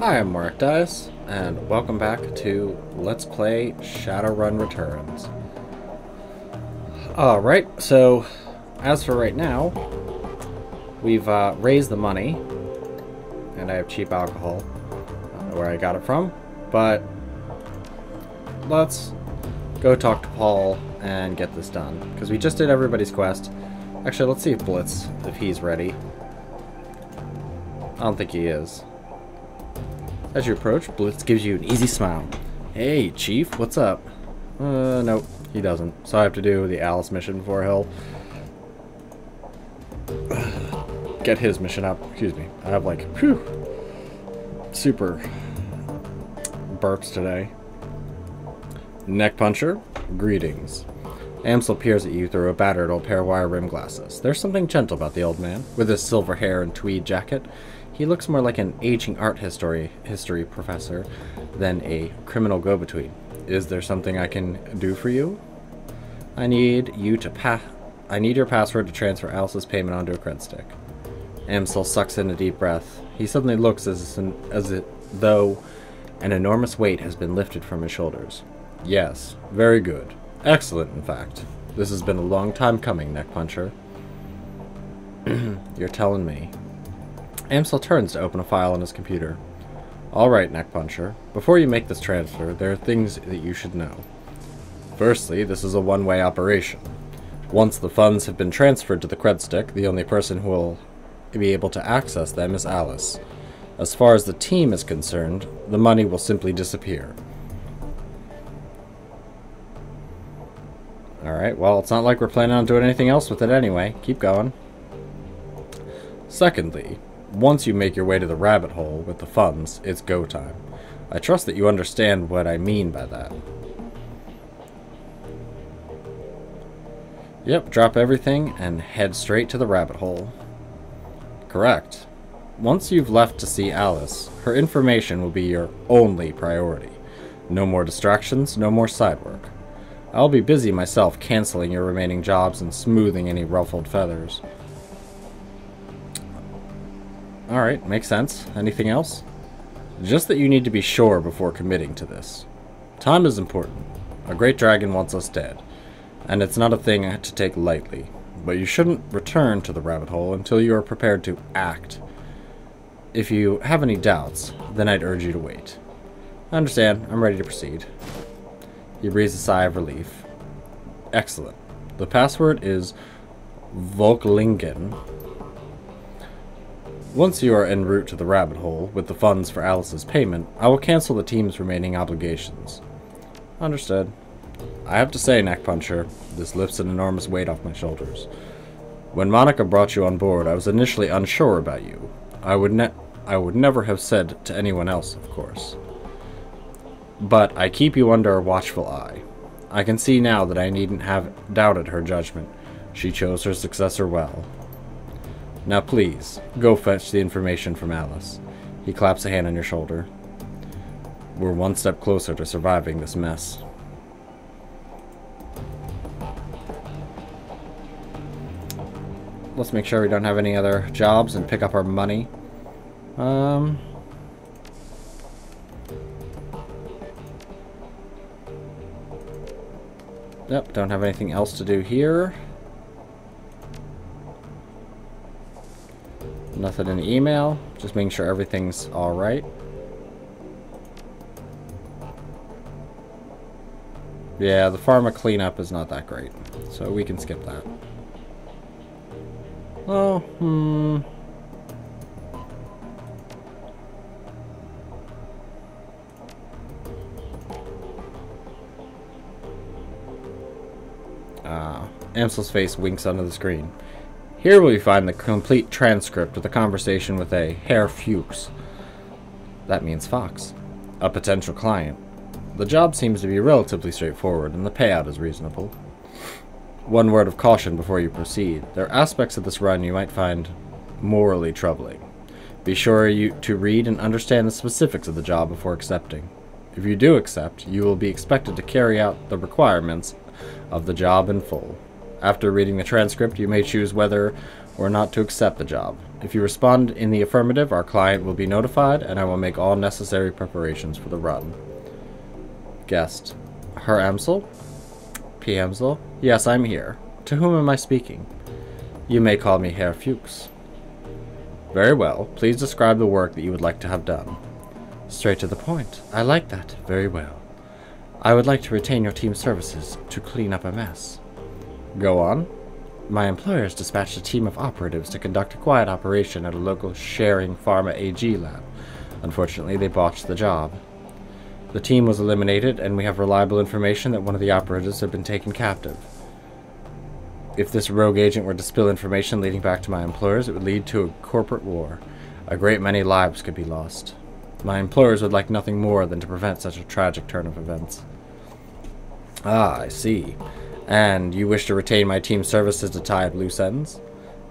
Hi, I'm Mark Dice, and welcome back to Let's Play Shadowrun Returns. Alright, so as for right now, we've raised the money, and I have cheap alcohol. I don't know where I got it from, but let's go talk to Paul and get this done, because we just did everybody's quest. Actually, let's see if Blitz, if he's ready. I don't think he is. As you approach, Blitz gives you an easy smile. Hey, Chief, what's up? Nope, he doesn't. So I have to do the Alice mission before he'll get his mission up. Excuse me. I have like, whew, super burps today. Neck puncher, greetings. Amsel peers at you through a battered old pair of wire-rimmed glasses. There's something gentle about the old man, with his silver hair and tweed jacket. He looks more like an aging art history professor than a criminal go-between. Is there something I can do for you? I need your password to transfer Alice's payment onto a cred stick. Amsel sucks in a deep breath. He suddenly looks as though an enormous weight has been lifted from his shoulders. Yes, very good. Excellent, in fact. This has been a long time coming, Neck Puncher. You're telling me. Amsel turns to open a file on his computer. Alright, Neck Puncher. Before you make this transfer, there are things that you should know. Firstly, this is a one-way operation. Once the funds have been transferred to the cred stick, the only person who will be able to access them is Alice. As far as the team is concerned, the money will simply disappear. Alright, well, it's not like we're planning on doing anything else with it anyway. Keep going. Secondly, once you make your way to the rabbit hole with the funds, it's go time. I trust that you understand what I mean by that. Yep, drop everything and head straight to the rabbit hole. Correct. Once you've left to see Alice, her information will be your only priority. No more distractions, no more side work. I'll be busy myself canceling your remaining jobs and smoothing any ruffled feathers. Alright, makes sense. Anything else? Just that you need to be sure before committing to this. Time is important. A great dragon wants us dead, and it's not a thing to take lightly. But you shouldn't return to the rabbit hole until you are prepared to act. If you have any doubts, then I'd urge you to wait. I understand. I'm ready to proceed. He breathes a sigh of relief. Excellent. The password is Volklingen. Once you are en route to the rabbit hole with the funds for Alice's payment, I will cancel the team's remaining obligations. Understood. I have to say, Neck Puncher, this lifts an enormous weight off my shoulders. When Monica brought you on board, I was initially unsure about you. I would never have said to anyone else, of course. But I keep you under a watchful eye. I can see now that I needn't have doubted her judgment. She chose her successor well. Now please, go fetch the information from Alice. He claps a hand on your shoulder. We're one step closer to surviving this mess. Let's make sure we don't have any other jobs and pick up our money. Yep, don't have anything else to do here. Nothing in the email. Just making sure everything's alright. Yeah, the pharma cleanup is not that great. So we can skip that. Oh, Amsel's face winks under the screen. Here will you find the complete transcript of the conversation with a Herr Fuchs. That means Fox. A potential client. The job seems to be relatively straightforward, and the payout is reasonable. One word of caution before you proceed. There are aspects of this run you might find morally troubling. Be sure to read and understand the specifics of the job before accepting. If you do accept, you will be expected to carry out the requirements of the job in full. After reading the transcript, you may choose whether or not to accept the job. If you respond in the affirmative, our client will be notified, and I will make all necessary preparations for the run. Guest. Herr Emsel? P. Emsel? Yes, I'm here. To whom am I speaking? You may call me Herr Fuchs. Very well. Please describe the work that you would like to have done. Straight to the point. I like that. Very well. I would like to retain your team's services to clean up a mess. Go on. My employers dispatched a team of operatives to conduct a quiet operation at a local sharing pharma AG lab. Unfortunately, they botched the job. The team was eliminated, and we have reliable information that one of the operatives had been taken captive. If this rogue agent were to spill information leading back to my employers, it would lead to a corporate war. A great many lives could be lost. My employers would like nothing more than to prevent such a tragic turn of events. Ah, I see. And you wish to retain my team's services to tie up loose ends?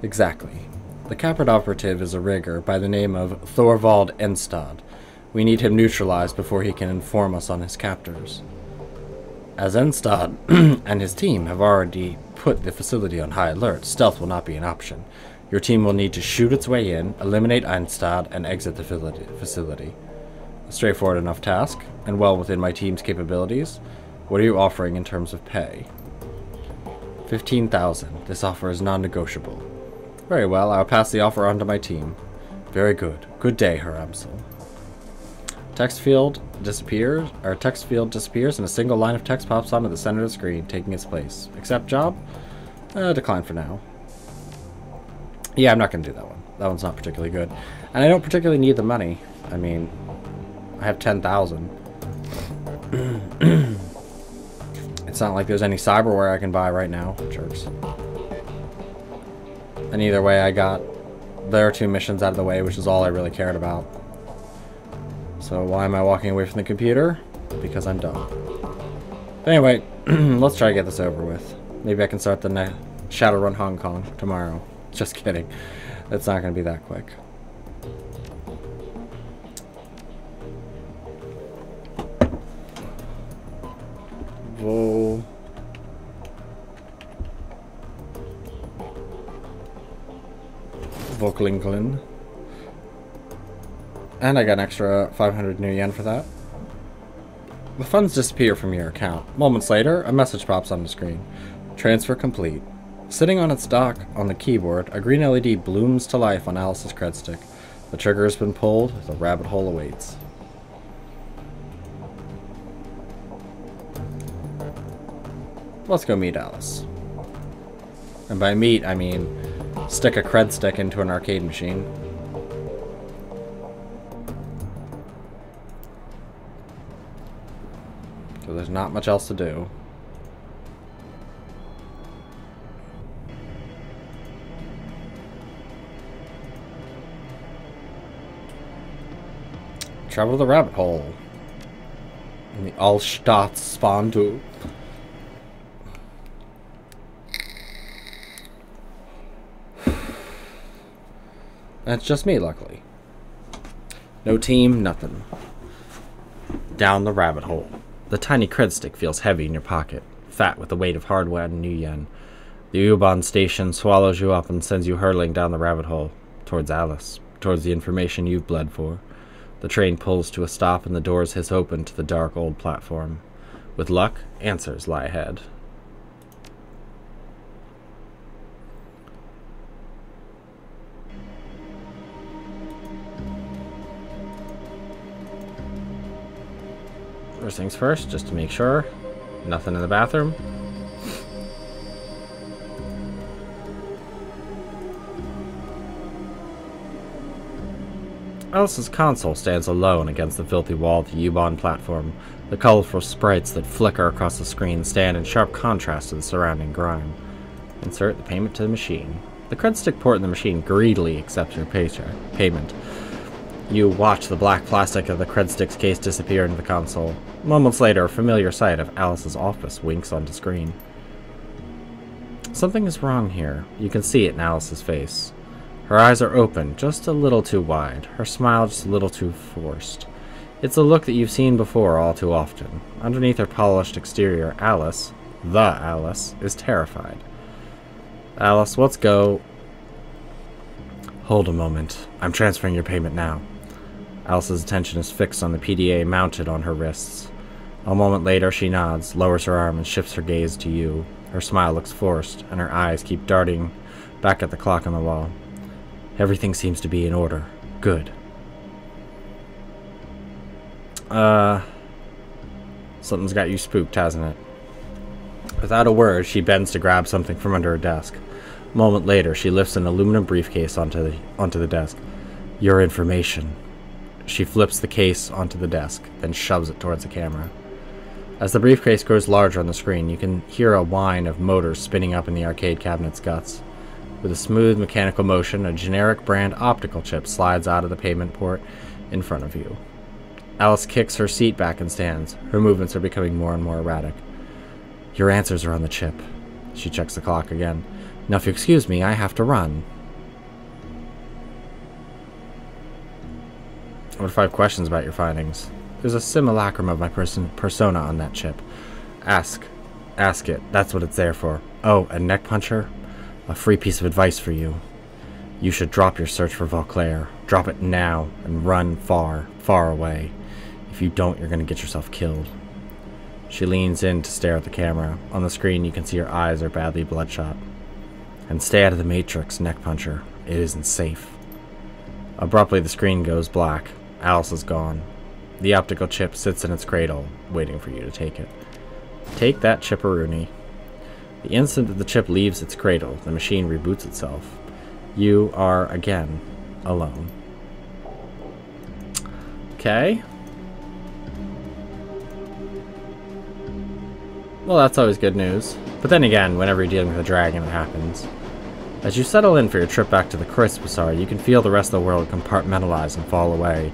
Exactly. The captured operative is a rigger by the name of Thorvald Enstad. We need him neutralized before he can inform us on his captors. As Enstad and his team have already put the facility on high alert, stealth will not be an option. Your team will need to shoot its way in, eliminate Enstad, and exit the facility. A straightforward enough task, and well within my team's capabilities. What are you offering in terms of pay? 15,000. This offer is non-negotiable. Very well, I'll pass the offer on to my team. Very good. Good day, Herr Amsel. Text field disappears, and a single line of text pops onto the center of the screen, taking its place. Accept job? Decline for now. Yeah, I'm not going to do that one. That one's not particularly good. And I don't particularly need the money. I mean, I have 10,000. It's not like there's any cyberware I can buy right now. Jerks. And either way, I got their 2 missions out of the way, which is all I really cared about. So why am I walking away from the computer? Because I'm dumb. But anyway, let's try to get this over with. Maybe I can start the Shadowrun Hong Kong tomorrow. Just kidding. It's not going to be that quick. Whoa. Voklinglen. And I got an extra 500 new yen for that. The funds disappear from your account. Moments later, a message pops on the screen. Transfer complete. Sitting on its dock on the keyboard, a green LED blooms to life on Alice's cred stick. The trigger has been pulled. The rabbit hole awaits. Let's go meet Alice. And by meet, I mean stick a cred stick into an arcade machine. So there's not much else to do. Travel to the rabbit hole. In the Allstadt Spandu. That's just me, luckily. No team, nothing. Down the rabbit hole. The tiny cred stick feels heavy in your pocket, fat with the weight of hard-won new yen. The U-Bahn station swallows you up and sends you hurtling down the rabbit hole, towards Alice, towards the information you've bled for. The train pulls to a stop and the doors hiss open to the dark old platform. With luck, answers lie ahead. First things first, just to make sure. Nothing in the bathroom. Alice's console stands alone against the filthy wall of the U-Bahn platform. The colorful sprites that flicker across the screen stand in sharp contrast to the surrounding grime. Insert the payment to the machine. The cred stick port in the machine greedily accepts your payment. You watch the black plastic of the cred stick's case disappear into the console. Moments later, a familiar sight of Alice's office winks onto screen. Something is wrong here. You can see it in Alice's face. Her eyes are open, just a little too wide. Her smile just a little too forced. It's a look that you've seen before all too often. Underneath her polished exterior, Alice, the Alice, is terrified. Alice, let's go. Hold a moment. I'm transferring your payment now. Alice's attention is fixed on the PDA mounted on her wrists. A moment later, she nods, lowers her arm, and shifts her gaze to you. Her smile looks forced, and her eyes keep darting back at the clock on the wall. Everything seems to be in order. Good. Something's got you spooked, hasn't it? Without a word, she bends to grab something from under her desk. A moment later, she lifts an aluminum briefcase onto the desk. Your information. She flips the case onto the desk, then shoves it towards the camera. As the briefcase grows larger on the screen, you can hear a whine of motors spinning up in the arcade cabinet's guts. With a smooth mechanical motion, a generic brand optical chip slides out of the payment port in front of you. Alice kicks her seat back and stands. Her movements are becoming more and more erratic. Your answers are on the chip. She checks the clock again. Now if you excuse me, I have to run. What if I have questions about your findings? There's a simulacrum of my persona on that chip. Ask it. That's what it's there for. Oh, and Neck Puncher? A free piece of advice for you. You should drop your search for Vauclair. Drop it now and run far, far away. If you don't, you're going to get yourself killed. She leans in to stare at the camera. On the screen, you can see her eyes are badly bloodshot. And stay out of the Matrix, Neck Puncher. It isn't safe. Abruptly, the screen goes black. Alice is gone. The optical chip sits in its cradle, waiting for you to take it. Take that, chipperoonie. The instant that the chip leaves its cradle, the machine reboots itself. You are, again, alone. Okay. Well, that's always good news. But then again, whenever you're dealing with a dragon, it happens. As you settle in for your trip back to the Crispusar, you can feel the rest of the world compartmentalize and fall away.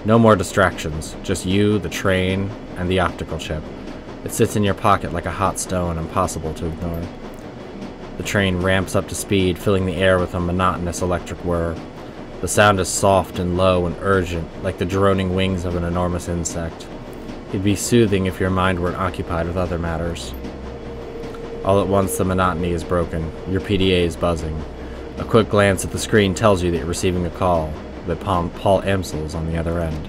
No more distractions, just you, the train, and the optical chip. It sits in your pocket like a hot stone, impossible to ignore. The train ramps up to speed, filling the air with a monotonous electric whir. The sound is soft and low and urgent, like the droning wings of an enormous insect. It'd be soothing if your mind weren't occupied with other matters. All at once, the monotony is broken. Your PDA is buzzing. A quick glance at the screen tells you that you're receiving a call, that Paul Amsel is on the other end.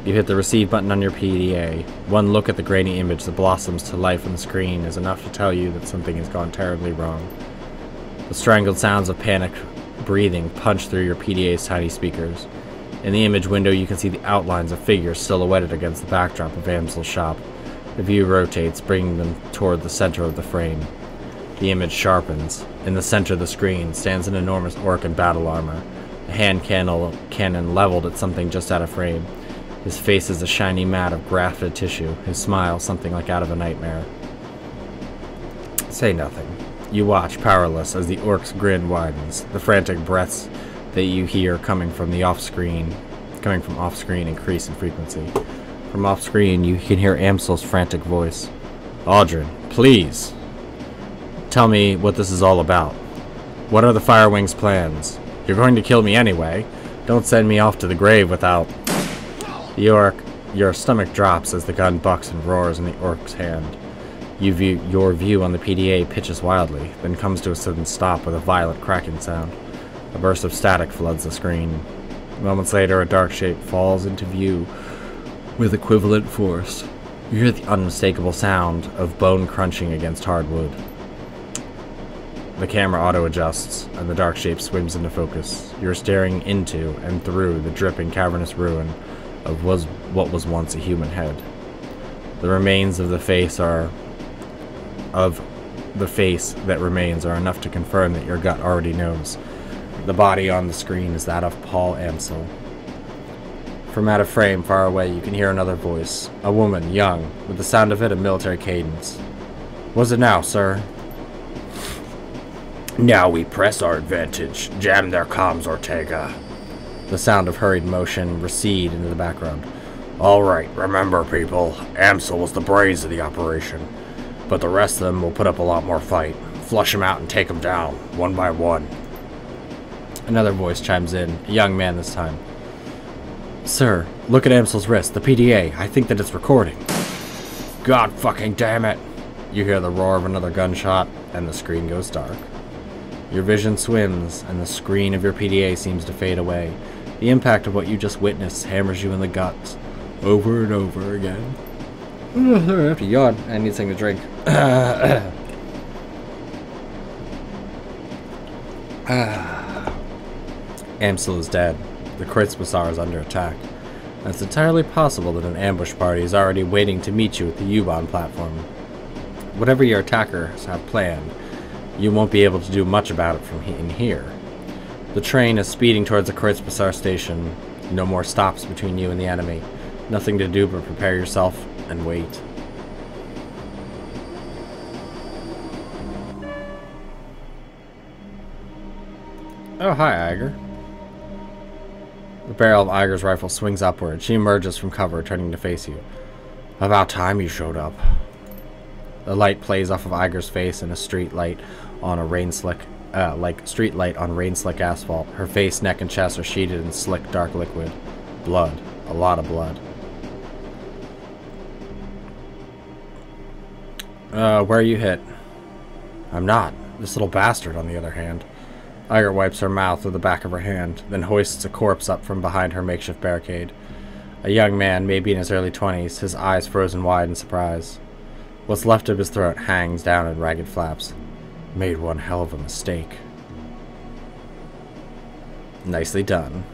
You hit the receive button on your PDA. One look at the grainy image that blossoms to life on the screen is enough to tell you that something has gone terribly wrong. The strangled sounds of panicked breathing punch through your PDA's tiny speakers. In the image window, you can see the outlines of figures silhouetted against the backdrop of Amsel's shop. The view rotates, bringing them toward the center of the frame. The image sharpens. In the center of the screen stands an enormous orc in battle armor, a hand cannon leveled at something just out of frame. His face is a shiny mat of grafted tissue, his smile something like out of a nightmare. Say nothing. You watch, powerless, as the orc's grin widens, the frantic breaths that you hear coming from off-screen increase in frequency. From off-screen, you can hear Amsel's frantic voice. Audrin, please! Tell me what this is all about. What are the Firewing's plans? You're going to kill me anyway. Don't send me off to the grave without... Your stomach drops as the gun bucks and roars in the orc's hand. Your view on the PDA pitches wildly, then comes to a sudden stop with a violent cracking sound. A burst of static floods the screen. Moments later, a dark shape falls into view with equivalent force. You hear the unmistakable sound of bone crunching against hardwood. The camera auto-adjusts, and the dark shape swims into focus. You're staring into and through the dripping cavernous ruin of what was once a human head. The remains of the face that remains are enough to confirm that your gut already knows. The body on the screen is that of Paul Amsel. From out of frame, far away, you can hear another voice. A woman, young, with the sound of it a military cadence. What's it now, sir? Now we press our advantage. Jam their comms, Ortega. The sound of hurried motion recede into the background. All right, remember, people. Amsel was the brains of the operation. But the rest of them will put up a lot more fight. Flush them out and take them down, one by one. Another voice chimes in, a young man this time. Sir, look at Amsel's wrist, the PDA. I think that it's recording. God fucking damn it. You hear the roar of another gunshot, and the screen goes dark. Your vision swims, and the screen of your PDA seems to fade away. The impact of what you just witnessed hammers you in the guts, over and over again. I have to yawn. I need something to drink. Amsel is dead. The Kreuzbazaar is under attack. And it's entirely possible that an ambush party is already waiting to meet you at the U-Bahn platform. Whatever your attackers have planned, you won't be able to do much about it from in here. The train is speeding towards the Kreuzbazaar station. No more stops between you and the enemy. Nothing to do but prepare yourself and wait. Oh, hi, Iger. The barrel of Iger's rifle swings upward. She emerges from cover, turning to face you. About time you showed up. The light plays off of Iger's face in a street light on a rain-slick, street light on rain-slick asphalt. Her face, neck, and chest are sheeted in slick, dark liquid. Blood. A lot of blood. Where are you hit? I'm not. This little bastard, on the other hand. Iger wipes her mouth with the back of her hand, then hoists a corpse up from behind her makeshift barricade. A young man, maybe in his early 20s, his eyes frozen wide in surprise. What's left of his throat hangs down in ragged flaps. Made one hell of a mistake. Nicely done.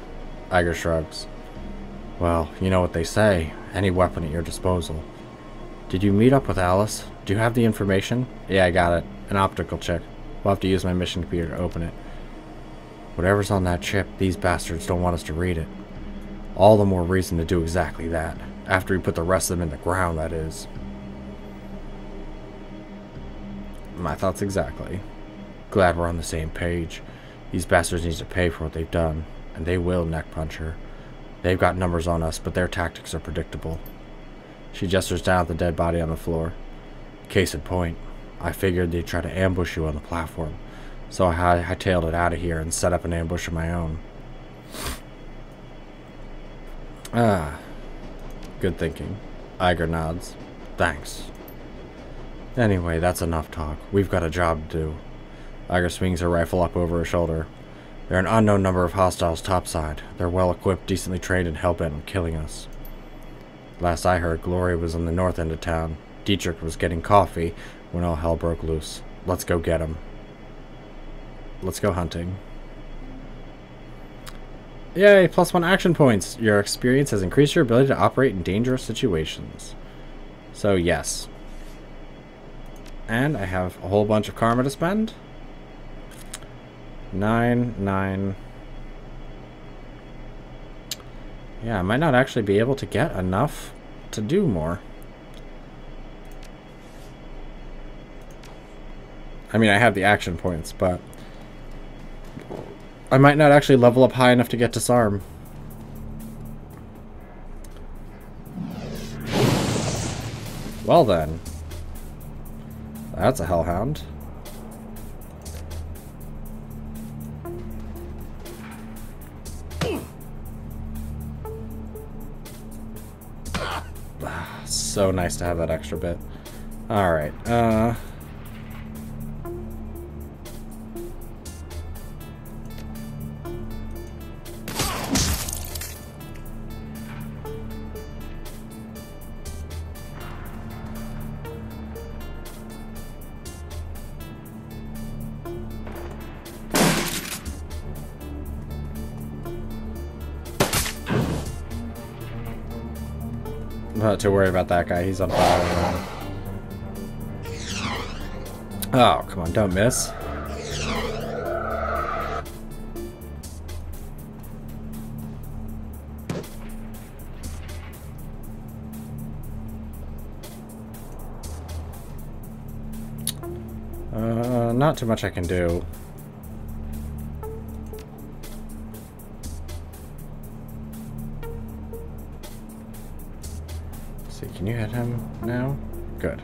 Iger shrugs. Well, you know what they say. Any weapon at your disposal. Did you meet up with Alice? Do you have the information? Yeah, I got it. An optical chip. We'll have to use my mission computer to open it. Whatever's on that chip, these bastards don't want us to read it. All the more reason to do exactly that. After we put the rest of them in the ground, that is. My thoughts exactly. Glad we're on the same page. These bastards need to pay for what they've done. And they will, neck puncher. They've got numbers on us, but their tactics are predictable. She gestures down at the dead body on the floor. Case in point, I figured they'd try to ambush you on the platform. So I hightailed it out of here and set up an ambush of my own. Good thinking. Iger nods. Thanks. Anyway, that's enough talk. We've got a job to do. Iger swings her rifle up over her shoulder. There are an unknown number of hostiles topside. They're well equipped, decently trained, and hell-bent on killing us. Last I heard, Gloria was in the north end of town. Dietrich was getting coffee when all hell broke loose. Let's go get him. Let's go hunting. Yay, +1 action points. Your experience has increased your ability to operate in dangerous situations. So, yes. And I have a whole bunch of karma to spend. 9. Yeah, I might not actually be able to get enough to do more. I mean, I have the action points, but I might not actually level up high enough to get disarm. Well then. That's a hellhound. So nice to have that extra bit. Alright, not to worry about that guy. He's on fire. Oh, come on, don't miss. Not too much I can do. Can you hit him now? Good.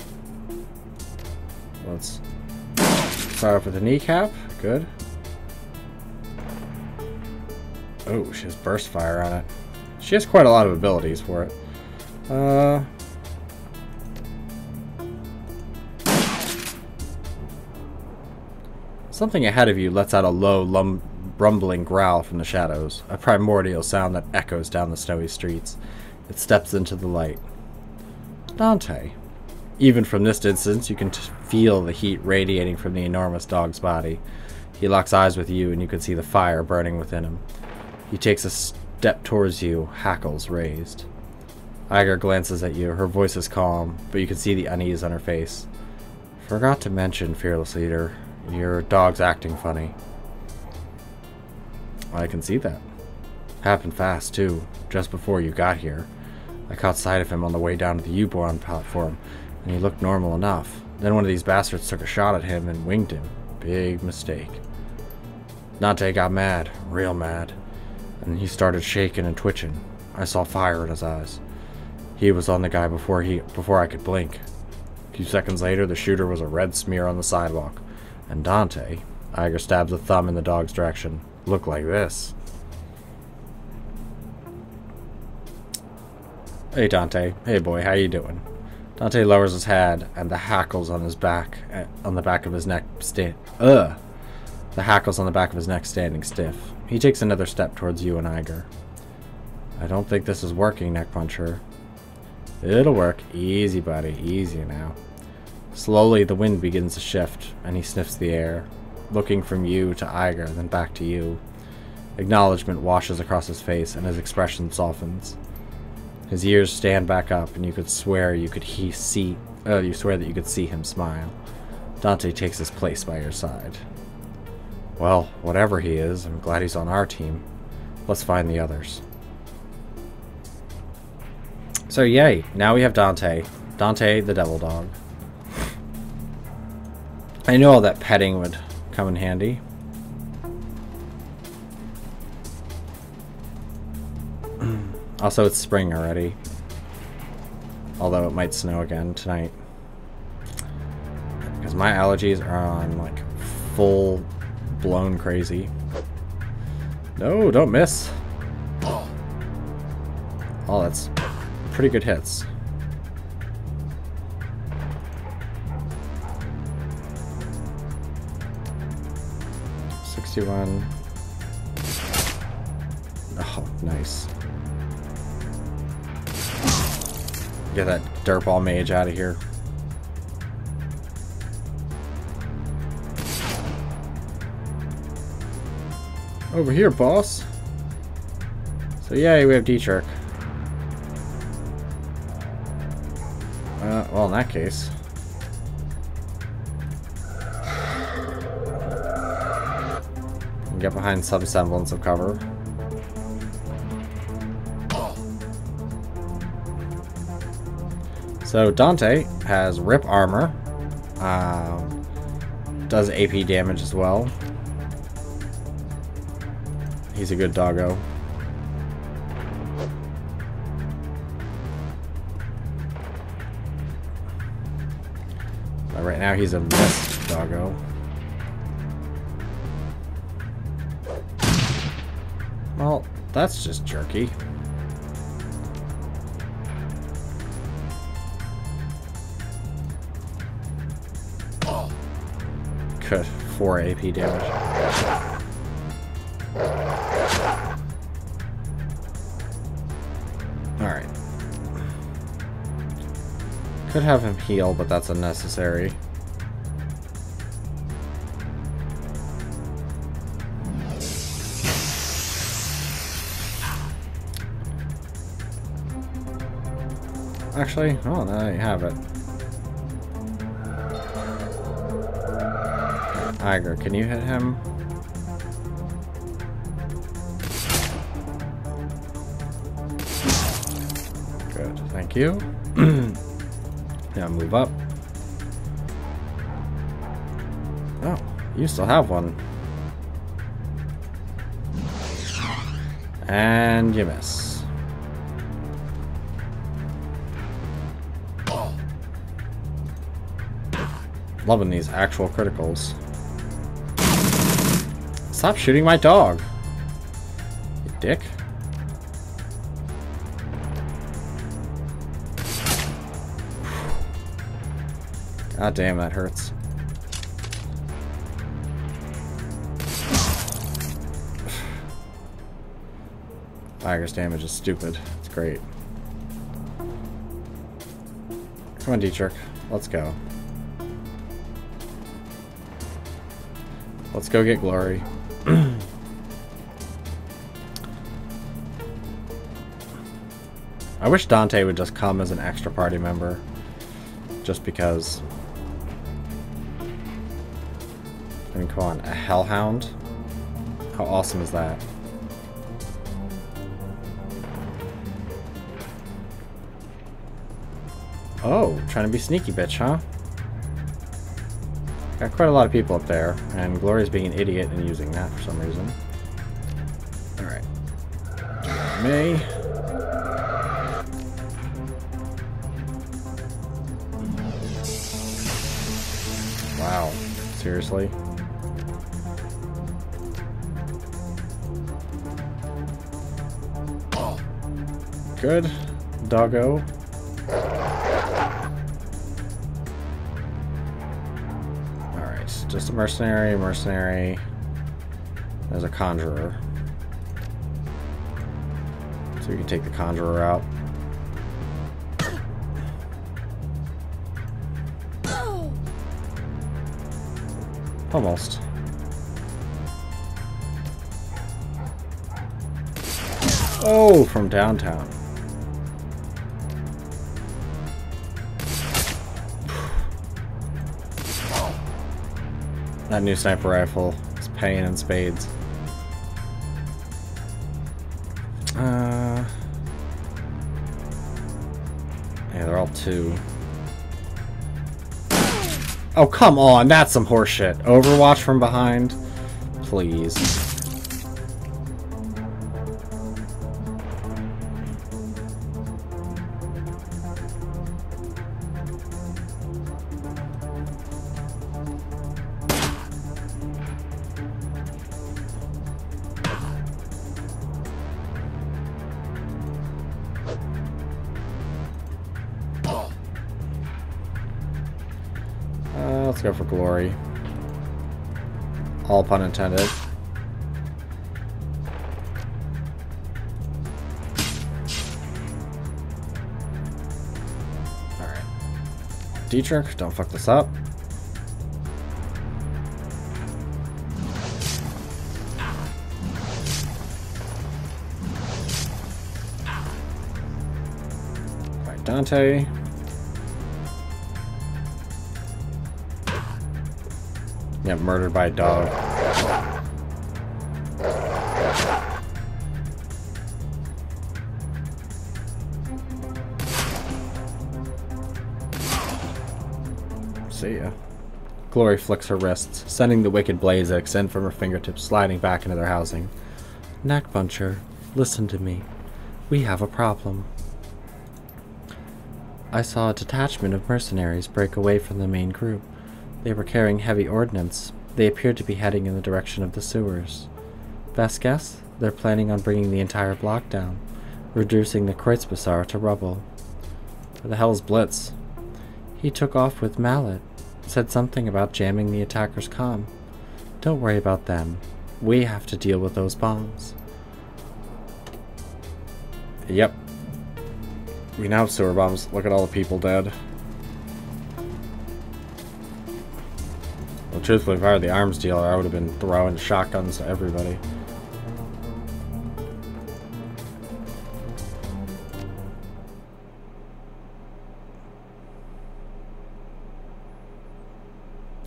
Let's start off with a kneecap. Good. Oh, she has burst fire on it. She has quite a lot of abilities for it. Something ahead of you lets out a low, rumbling growl from the shadows, a primordial sound that echoes down the snowy streets. It steps into the light. Dante. Even from this distance, you can feel the heat radiating from the enormous dog's body. He locks eyes with you, and you can see the fire burning within him. He takes a step towards you, hackles raised. Iger glances at you. Her voice is calm, but you can see the unease on her face. Forgot to mention, fearless leader, your dog's acting funny. I can see that. Happened fast, too, just before you got here. I caught sight of him on the way down to the U-Born platform, and he looked normal enough. Then one of these bastards took a shot at him and winged him. Big mistake. Dante got mad, real mad, and he started shaking and twitching. I saw fire in his eyes. He was on the guy before I could blink. A few seconds later, the shooter was a red smear on the sidewalk, and Dante, Iger stabs a thumb in the dog's direction, looked like this. Hey Dante, hey boy, how you doing? Dante lowers his head, and the hackles on his back, on the back of his neck, the hackles on the back of his neck standing stiff. He takes another step towards you and Iger. I don't think this is working, Neck Puncher. It'll work. Easy, buddy. Easy now. Slowly, the wind begins to shift, and he sniffs the air, looking from you to Iger, then back to you. Acknowledgement washes across his face, and his expression softens. His ears stand back up, and you could swear you could see him smile. Dante takes his place by your side. Well, whatever he is, I'm glad he's on our team. Let's find the others. So yay, now we have Dante. Dante the devil dog. I know all that petting would come in handy. Also, it's spring already. Although it might snow again tonight. Because my allergies are on, like, full blown crazy. No, don't miss. Oh, that's pretty good hits. $61. Oh, nice. Get that dirtball mage out of here. Over here, boss. So yay, we have Dietrich. Well, in that case. Get behind some semblance of cover. So Dante has rip armor. Does AP damage as well. He's a good doggo. But right now he's a missed doggo. Well, that's just jerky. Good. 4 AP damage. Alright. Could have him heal, but that's unnecessary. Actually, oh, there you have it. Iger, can you hit him? Good, thank you. Now move up. Oh, you still have one. And you miss. Loving these actual criticals. Stop shooting my dog, you dick. God damn, that hurts. Iger's damage is stupid. It's great. Come on, Dietrich. Let's go. Let's go get glory. I wish Dante would just come as an extra party member. Just because. I mean, come on. A Hellhound? How awesome is that? Oh, trying to be sneaky bitch, huh? Got quite a lot of people up there, and Gloria's being an idiot and using that for some reason. Alright. Me. Wow. Seriously? Good. Doggo. Alright, just a mercenary. There's a conjurer. So we can take the conjurer out. Almost. Oh, from downtown. That new sniper rifle is paying in spades. Yeah, they're all 2. Oh, come on! That's some horseshit. Overwatch from behind? Please. Let's go for glory. All pun intended. Alright. Dietrich, don't fuck this up. Alright, Dante. Yeah, murdered by a dog. See ya. Glory flicks her wrists, sending the wicked blaze that extend from her fingertips sliding back into their housing. Neckpuncher, listen to me. We have a problem. I saw a detachment of mercenaries break away from the main group. They were carrying heavy ordnance. They appeared to be heading in the direction of the sewers. Best guess? They're planning on bringing the entire block down, reducing the Kreuzbazaar to rubble. Where the hell's Blitz? He took off with Mallet. Said something about jamming the attackers' comm. Don't worry about them. We have to deal with those bombs. Yep. We now have sewer bombs. Look at all the people dead. Well, truthfully, if I were the arms dealer, I would have been throwing shotguns to everybody.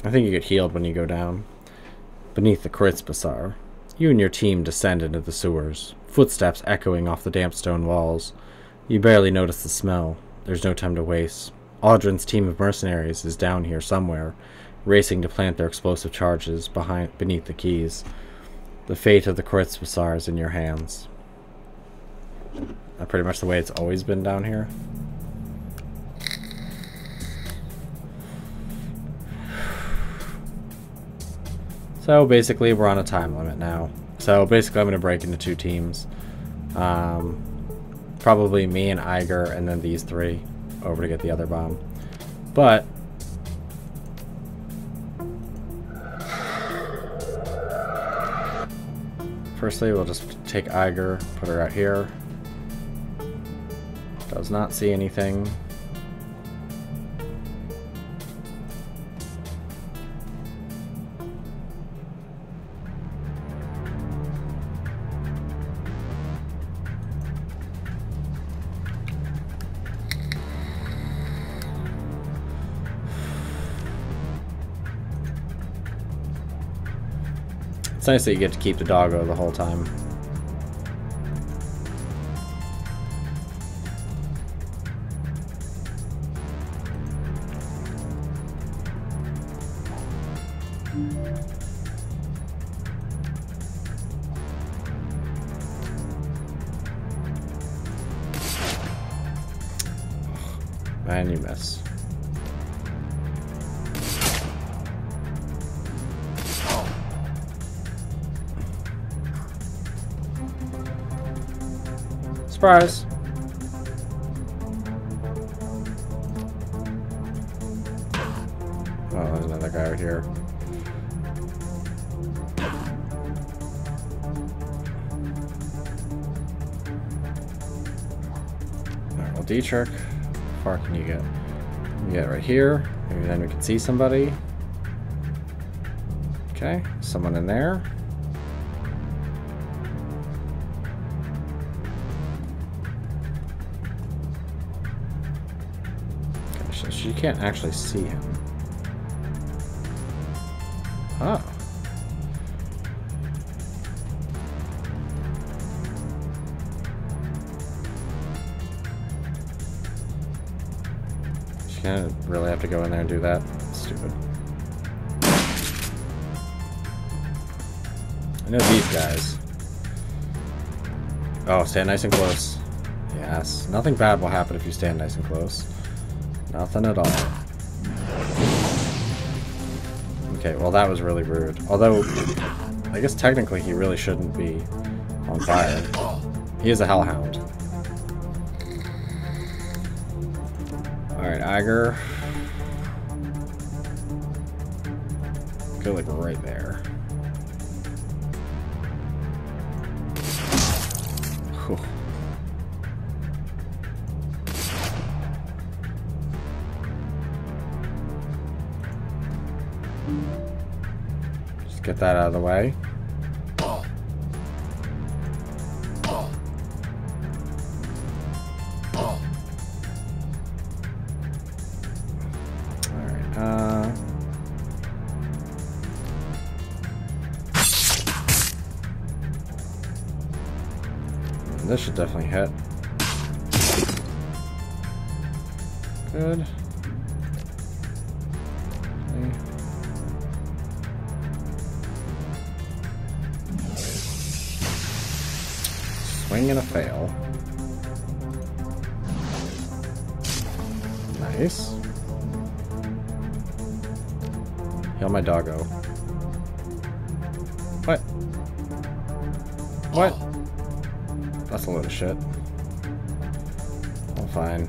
I think you get healed when you go down. Beneath the Kreuzbazaar, you and your team descend into the sewers, footsteps echoing off the damp stone walls. You barely notice the smell. There's no time to waste. Audrin's team of mercenaries is down here somewhere, racing to plant their explosive charges beneath the quays. The fate of the Kreuzbazaar is in your hands. That's pretty much the way it's always been down here. So basically we're on a time limit now. So basically I'm going to break into 2 teams. Probably me and Iger and then these 3 over to get the other bomb. But Firstly, we'll just take Iger, put her out here. Does not see anything. It's nice that you get to keep the doggo the whole time. Man, you miss. Surprise! Oh, there's another guy right here. Alright, well, Dietrich, how far can you get? You get right here. Maybe then we can see somebody. Okay, someone in there. She can't actually see him. Oh. She can't really have to go in there and do that. Stupid. I know these guys. Oh, stand nice and close. Yes. Nothing bad will happen if you stand nice and close. Nothing at all. Okay, well that was really rude. Although, I guess technically he really shouldn't be on fire. He is a hellhound. Alright, Iger. Go like right there. Whew. Get that out of the way. Alright, this should definitely hit. Good. Swing and a fail. Nice. Heal my doggo. What? What? That's a load of shit. I'm fine.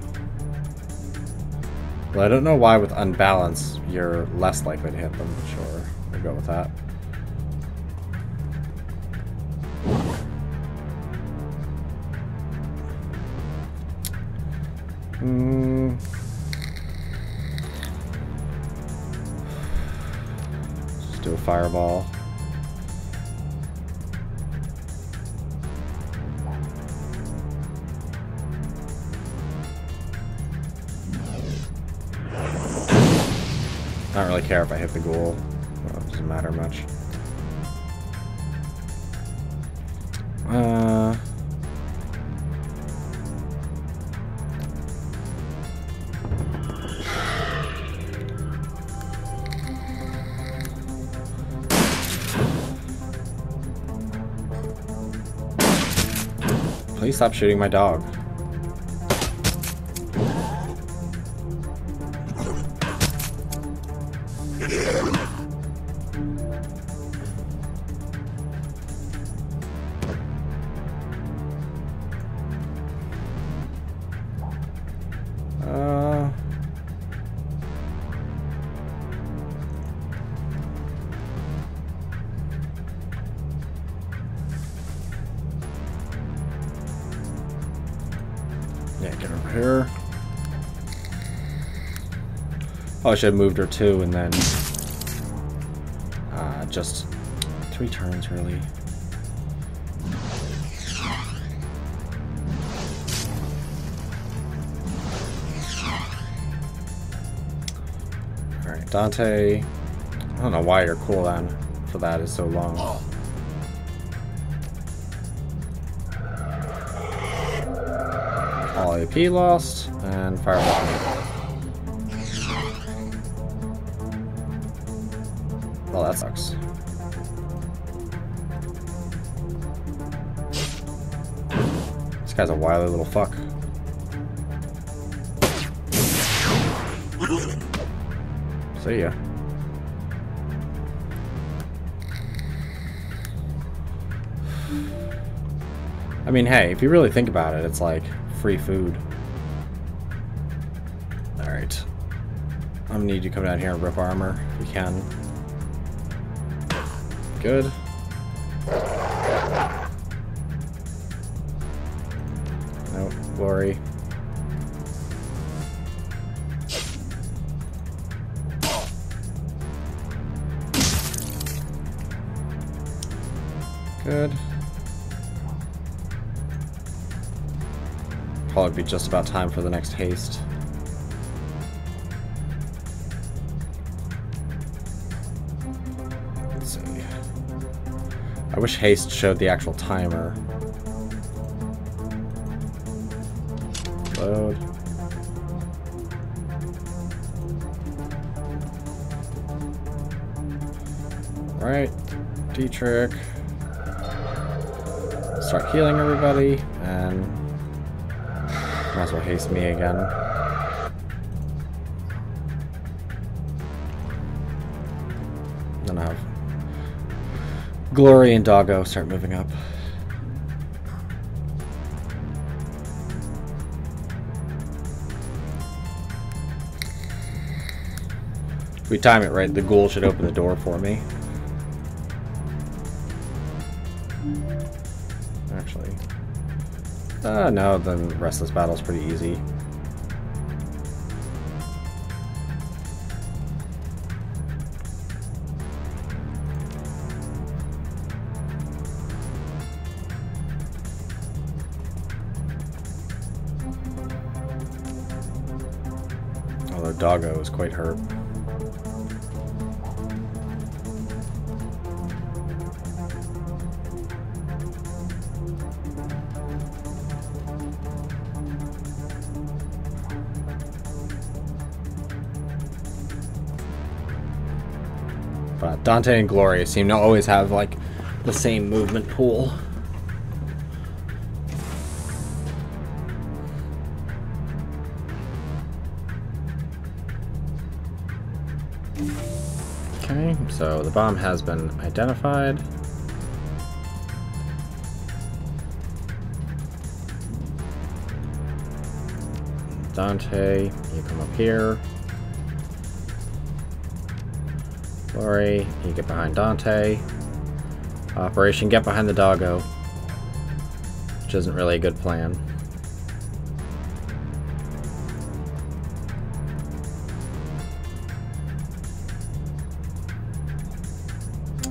Well, I don't know why with unbalance you're less likely to hit them. Sure, we'll go with that. Just do a fireball. I don't really care if I hit the ghoul. Well, it doesn't matter much. Please stop shooting my dog. Yeah, get over here. Oh, I should have moved her too, and then just 3 turns, really. All right, Dante. I don't know why your cooldown for that is so long. All AP lost, and fire weapon. Well, that sucks. This guy's a wily little fuck. See ya. I mean, hey, if you really think about it, it's like free food. Alright. I'm gonna need you to come down here and rip armor if you can. Good. Nope, glory. Good. Probably be just about time for the next haste. Let's see. I wish haste showed the actual timer. Load. Right. D-trick. Start healing everybody, and might as well haste me again. Then I have Glory and Doggo start moving up. If we time it right, the ghoul should open the door for me. Actually. No, then the rest of this battle's pretty easy. Although Doggo is quite hurt. But Dante and Gloria seem to always have, like, the same movement pool. Okay, so the bomb has been identified. Dante, you come up here. Glory, you get behind Dante. Operation get behind the Doggo, which isn't really a good plan.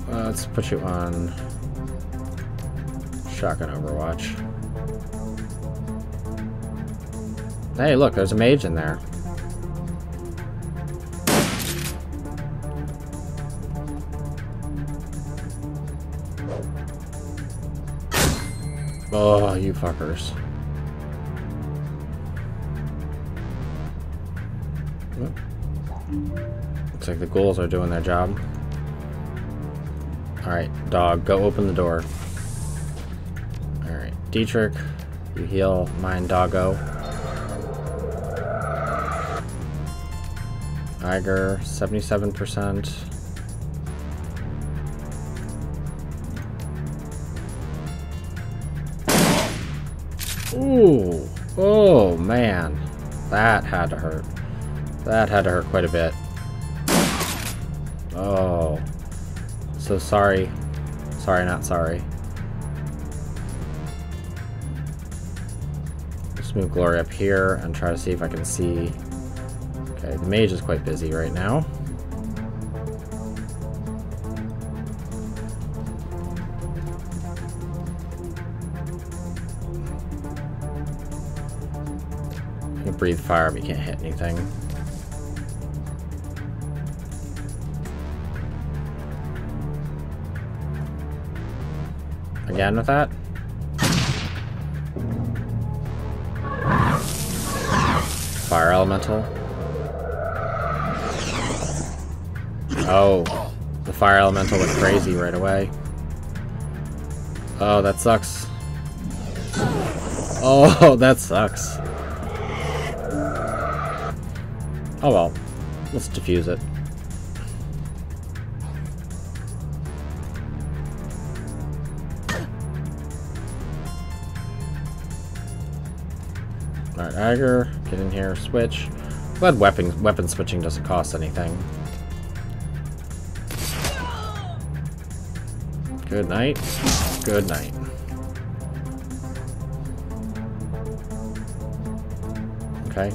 Let's put you on shotgun Overwatch. Hey, look, there's a mage in there. Oh, you fuckers. Looks like the ghouls are doing their job. Alright, dog, go open the door. Alright, Dietrich, you heal mine Doggo. Iger, 77%. Ooh, oh man, that had to hurt. That had to hurt quite a bit. Oh, so sorry. Sorry, not sorry. Just move Glory up here and try to see if I can see. Okay, the mage is quite busy right now. You can breathe fire, but you can't hit anything. Again with that. Fire elemental. Oh, the fire elemental went crazy right away. Oh, that sucks. Oh, that sucks. Oh well, let's defuse it. Alright, Agger, get in here, switch. Glad weapon switching doesn't cost anything. Good night. Good night. Okay.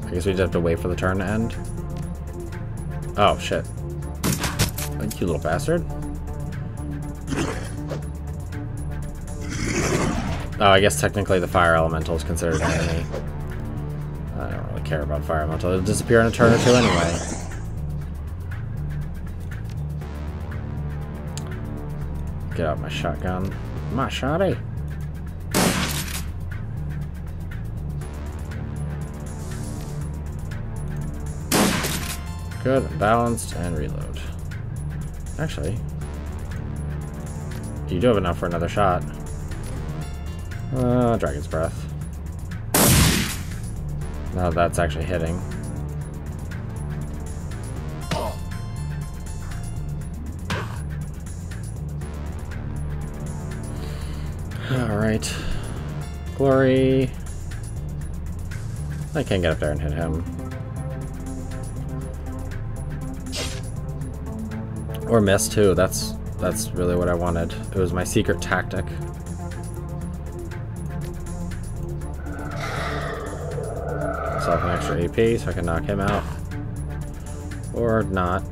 I guess we just have to wait for the turn to end. Oh, shit. Oh, you little bastard. Oh, I guess technically the fire elemental is considered an enemy. I don't really care about fire elemental. It'll disappear in a turn or two anyway. Get out my shotgun. My shotty. Good, balanced, and reload. Actually, you do have enough for another shot. Dragon's Breath. Now that's actually hitting. Alright. Glory. I can't get up there and hit him. Or miss too, that's really what I wanted. It was my secret tactic. Myself an extra AP so I can knock him out. Or not.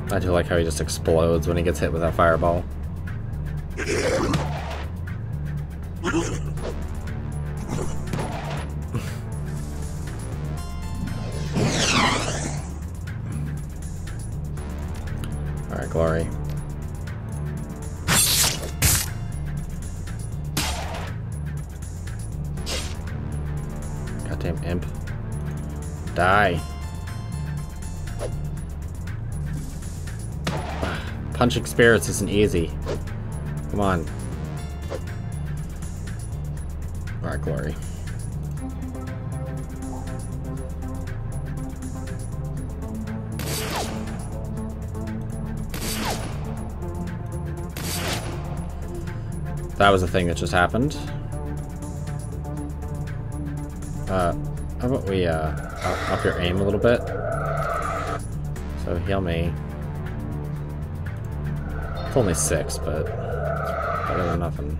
I do like how he just explodes when he gets hit with that fireball. Alright, Glory. Goddamn imp. Die. Punching spirits isn't easy. Come on. Alright, Glory. That was a thing that just happened. How about we up your aim a little bit? So heal me. It's only 6, but it's better than nothing.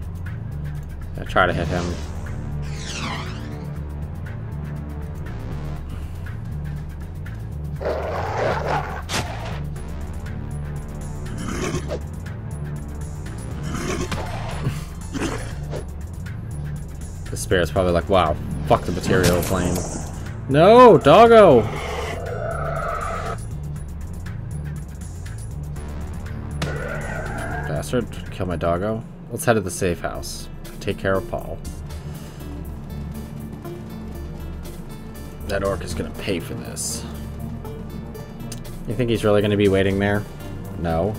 Yeah, try to hit him. The spirit's probably like, wow, fuck the material plane. No, doggo! Bastard, kill my doggo. Let's head to the safe house. Take care of Paul. That orc is gonna pay for this. You think he's really gonna be waiting there? No.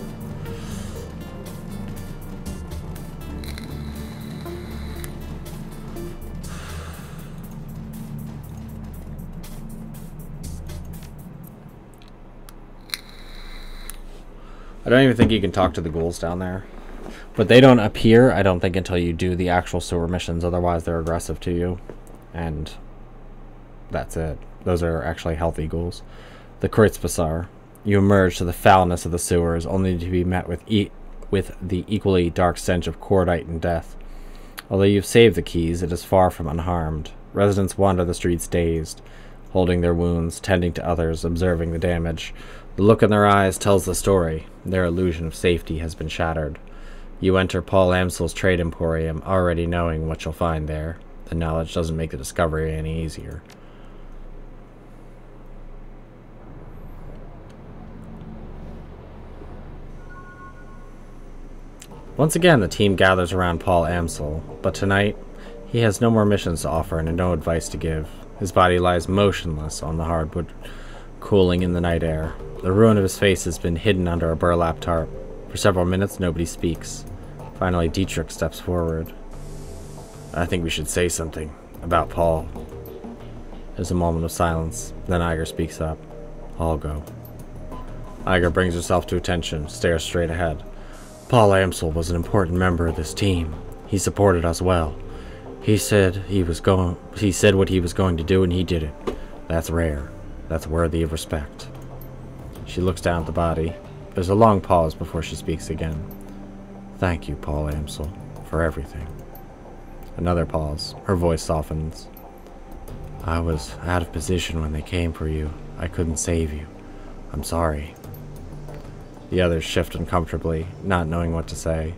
I don't even think you can talk to the ghouls down there. But they don't appear, I don't think, until you do the actual sewer missions. Otherwise, they're aggressive to you. And that's it. Those are actually healthy ghouls. The Kreuzbazar. You emerge to the foulness of the sewers, only to be met with the equally dark stench of cordite and death. Although you've saved the keys, it is far from unharmed. Residents wander the streets dazed, holding their wounds, tending to others, observing the damage. The look in their eyes tells the story. Their illusion of safety has been shattered. You enter Paul Amsel's trade emporium, already knowing what you'll find there. The knowledge doesn't make the discovery any easier. Once again, the team gathers around Paul Amsel, but tonight, he has no more missions to offer and no advice to give. His body lies motionless on the hardwood, cooling in the night air. The ruin of his face has been hidden under a burlap tarp. For several minutes, nobody speaks. Finally, Dietrich steps forward. I think we should say something about Paul. There's a moment of silence. Then Iger speaks up. I'll go. Iger brings herself to attention, stares straight ahead. Paul Amsel was an important member of this team. He supported us well. He said what he was going to do, and he did it. That's rare. That's worthy of respect. She looks down at the body. There's a long pause before she speaks again. Thank you, Paul Amsel, for everything. Another pause. Her voice softens. I was out of position when they came for you. I couldn't save you. I'm sorry. The others shift uncomfortably, not knowing what to say.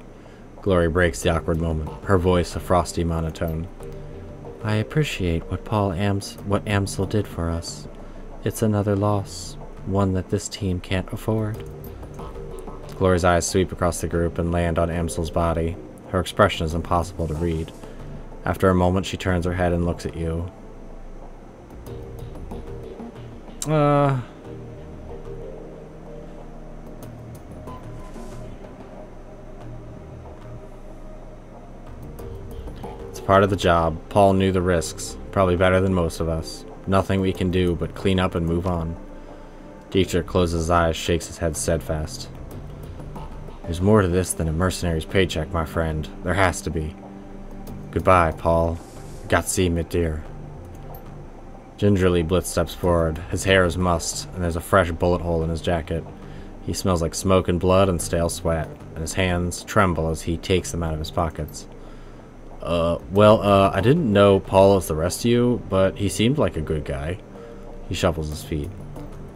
Glory breaks the awkward moment, her voice a frosty monotone. I appreciate what Amsel did for us. It's another loss, one that this team can't afford. Glory's eyes sweep across the group and land on Amsel's body. Her expression is impossible to read. After a moment, she turns her head and looks at you. It's part of the job. Paul knew the risks, probably better than most of us. Nothing we can do but clean up and move on. Dietrich closes his eyes, shakes his head steadfast. There's more to this than a mercenary's paycheck, my friend. There has to be. Goodbye, Paul. Got to see mit dir. Gingerly, Blitz steps forward. His hair is mussed, and there's a fresh bullet hole in his jacket. He smells like smoke and blood and stale sweat, and his hands tremble as he takes them out of his pockets. I didn't know Paul as the rest of you, but he seemed like a good guy. He shuffles his feet.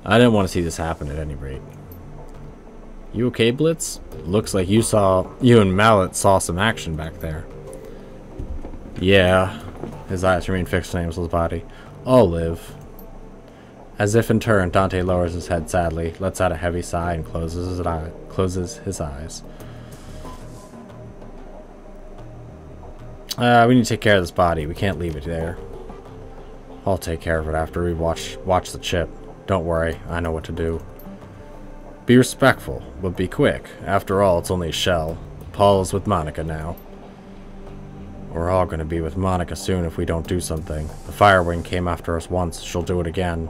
I didn't want to see this happen at any rate. You okay, Blitz? Looks like you and Mallet saw some action back there. Yeah. His eyes remain fixed on Amsel's body. I'll live. As if in turn, Dante lowers his head sadly, lets out a heavy sigh, and closes his eyes. We need to take care of this body. We can't leave it there. I'll take care of it after we watch the chip. Don't worry, I know what to do. Be respectful, but be quick. After all, it's only a shell. Paul is with Monica now. We're all going to be with Monica soon if we don't do something. The Firewing came after us once. She'll do it again.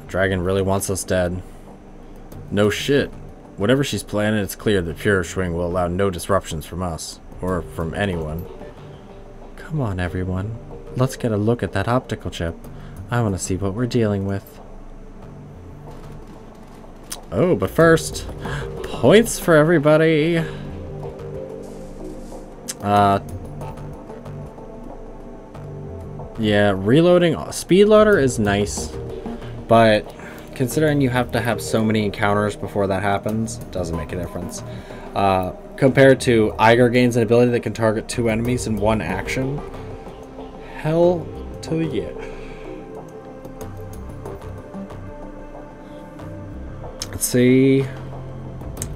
Dragon really wants us dead. No shit. Whatever she's planning, it's clear that Pure Swing will allow no disruptions from us. Or from anyone. Come on, everyone. Let's get a look at that optical chip. I want to see what we're dealing with. Oh, but first, points for everybody. Yeah, reloading speed loader is nice, but considering you have to have so many encounters before that happens, it doesn't make a difference. Compared to Iger gains an ability that can target 2 enemies in one action. Hell to the yeah. Let's see.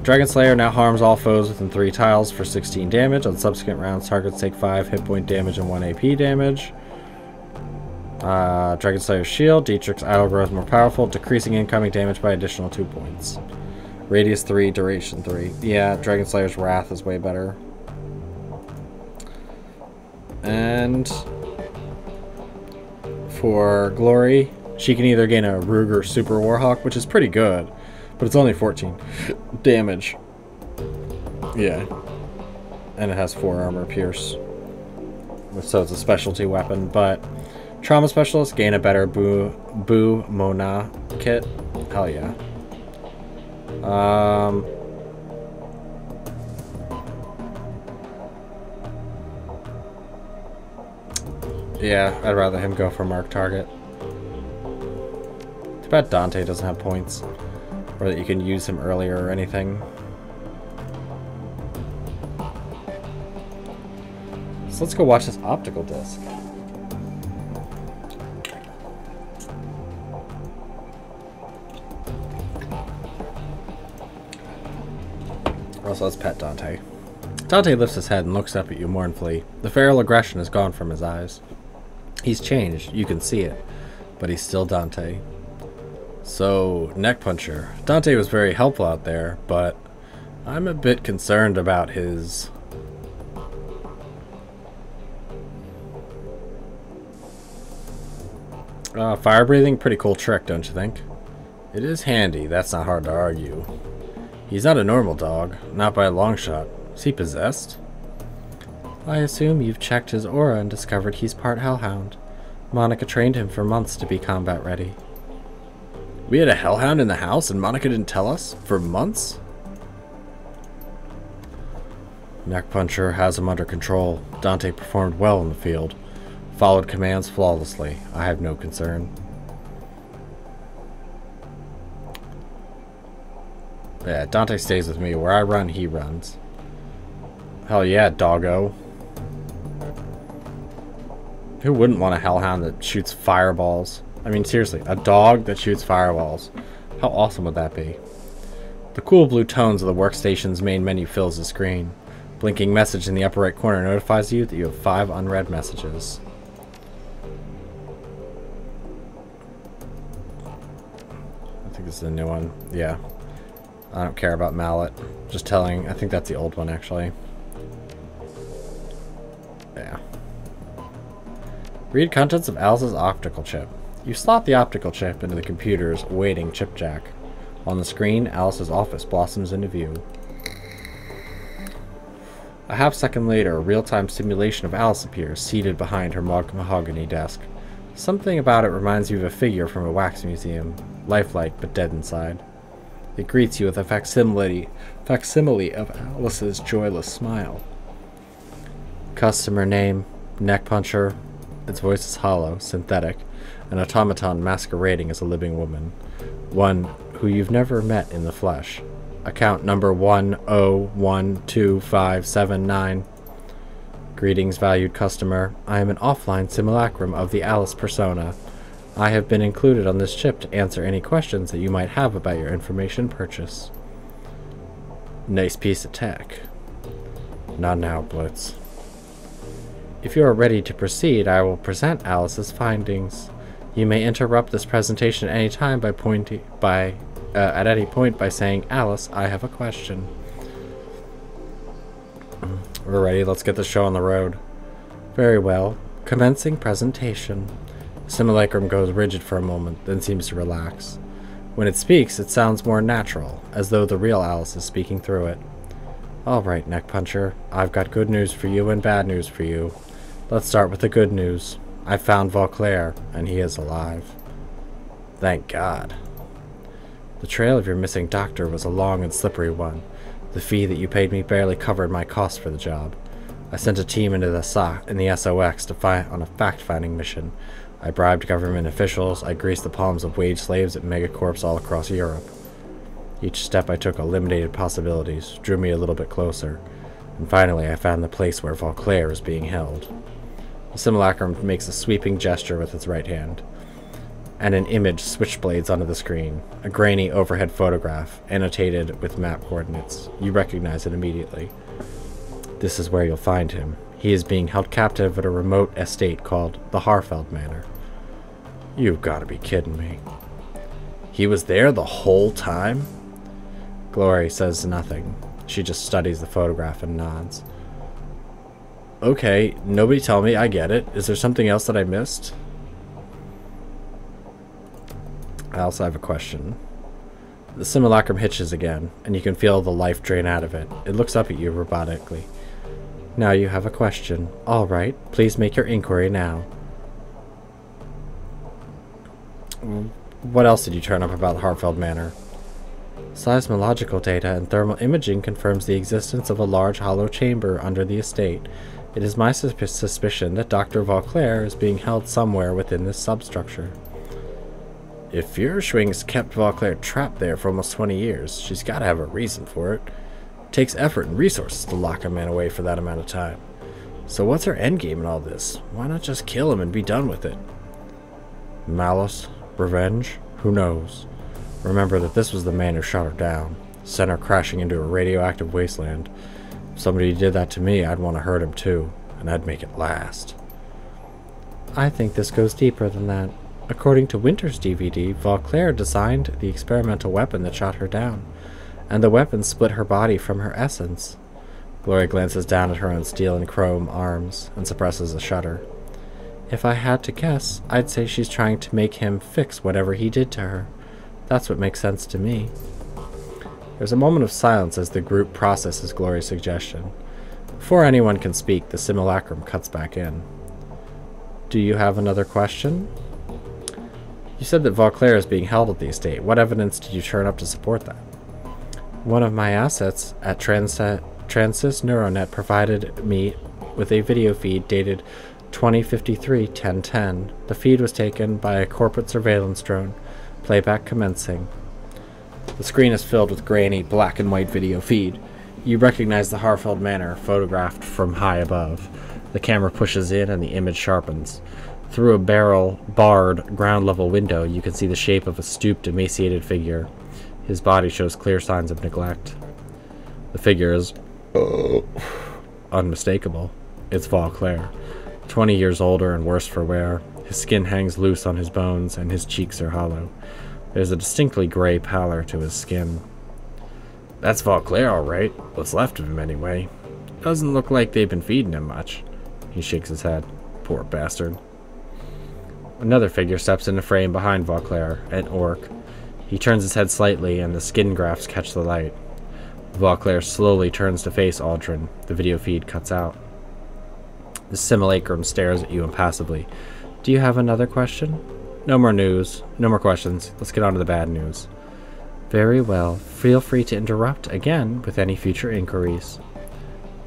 Dragon Slayer now harms all foes within 3 tiles for 16 damage. On subsequent rounds, targets take 5 hit point damage and 1 AP damage. Dragon Slayer's shield. Dietrich's idol grows more powerful, decreasing incoming damage by additional 2 points. Radius 3, duration 3. Yeah, Dragon Slayer's Wrath is way better. And for Glory, she can either gain a Ruger Super Warhawk, which is pretty good, but it's only 14 damage. Yeah. And it has 4 armor pierce. So it's a specialty weapon, but Trauma specialist, gain a better Boo Mona kit. Hell yeah. Yeah, I'd rather him go for Mark Target. Too bad Dante doesn't have points. Or that you can use him earlier or anything. So let's go watch this optical disc. Also, let's pet Dante. Dante lifts his head and looks up at you mournfully. The feral aggression is gone from his eyes. He's changed, you can see it, but he's still Dante. So, Neck Puncher. Dante was very helpful out there, but I'm a bit concerned about his... fire breathing, pretty cool trick, don't you think? It is handy, that's not hard to argue. He's not a normal dog, not by a long shot. Is he possessed? I assume you've checked his aura and discovered he's part hellhound. Monica trained him for months to be combat ready. We had a hellhound in the house and Monica didn't tell us? For months? Neck Puncher has him under control. Dante performed well in the field. Followed commands flawlessly. I have no concern. Yeah, Dante stays with me. Where I run, he runs. Hell yeah, doggo. Who wouldn't want a hellhound that shoots fireballs? I mean, seriously, a dog that shoots fireballs. How awesome would that be? The cool blue tones of the workstation's main menu fills the screen. Blinking message in the upper right corner notifies you that you have 5 unread messages. I think this is a new one. Yeah. I don't care about Mallet. Just telling. I think that's the old one, actually. Yeah. Read contents of Alice's optical chip. You slot the optical chip into the computer's waiting chip jack. On the screen, Alice's office blossoms into view. A half-second later, a real-time simulation of Alice appears, seated behind her mahogany desk. Something about it reminds you of a figure from a wax museum, lifelike but dead inside. It greets you with a facsimile of Alice's joyless smile. Customer name, Neck Puncher. Its voice is hollow, synthetic, an automaton masquerading as a living woman. One who you've never met in the flesh. Account number 1012579. Greetings, valued customer. I am an offline simulacrum of the Alice persona. I have been included on this chip to answer any questions that you might have about your information purchase. Nice piece of tech. Not now, Blitz. If you are ready to proceed, I will present Alice's findings. You may interrupt this presentation at any time by at any point by saying, Alice, I have a question. We're ready. Let's get the show on the road. Very well. Commencing presentation. Simulacrum goes rigid for a moment, then seems to relax. When it speaks, it sounds more natural, as though the real Alice is speaking through it. All right, Neck Puncher. I've got good news for you and bad news for you. Let's start with the good news. I found Vauclair, and he is alive. Thank God. The trail of your missing doctor was a long and slippery one. The fee that you paid me barely covered my cost for the job. I sent a team into the SOX on a fact-finding mission. I bribed government officials. I greased the palms of wage slaves at megacorps all across Europe. Each step I took eliminated possibilities, drew me a little bit closer, and finally I found the place where Vauclair is being held. The simulacrum makes a sweeping gesture with its right hand, and an image switchblades onto the screen, a grainy overhead photograph, annotated with map coordinates. You recognize it immediately. This is where you'll find him. He is being held captive at a remote estate called the Harfeld Manor. You've got to be kidding me. He was there the whole time? Glory says nothing. She just studies the photograph and nods. Okay, nobody tell me, I get it. Is there something else that I missed? I also have a question. The simulacrum hitches again, and you can feel the life drain out of it. It looks up at you robotically. Now you have a question. All right, please make your inquiry now. What else did you turn up about Hartfeld Manor? Seismological data and thermal imaging confirms the existence of a large hollow chamber under the estate. It is my suspicion that Dr. Vauclair is being held somewhere within this substructure. If Feuerschwing's kept Vauclair trapped there for almost 20 years, she's got to have a reason for it. It takes effort and resources to lock a man away for that amount of time. So what's her endgame in all this? Why not just kill him and be done with it? Malice? Revenge? Who knows? Remember that this was the man who shot her down, sent her crashing into a radioactive wasteland. If somebody did that to me, I'd want to hurt him too, and I'd make it last. I think this goes deeper than that. According to Winter's DVD, Vauclair designed the experimental weapon that shot her down, and the weapon split her body from her essence. Glory glances down at her own steel and chrome arms and suppresses a shudder. If I had to guess, I'd say she's trying to make him fix whatever he did to her. That's what makes sense to me. There's a moment of silence as the group processes Glory's suggestion. Before anyone can speak, the simulacrum cuts back in. Do you have another question? You said that Vauclair is being held at the estate. What evidence did you turn up to support that? One of my assets at Transys Neuronet provided me with a video feed dated 2053-1010. The feed was taken by a corporate surveillance drone. Playback commencing. The screen is filled with grainy black and white video feed. You recognize the Hartfeld Manor photographed from high above. The camera pushes in and the image sharpens. Through a barred ground-level window, you can see the shape of a stooped, emaciated figure. His body shows clear signs of neglect. The figure is unmistakable. It's Vauclair, 20 years older and worse for wear. His skin hangs loose on his bones, and his cheeks are hollow. There's a distinctly gray pallor to his skin. That's Vauclair, all right. What's left of him, anyway. Doesn't look like they've been feeding him much. He shakes his head. Poor bastard. Another figure steps into frame behind Vauclair, an orc. He turns his head slightly, and the skin grafts catch the light. Vauclair slowly turns to face Aldrin. The video feed cuts out. The simulacrum stares at you impassively. Do you have another question? No more news. No more questions. Let's get on to the bad news. Very well. Feel free to interrupt again with any future inquiries.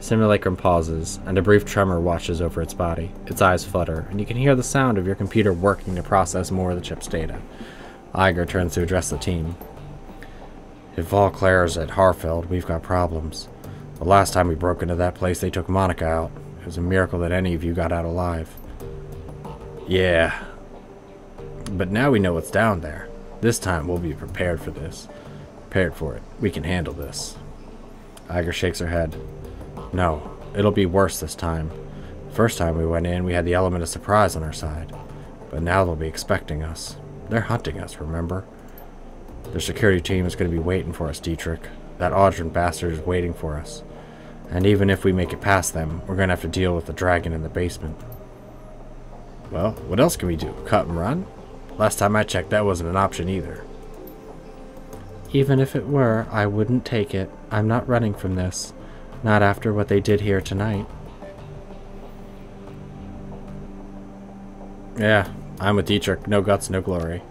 Simulacrum pauses, and a brief tremor washes over its body. Its eyes flutter, and you can hear the sound of your computer working to process more of the chip's data. Iger turns to address the team. If Vauclair is at Hartfeld, we've got problems. The last time we broke into that place, they took Monica out. It was a miracle that any of you got out alive. Yeah. But now we know what's down there. This time we'll be prepared for this. Prepared for it. We can handle this. Iger shakes her head. No, it'll be worse this time. First time we went in, we had the element of surprise on our side. But now they'll be expecting us. They're hunting us, remember? Their security team is going to be waiting for us, Dietrich. That Audrin bastard is waiting for us. And even if we make it past them, we're going to have to deal with the dragon in the basement. Well, what else can we do? Cut and run? Last time I checked, that wasn't an option either. Even if it were, I wouldn't take it. I'm not running from this. Not after what they did here tonight. Yeah, I'm with Dietrich. No guts, no glory.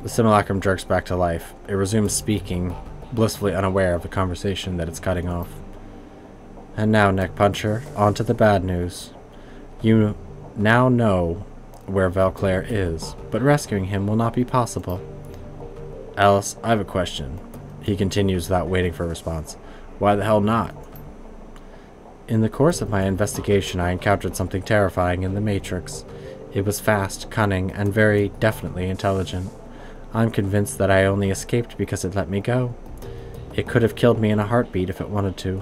The simulacrum jerks back to life. It resumes speaking, blissfully unaware of the conversation that it's cutting off. And now, Neck Puncher, on to the bad news. You now know where Vauclair is, but rescuing him will not be possible. Alice, I have a question. He continues without waiting for a response. Why the hell not? In the course of my investigation, I encountered something terrifying in the Matrix. It was fast, cunning, and very definitely intelligent. I'm convinced that I only escaped because it let me go. It could have killed me in a heartbeat if it wanted to.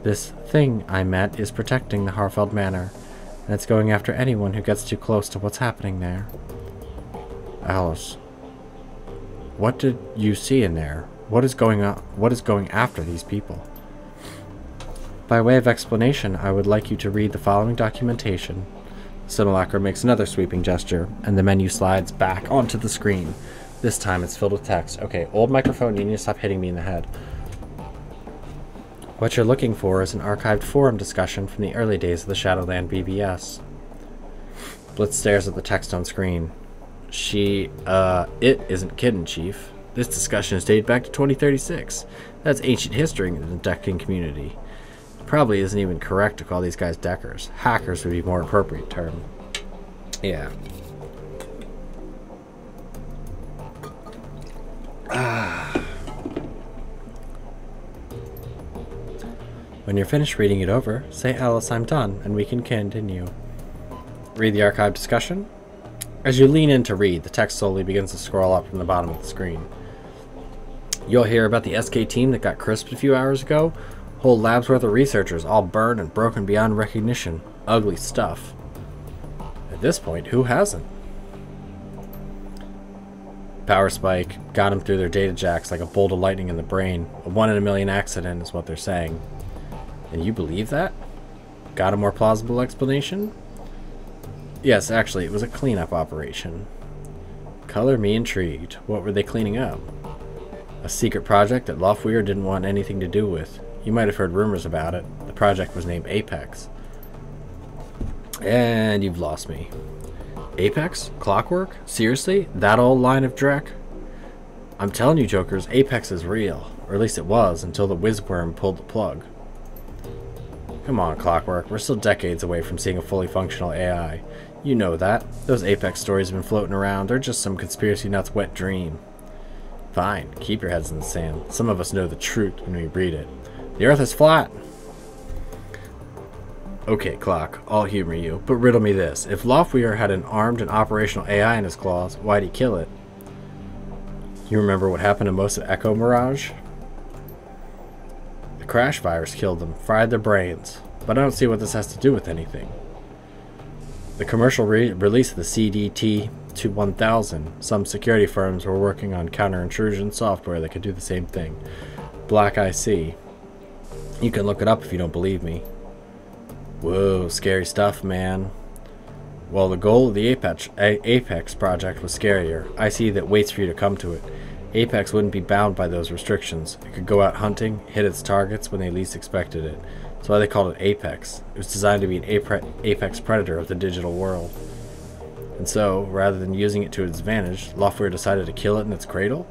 This thing I met is protecting the Hartfeld Manor, and it's going after anyone who gets too close to what's happening there. Alice, what did you see in there? What is going on? What is going after these people? By way of explanation, I would like you to read the following documentation. Simulacra makes another sweeping gesture, and the menu slides back onto the screen. This time it's filled with text. Okay, old microphone, you need to stop hitting me in the head. What you're looking for is an archived forum discussion from the early days of the Shadowland BBS. Blitz stares at the text on screen. It isn't kidding, Chief. This discussion is dated back to 2036. That's ancient history in the decking community. It probably isn't even correct to call these guys deckers. Hackers would be a more appropriate term. Yeah. When you're finished reading it over, say, Alice, I'm done, and we can continue. Read the archive discussion. As you lean in to read, the text slowly begins to scroll up from the bottom of the screen. You'll hear about the SK team that got crisped a few hours ago. Whole lab's worth of researchers, all burned and broken beyond recognition. Ugly stuff. At this point, who hasn't? Power spike got them through their data jacks like a bolt of lightning in the brain. A 1 in a million accident is what they're saying. And you believe that? Got a more plausible explanation? Yes, actually, it was a cleanup operation. Color me intrigued. What were they cleaning up? A secret project that Loftweir didn't want anything to do with. You might have heard rumors about it. The project was named Apex. And you've lost me. Apex? Clockwork? Seriously? That old line of dreck? I'm telling you, jokers, Apex is real. Or at least it was, until the Whizworm pulled the plug. Come on, Clockwork. We're still decades away from seeing a fully functional AI. You know that. Those Apex stories have been floating around. They're just some conspiracy nuts' wet dream. Fine. Keep your heads in the sand. Some of us know the truth when we read it. The Earth is flat. Okay, Clock. I'll humor you. But riddle me this. If Loftweir had an armed and operational AI in his claws, why'd he kill it? You remember what happened to most of Echo Mirage? The crash virus killed them, fried their brains. But I don't see what this has to do with anything. The commercial release of the CDT-1000, some security firms were working on counter-intrusion software that could do the same thing. Black IC. You can look it up if you don't believe me. Whoa, scary stuff, man. Well, the goal of the Apex project was scarier. I see that waits for you to come to it. Apex wouldn't be bound by those restrictions. It could go out hunting, hit its targets when they least expected it. That's why they called it Apex. It was designed to be an apex predator of the digital world. And so, rather than using it to its advantage, Loftweir decided to kill it in its cradle?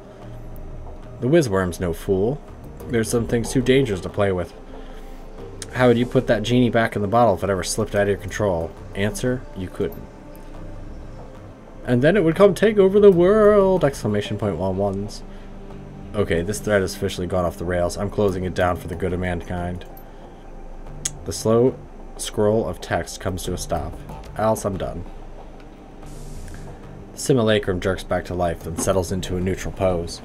The Whizworm's no fool. There's some things too dangerous to play with. How would you put that genie back in the bottle if it ever slipped out of your control? Answer, you couldn't. And then it would come take over the world! Exclamation point while ones. Okay, this thread has officially gone off the rails. I'm closing it down for the good of mankind. The slow scroll of text comes to a stop. Alice, I'm done. The simulacrum jerks back to life, then settles into a neutral pose.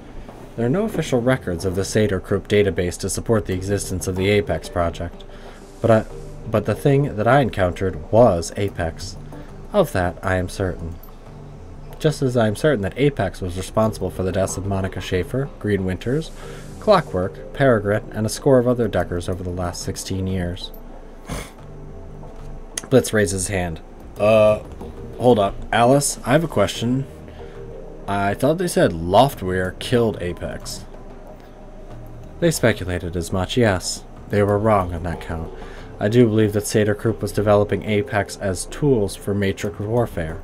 There are no official records of the Sator Group database to support the existence of the Apex project, but the thing that I encountered was Apex. Of that, I am certain. Just as I am certain that Apex was responsible for the deaths of Monica Schaefer, Green Winters, Clockwork, Peregrine, and a score of other Deckers over the last 16 years. Blitz raises his hand. Hold up. Alice, I have a question. I thought they said Loftweir killed Apex. They speculated as much, yes. They were wrong on that count. I do believe that Sator Group was developing Apex as tools for Matrix warfare.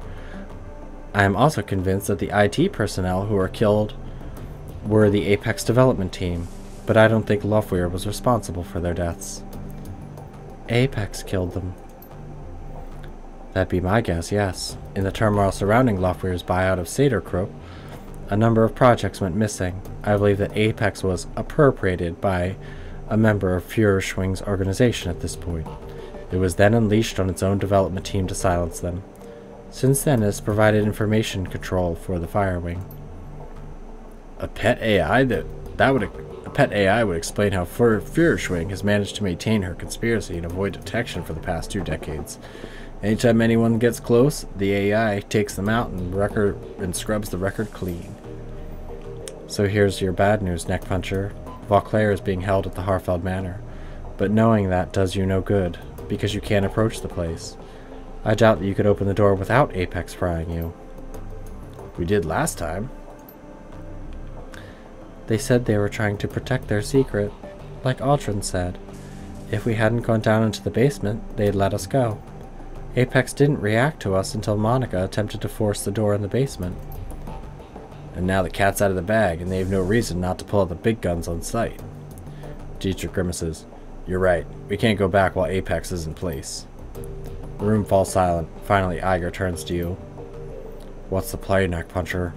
I am also convinced that the IT personnel who were killed were the Apex development team, but I don't think Loftweir was responsible for their deaths. Apex killed them. That'd be my guess, yes. In the turmoil surrounding Loftweir's buyout of Sator Group, a number of projects went missing. I believe that Apex was appropriated by a member of Führerschwing's organization at this point. It was then unleashed on its own development team to silence them. Since then, it has provided information control for the Firewing. A pet AI a pet AI would explain how Führerschwing has managed to maintain her conspiracy and avoid detection for the past 2 decades. Anytime anyone gets close, the AI takes them out and scrubs the record clean. So here's your bad news, Neckpuncher. Vauclair is being held at the Harfeld Manor, but knowing that does you no good, because you can't approach the place. I doubt that you could open the door without Apex prying you. We did last time. They said they were trying to protect their secret, like Aldrin said. If we hadn't gone down into the basement, they'd let us go. Apex didn't react to us until Monica attempted to force the door in the basement. And now the cat's out of the bag, and they have no reason not to pull out the big guns on sight. Dietrich grimaces. You're right. We can't go back while Apex is in place. The room falls silent. Finally, Iger turns to you. What's the play, Neckpuncher?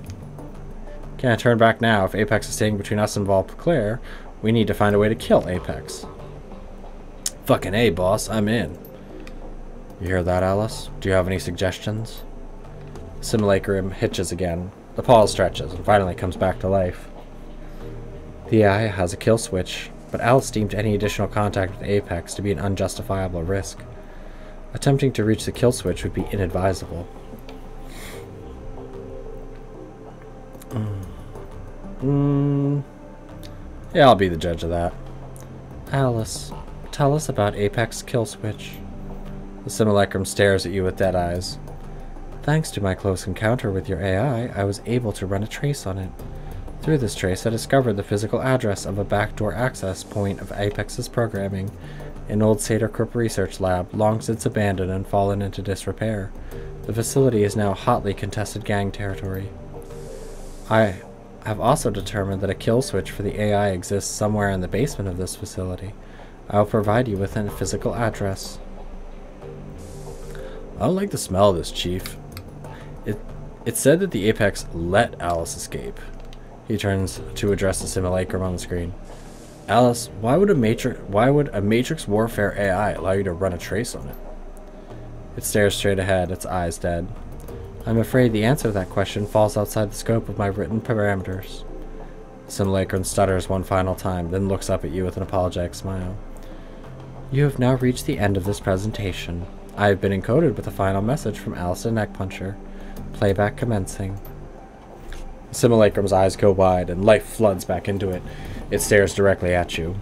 Can't turn back now. If Apex is staying between us and Valclair, we need to find a way to kill Apex. Fucking A, boss. I'm in. You hear that, Alice? Do you have any suggestions? Simulacrum hitches again. The pause stretches and finally comes back to life. The AI has a kill switch, but Alice deemed any additional contact with Apex to be an unjustifiable risk. Attempting to reach the kill switch would be inadvisable. Yeah, I'll be the judge of that. Alice, tell us about Apex kill switch. The simulacrum stares at you with dead eyes. Thanks to my close encounter with your AI, I was able to run a trace on it. Through this trace, I discovered the physical address of a backdoor access point of Apex's programming, an old Sator Corp research lab, long since abandoned and fallen into disrepair. The facility is now hotly contested gang territory. I have also determined that a kill switch for the AI exists somewhere in the basement of this facility. I will provide you with a physical address. I don't like the smell of this, Chief. It said that the Apex let Alice escape. He turns to address the simulacrum on the screen. Alice, why would a Matrix Warfare AI allow you to run a trace on it? It stares straight ahead, its eyes dead. I'm afraid the answer to that question falls outside the scope of my written parameters. The simulacrum stutters one final time, then looks up at you with an apologetic smile. You have now reached the end of this presentation. I have been encoded with a final message from Alice the Neckpuncher. Playback commencing. The simulacrum's eyes go wide, and life floods back into it. It stares directly at you.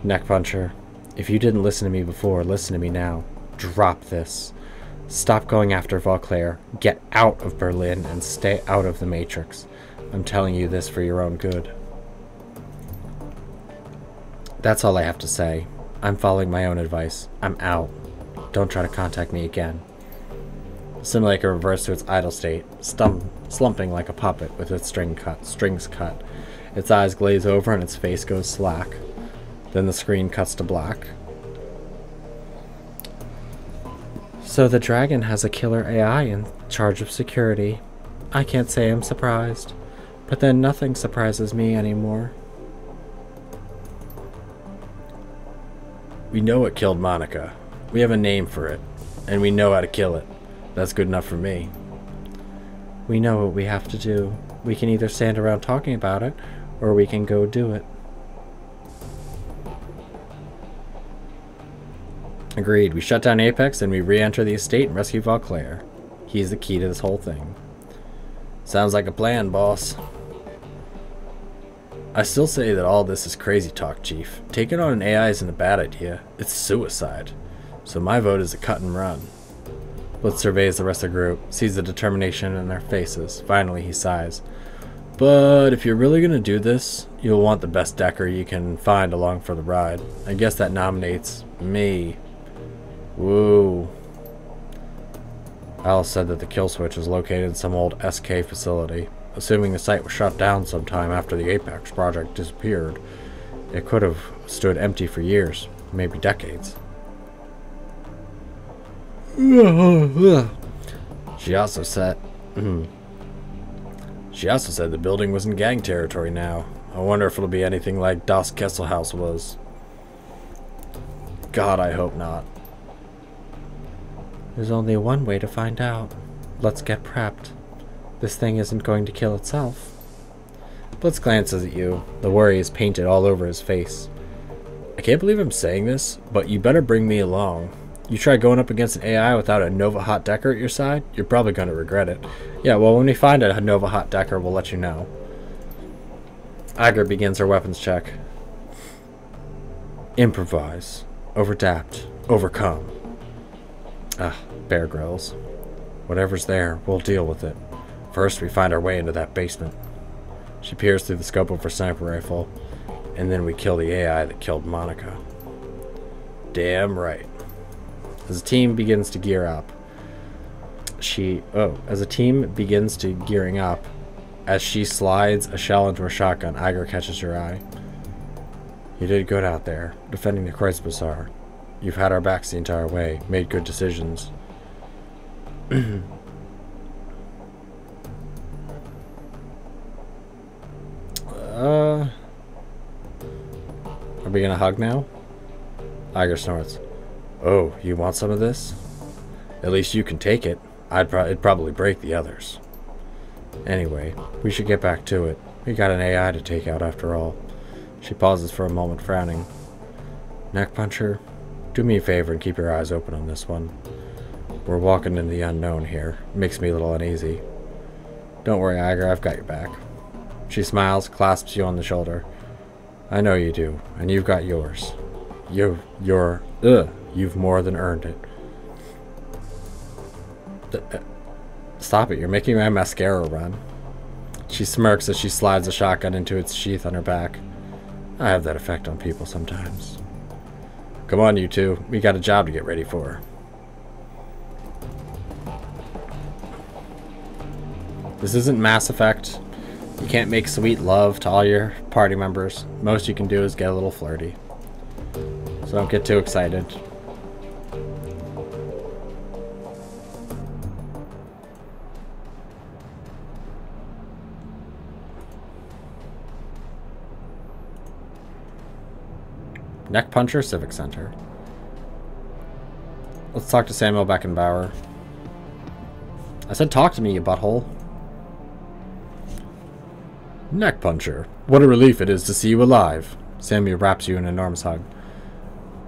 Neckpuncher, if you didn't listen to me before, listen to me now. Drop this. Stop going after Valclair. Get out of Berlin and stay out of the Matrix. I'm telling you this for your own good. That's all I have to say. I'm following my own advice. I'm out. Don't try to contact me again. The simulacrum reverts to its idle state, slumping like a puppet with its strings cut. Its eyes glaze over and its face goes slack. Then the screen cuts to black. So the Dragon has a killer AI in charge of security. I can't say I'm surprised, but then nothing surprises me anymore. We know what killed Monica. We have a name for it, and we know how to kill it. That's good enough for me. We know what we have to do. We can either stand around talking about it, or we can go do it. Agreed. We shut down Apex, and we re-enter the estate and rescue Valclair. He's the key to this whole thing. Sounds like a plan, boss. I still say that all this is crazy talk, Chief. Taking on an AI isn't a bad idea. It's suicide. So my vote is a cut and run. Blitz surveys the rest of the group, sees the determination in their faces. Finally, he sighs. But if you're really going to do this, you'll want the best decker you can find along for the ride. I guess that nominates me. Woo. Alice said that the kill switch is located in some old SK facility. Assuming the site was shut down sometime after the Apex project disappeared, it could have stood empty for years, maybe decades. She also said the building was in gang territory now. I wonder if it'll be anything like Das Kesselhaus was. God, I hope not. There's only one way to find out. Let's get prepped. This thing isn't going to kill itself. Blitz glances at you. The worry is painted all over his face. I can't believe I'm saying this, but you better bring me along. You try going up against an AI without a Nova Hot Decker at your side, you're probably going to regret it. Yeah, well, when we find a Nova Hot Decker, we'll let you know. Iger begins her weapons check. Improvise. Overadapt. Overcome. Bear growls. Whatever's there, we'll deal with it. First, we find our way into that basement. She peers through the scope of her sniper rifle, and then we kill the AI that killed Monica. Damn right. As a team begins to gear up, as a team begins to gearing up, as she slides a shell into her shotgun, Iger catches her eye. You did good out there, defending the Kreuzbazaar. You've had our backs the entire way, made good decisions. Are we gonna hug now? Iger snorts. Oh, you want some of this? At least you can take it. It'd probably break the others. Anyway, we should get back to it. We got an AI to take out after all. She pauses for a moment, frowning. Neckpuncher, do me a favor and keep your eyes open on this one. We're walking in the unknown here. Makes me a little uneasy. Don't worry, Iger, I've got your back. She smiles, clasps you on the shoulder. I know you do, and you've got yours. You've more than earned it. Stop it, you're making my mascara run. She smirks as she slides a shotgun into its sheath on her back. I have that effect on people sometimes. Come on, you two. We got a job to get ready for. This isn't Mass Effect. You can't make sweet love to all your party members. Most you can do is get a little flirty. So don't get too excited. Neckpuncher Civic Center. Let's talk to Samuel Beckenbauer. I said talk to me, you butthole. Neckpuncher. What a relief it is to see you alive. Samuel wraps you in an enormous hug.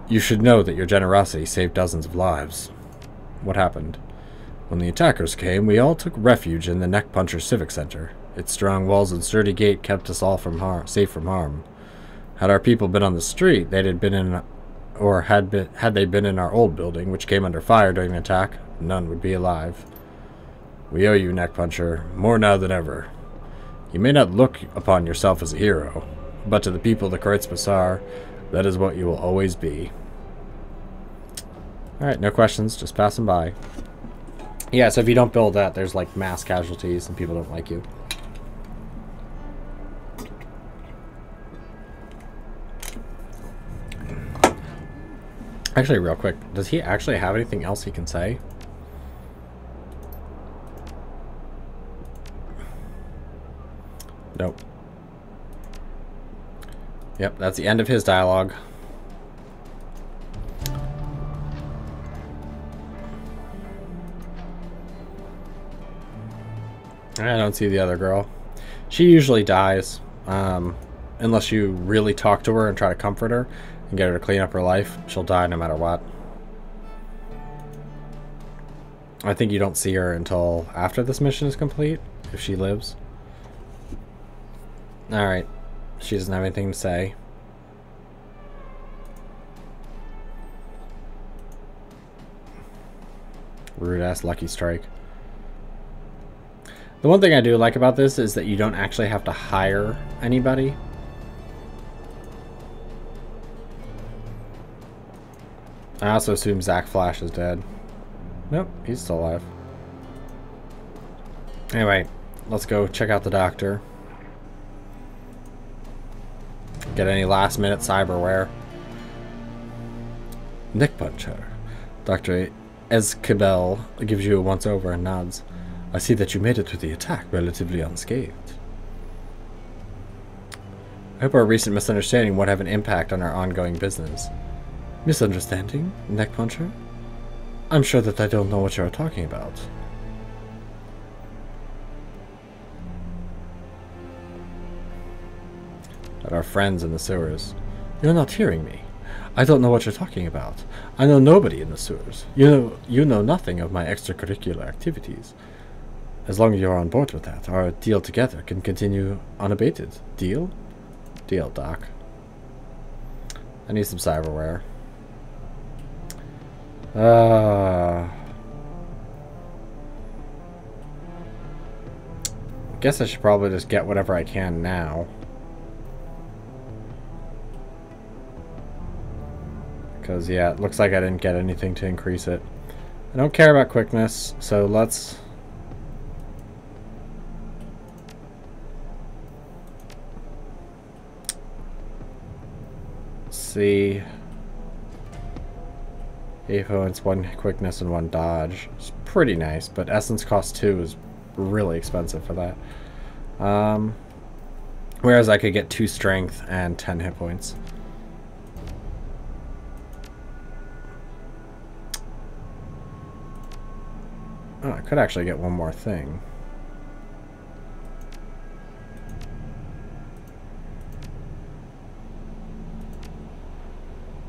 You should know that your generosity saved dozens of lives. What happened? When the attackers came, we all took refuge in the Neckpuncher Civic Center. Its strong walls and sturdy gate kept us all safe from harm. Had our people been on the street, had they been in our old building, which came under fire during the attack, none would be alive. We owe you, Neckpuncher, more now than ever. You may not look upon yourself as a hero, but to the people of the Kreuzbazaar, that is what you will always be. Alright, no questions, just passing by. Yeah, so if you don't build that, there's like mass casualties and people don't like you. Actually, real quick, does he actually have anything else he can say? Nope. Yep, that's the end of his dialogue. I don't see the other girl. She usually dies, unless you really talk to her and try to comfort her and get her to clean up her life. She'll die no matter what. I think you don't see her until after this mission is complete, if she lives. Alright. She doesn't have anything to say. Rude ass Lucky Strike. The one thing I do like about this is that you don't actually have to hire anybody. I also assume Zach Flash is dead. Nope, he's still alive. Anyway, let's go check out the doctor. Get any last minute cyberware. Neckpuncher. Dr. Esquibel gives you a once over and nods. I see that you made it through the attack relatively unscathed. I hope our recent misunderstanding won't have an impact on our ongoing business. Misunderstanding, Neckpuncher? I'm sure that I don't know what you're talking about. At our friends in the sewers. You're not hearing me. I don't know what you're talking about. I know nobody in the sewers. You know nothing of my extracurricular activities. As long as you're on board with that, our deal together can continue unabated. Deal? Deal, Doc. I need some cyberware. Guess I should probably just get whatever I can now. Because, yeah, it looks like I didn't get anything to increase it. I don't care about quickness, so let's... see. 8 points, 1 quickness, and 1 dodge. It's pretty nice, but essence cost 2 is really expensive for that. Whereas I could get 2 strength and 10 hit points. Oh, I could actually get one more thing.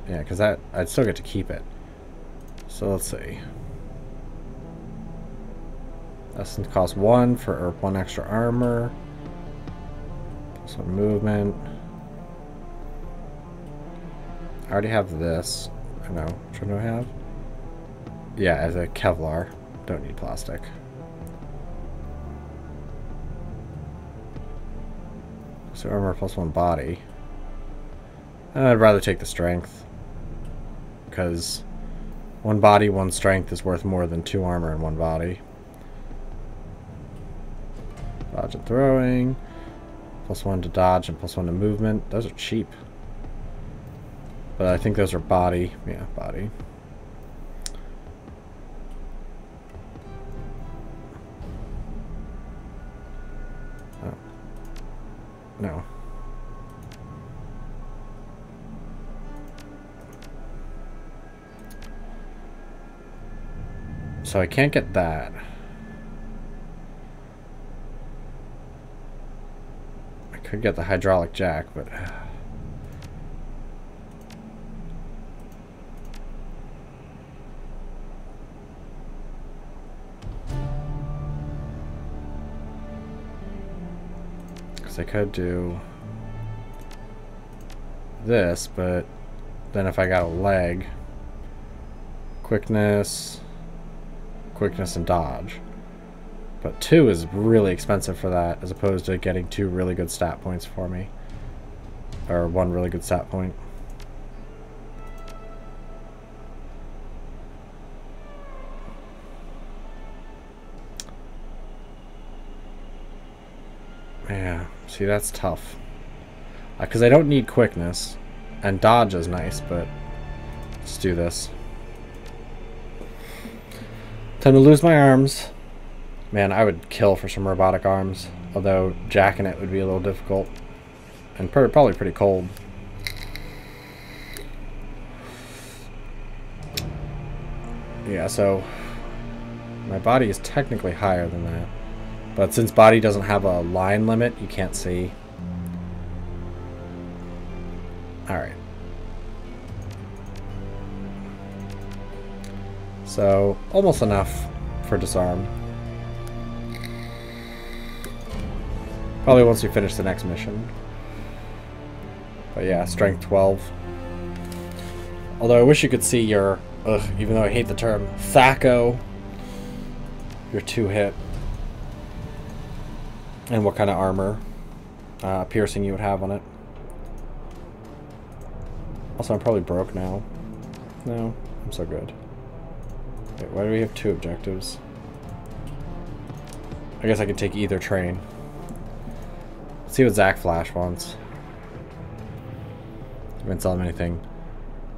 Yeah, because that I'd still get to keep it. So let's see. Essence costs 1 for 1 extra armor. Plus 1 movement. I already have this. I know. Which one do I have? Yeah, as a Kevlar. Don't need plastic. So armor plus 1 body. I'd rather take the strength. Because 1 body, 1 strength is worth more than 2 armor and 1 body. Dodge and throwing. Plus 1 to dodge and plus 1 to movement. Those are cheap. But I think those are body. Yeah, body. Oh. No. So I can't get that. I could get the hydraulic jack, but... because I could do this, but then if I got a leg, quickness and dodge. But 2 is really expensive for that, as opposed to getting 2 really good stat points for me. Or 1 really good stat point. Yeah, see, that's tough. Because I don't need quickness. And dodge is nice, but let's do this. Time to lose my arms. Man, I would kill for some robotic arms. Although jacking it would be a little difficult. And probably pretty cold. Yeah, so my body is technically higher than that. But since body doesn't have a line limit, you can't see. Alright. So, almost enough for disarm. Probably once we finish the next mission. But yeah, strength 12. Although I wish you could see your, even though I hate the term, THAC0. Your 2 hit. And what kind of armor piercing you would have on it. Also, I'm probably broke now. No, I'm so good. Wait, why do we have 2 objectives? I guess I could take either train. Let's see what Zach Flash wants. Didn't tell him anything.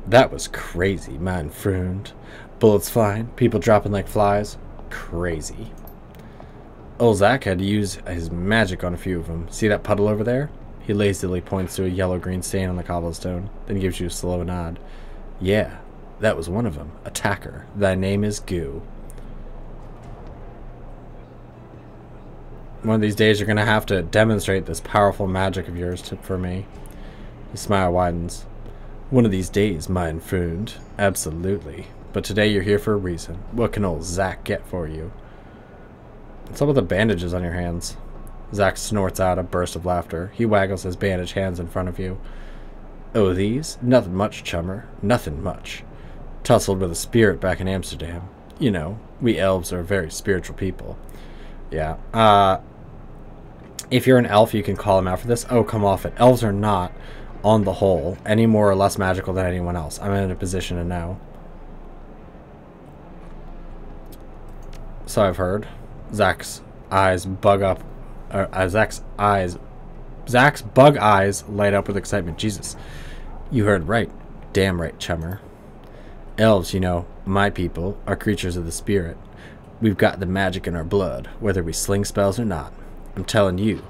That was crazy, mein Freund. Bullets flying, people dropping like flies. Crazy. Old Zach had to use his magic on a few of them. See that puddle over there? He lazily points to a yellow-green stain on the cobblestone, then gives you a slow nod. Yeah, that was one of them. Attacker. Thy name is Goo. One of these days you're going to have to demonstrate this powerful magic of yours for me. His smile widens. One of these days, mein Freund. Absolutely. But today you're here for a reason. What can old Zach get for you? What's up with the bandages on your hands? Zach snorts out a burst of laughter. He waggles his bandaged hands in front of you. Oh, these? Nothing much, chummer. Nothing much. Tussled with a spirit back in Amsterdam. You know, we elves are very spiritual people. Yeah. If you're an elf, you can call him out for this. Oh, come off it. Elves are not. on the whole, any more or less magical than anyone else. I'm in a position to know. So I've heard. Zach's eyes bug up. Zach's bug eyes light up with excitement. Jesus. You heard right. Damn right, chummer. Elves, you know, my people, are creatures of the spirit. We've got the magic in our blood, whether we sling spells or not. I'm telling you,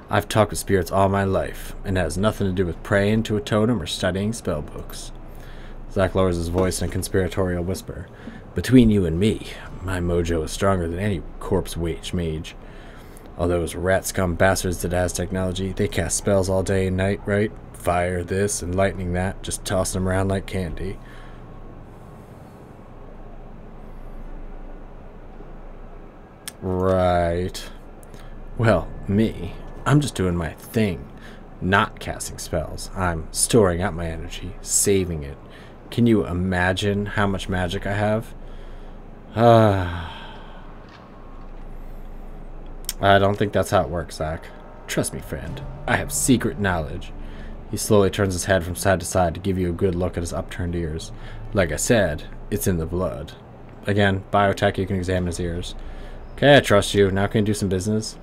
I've talked with spirits all my life, and it has nothing to do with praying to a totem or studying spell books. Zach lowers his voice in a conspiratorial whisper. Between you and me, my mojo is stronger than any corpse-wage mage. All those rat scum bastards that has technology, they cast spells all day and night, right? Fire this and lightning that, just tossing them around like candy. Right. Well, me, I'm just doing my thing. Not casting spells. I'm storing up my energy, saving it. Can you imagine how much magic I have? I don't think that's how it works, Zach. Trust me, friend. I have secret knowledge. He slowly turns his head from side to side to give you a good look at his upturned ears. Like I said, it's in the blood. Again, biotech, you can examine his ears. Okay, I trust you. Now can you do some business?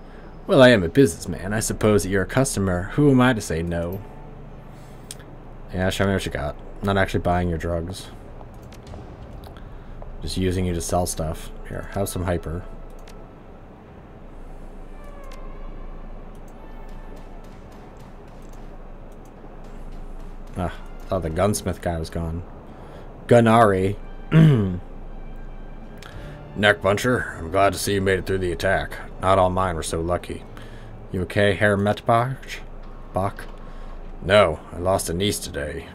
Well, I am a businessman. I suppose that you're a customer. Who am I to say no? Yeah, show me what you got. I'm not actually buying your drugs. Just using you to sell stuff. Here, have some hyper. Ah, thought the gunsmith guy was gone. Gunari. Neck puncher, I'm glad to see you made it through the attack. Not all mine were so lucky. You okay, Herr Metbach? Bach? No, I lost a niece today.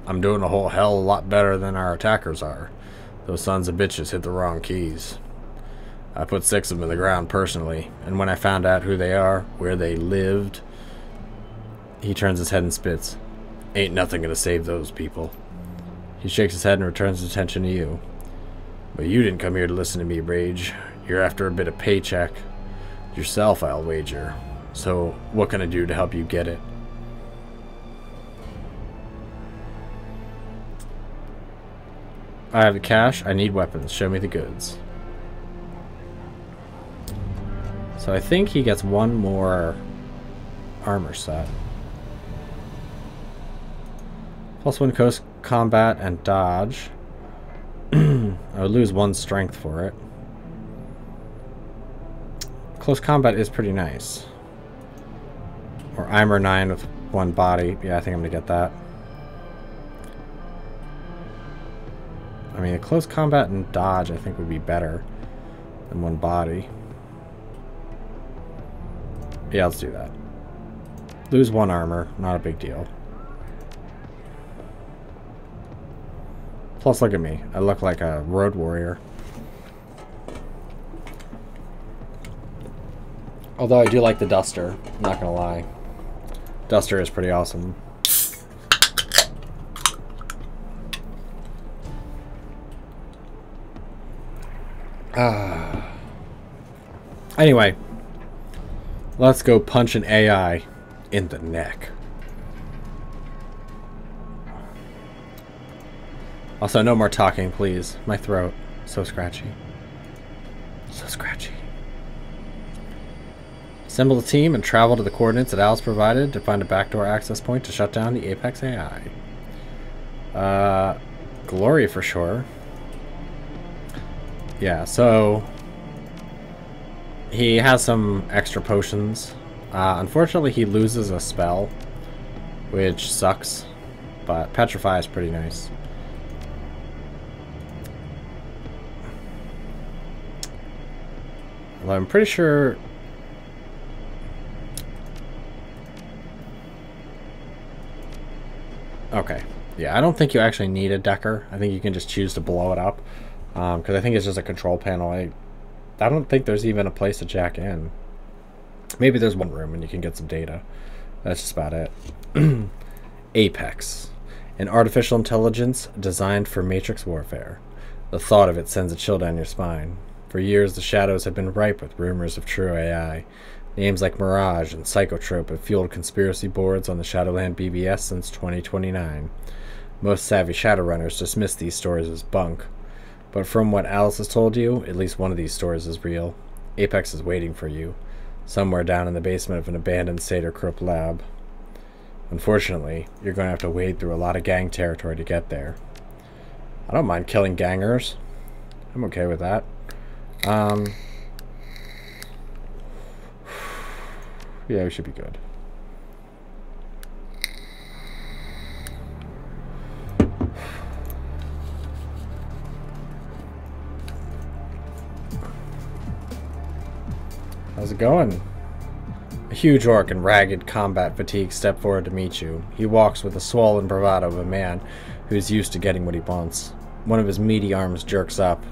I'm doing a whole hell of a lot better than our attackers are. Those sons of bitches hit the wrong keys. I put 6 of them in the ground personally, and when I found out who they are, where they lived... He turns his head and spits. Ain't nothing gonna save those people. He shakes his head and returns his attention to you. But you didn't come here to listen to me rage. You're after a bit of paycheck. Yourself, I'll wager. So, what can I do to help you get it? I have the cash. I need weapons. Show me the goods. So I think he gets one more armor set. +1 close combat and dodge. I would lose 1 strength for it. Close combat is pretty nice. Or armor 9 with 1 body. Yeah, I think I'm gonna get that. I mean, a close combat and dodge I think would be better than 1 body. Yeah, let's do that. Lose 1 armor, not a big deal. Plus, look at me. I look like a road warrior. Although I do like the duster, I'm not gonna lie. Duster is pretty awesome. Anyway, let's go punch an AI in the neck. Also, no more talking, please. My throat. So scratchy. So scratchy. Assemble the team and travel to the coordinates that Alice provided to find a backdoor access point to shut down the Apex AI. Glory for sure. Yeah, so... he has some extra potions. Unfortunately, he loses a spell, which sucks. But Petrify is pretty nice. Although I'm pretty sure... okay. Yeah, I don't think you actually need a decker. I think you can just choose to blow it up. Because I think it's just a control panel. I don't think there's even a place to jack in. Maybe there's one room and you can get some data. That's just about it. Apex. An artificial intelligence designed for matrix warfare. The thought of it sends a chill down your spine. For years, the shadows have been ripe with rumors of true AI. Names like Mirage and Psychotrope have fueled conspiracy boards on the Shadowland BBS since 2029. Most savvy Shadowrunners dismiss these stories as bunk, but from what Alice has told you, at least one of these stories is real. Apex is waiting for you, somewhere down in the basement of an abandoned Satyr-Krupp lab. Unfortunately, you're going to have to wade through a lot of gang territory to get there. I don't mind killing gangers. I'm okay with that. Yeah, we should be good. How's it going? A huge orc in ragged combat fatigue stepped forward to meet you. He walks with the swollen bravado of a man who's used to getting what he wants. One of his meaty arms jerks up,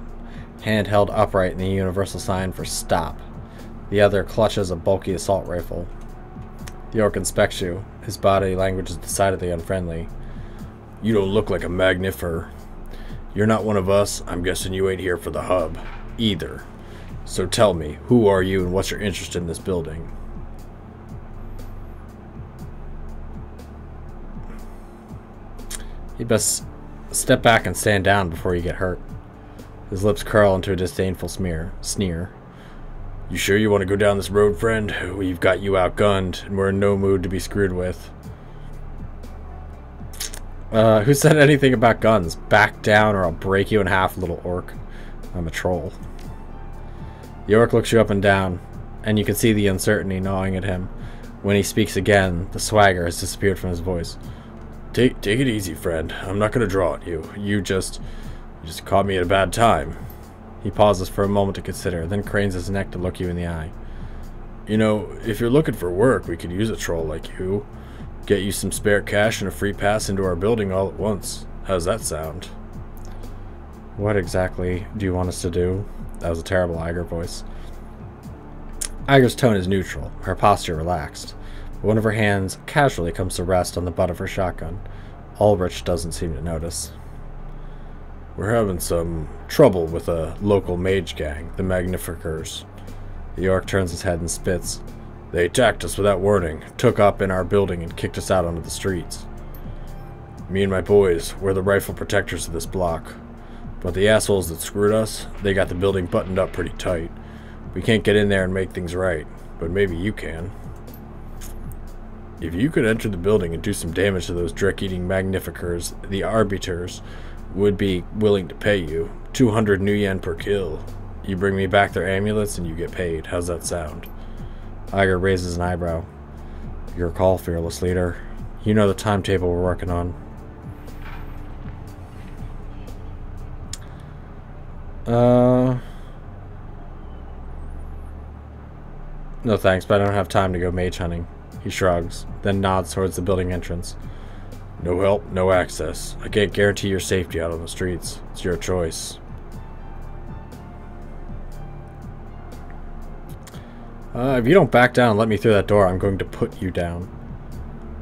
hand held upright in the universal sign for stop. The other clutches a bulky assault rifle. The orc inspects you. His body language is decidedly unfriendly. You don't look like a magnifer. You're not one of us. I'm guessing you ain't here for the hub either. So tell me, who are you and what's your interest in this building? You best step back and stand down before you get hurt. His lips curl into a disdainful sneer. You sure you want to go down this road, friend? We've got you outgunned, and we're in no mood to be screwed with. Who said anything about guns? Back down or I'll break you in half, little orc. I'm a troll. The orc looks you up and down, and you can see the uncertainty gnawing at him. When he speaks again, the swagger has disappeared from his voice. Take it easy, friend. I'm not going to draw at you. You just caught me at a bad time. He pauses for a moment to consider, then cranes his neck to look you in the eye. You know, if you're looking for work, we could use a troll like you. Get you some spare cash and a free pass into our building all at once. How's that sound? What exactly do you want us to do? That was a terrible Iger voice. Iger's tone is neutral, her posture relaxed. One of her hands casually comes to rest on the butt of her shotgun. Ulrich doesn't seem to notice. We're having some trouble with a local mage gang, the Magnificers. The orc turns his head and spits. They attacked us without warning, took up in our building and kicked us out onto the streets. Me and my boys were the rightful protectors of this block. But the assholes that screwed us, they got the building buttoned up pretty tight. We can't get in there and make things right, but maybe you can. If you could enter the building and do some damage to those Drek-eating Magnificers, the Arbiters would be willing to pay you 200 new yen per kill. You bring me back their amulets and you get paid. How's that sound? Iger raises an eyebrow. Your call, fearless leader. You know the timetable we're working on. No thanks, but I don't have time to go mage hunting. He shrugs, then nods towards the building entrance. No help, no access. I can't guarantee your safety out on the streets. It's your choice. If you don't back down and let me through that door, I'm going to put you down.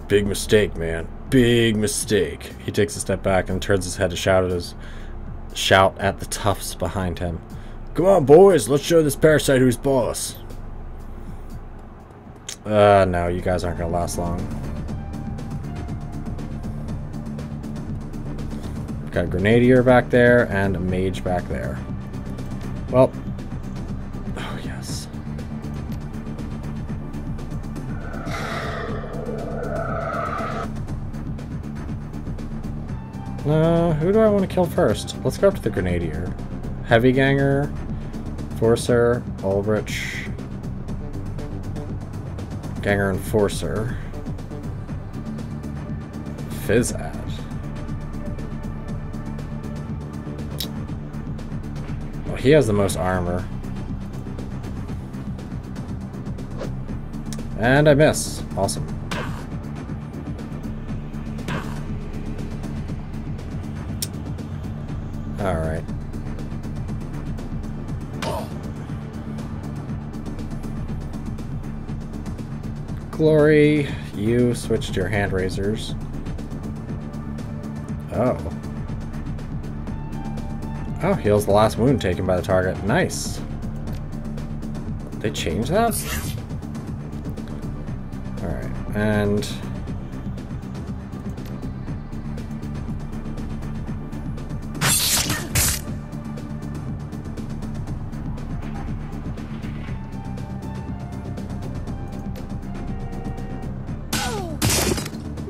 Big mistake, man. Big mistake. He takes a step back and turns his head to shout at the toughs behind him. Come on, boys. Let's show this parasite who's boss. No, you guys aren't going to last long. Got a grenadier back there and a mage back there. Well, oh yes. Who do I want to kill first? Let's go up to the grenadier. Heavy ganger, Forcer, Ulrich, Ganger Enforcer, Fizzad. Well, he has the most armor. And I miss. Awesome. Alright. Glory, you switched your hand raisers. Oh. Oh, heals the last wound taken by the target. Nice. They changed that? and...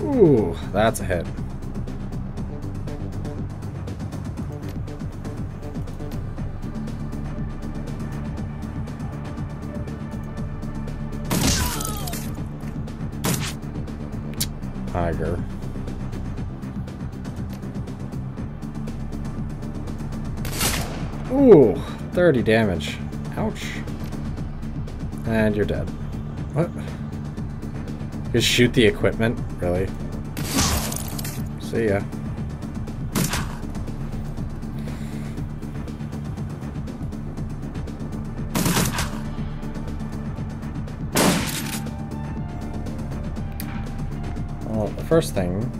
Ooh, that's a hit. Tiger. Ooh, 30 damage. Ouch. And you're dead. What? Just shoot the equipment? Really? See ya. Well, the first thing...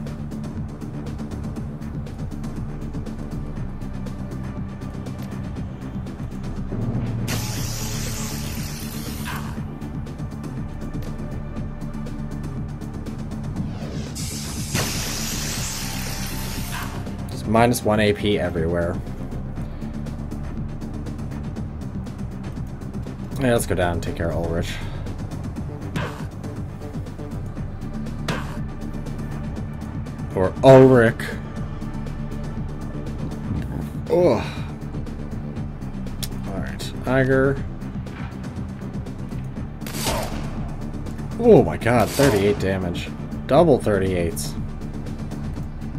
Minus 1 AP everywhere. Yeah, let's go down and take care of Ulrich. Or Ulrich. Oh. Alright, Iger. Oh my god, 38 damage. Double 38s.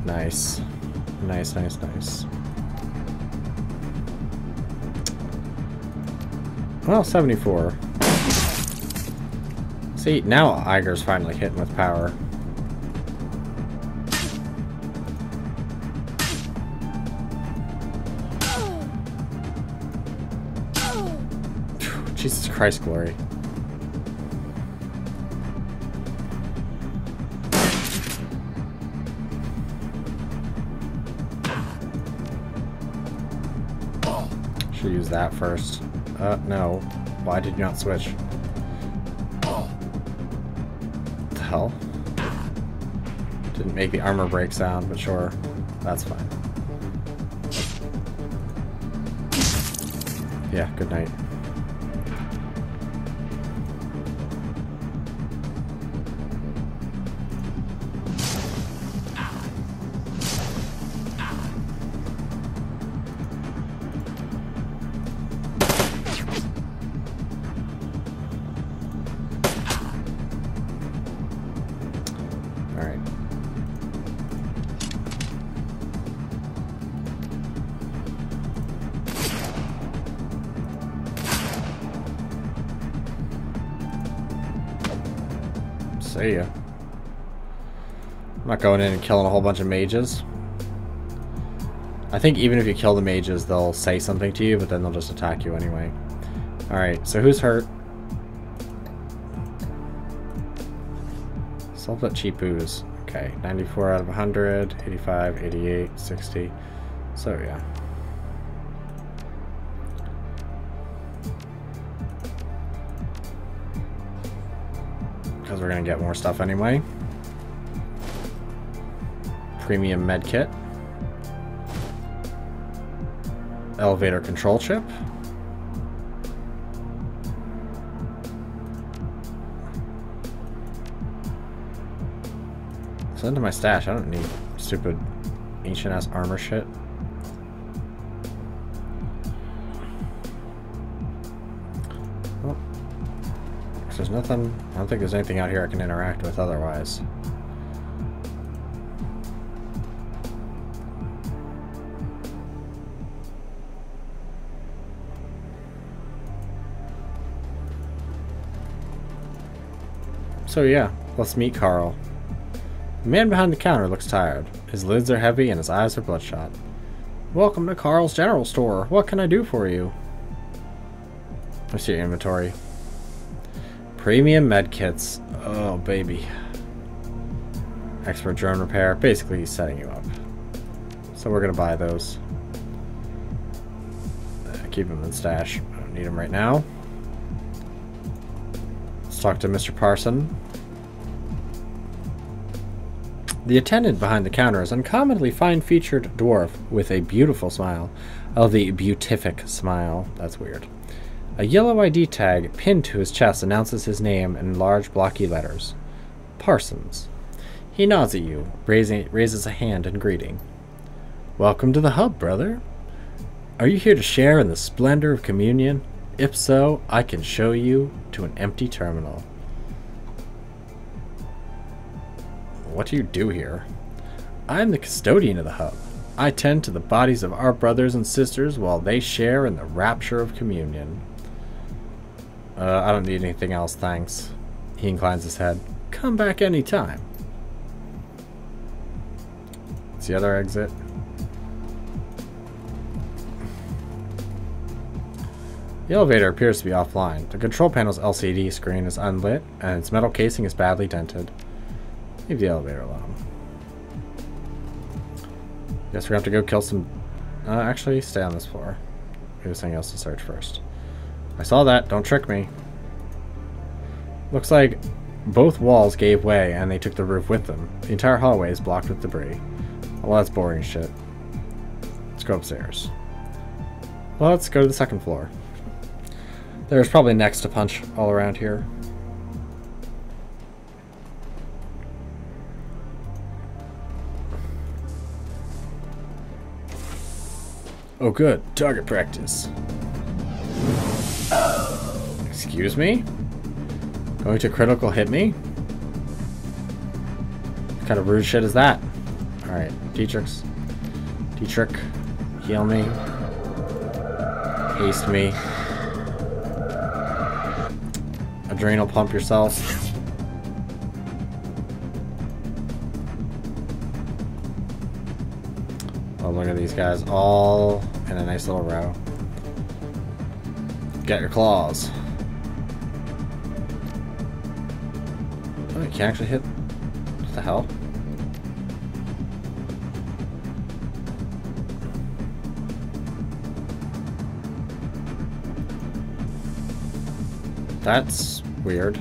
Nice. Nice, nice, nice. Well, 74. See, now Iger's finally hitting with power. Jesus Christ, Glory. Should use that first. No. Why did you not switch? What the hell? Didn't make the armor break sound, but sure. That's fine. Yeah, good night. See ya. I'm not going in and killing a whole bunch of mages. I think even if you kill the mages, they'll say something to you, but then they'll just attack you anyway. Alright, so who's hurt? Solve that cheap ooze. Okay, 94 out of 100, 85, 88, 60. So yeah. Because we're going to get more stuff anyway. Premium medkit. Elevator control chip. Send to my stash. I don't need stupid ancient ass armor shit. Oh. There's nothing. I don't think there's anything out here I can interact with otherwise. So yeah, let's meet Carl. The man behind the counter looks tired. His lids are heavy and his eyes are bloodshot. Welcome to Carl's General Store. What can I do for you? Let's see your inventory. Premium medkits. Oh, baby. Expert drone repair. Basically, he's setting you up. So we're going to buy those. Keep them in stash. I don't need them right now. Let's talk to Mr. Parson. The attendant behind the counter is an uncommonly fine-featured dwarf with a beautiful smile. Oh, the beatific smile. That's weird. A yellow ID tag pinned to his chest announces his name in large blocky letters. Parsons. He nods at you, raises a hand in greeting. Welcome to the hub, brother. Are you here to share in the splendor of communion? If so, I can show you to an empty terminal. What do you do here? I am the custodian of the hub. I tend to the bodies of our brothers and sisters while they share in the rapture of communion. I don't need anything else, thanks. He inclines his head. Come back anytime. It's the other exit. The elevator appears to be offline. The control panel's LCD screen is unlit, and its metal casing is badly dented. Leave the elevator alone. Guess we're gonna have to go kill some... actually, stay on this floor. There's something else to search first. I saw that. Don't trick me. Looks like both walls gave way and they took the roof with them. The entire hallway is blocked with debris. Well, that's boring shit. Let's go upstairs. Well, let's go to the second floor. There's probably next to punch all around here. Oh good, target practice. Excuse me? Going to critical hit me? What kind of rude shit is that? Alright, Dietrich, heal me. Haste me. Adrenal pump yourself. Oh, look at these guys all in a nice little row. Get your claws. Oh, you can actually hit. What the hell? That's weird.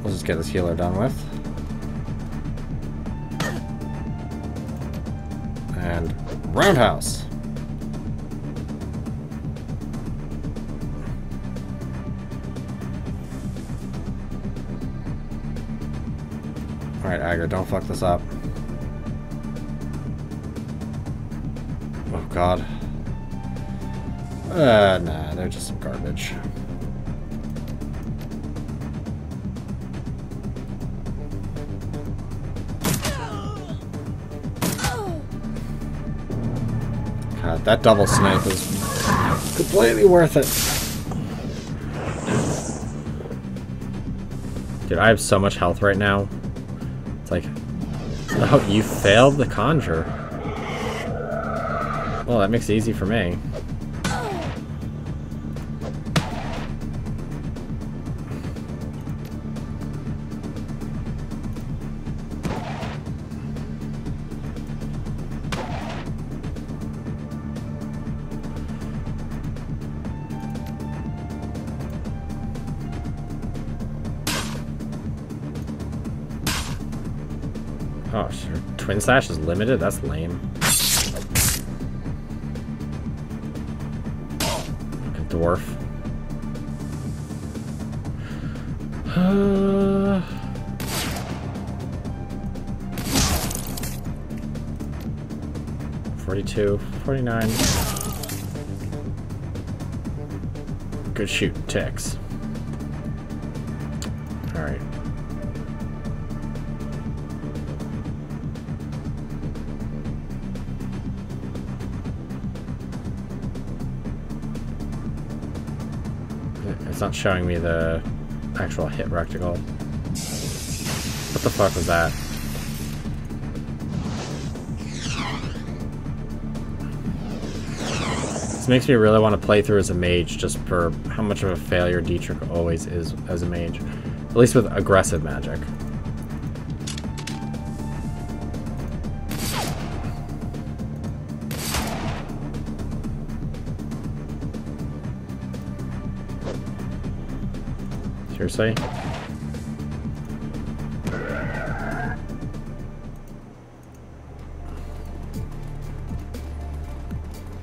We'll just get this healer done with. And roundhouse. Alright, Agar, don't fuck this up. Oh god. Nah, they're just some garbage. God, that double snipe is completely worth it. Dude, I have so much health right now. It's like, oh, you failed the conjure. Well, that makes it easy for me. Oh, sure. Twin Slash is limited? That's lame. Fucking dwarf. 42, 49. Good shooting ticks. Alright. It's not showing me the actual hit reticle. What the fuck was that? This makes me really want to play through as a mage just for how much of a failure Dietrich always is as a mage. At least with aggressive magic. Seriously?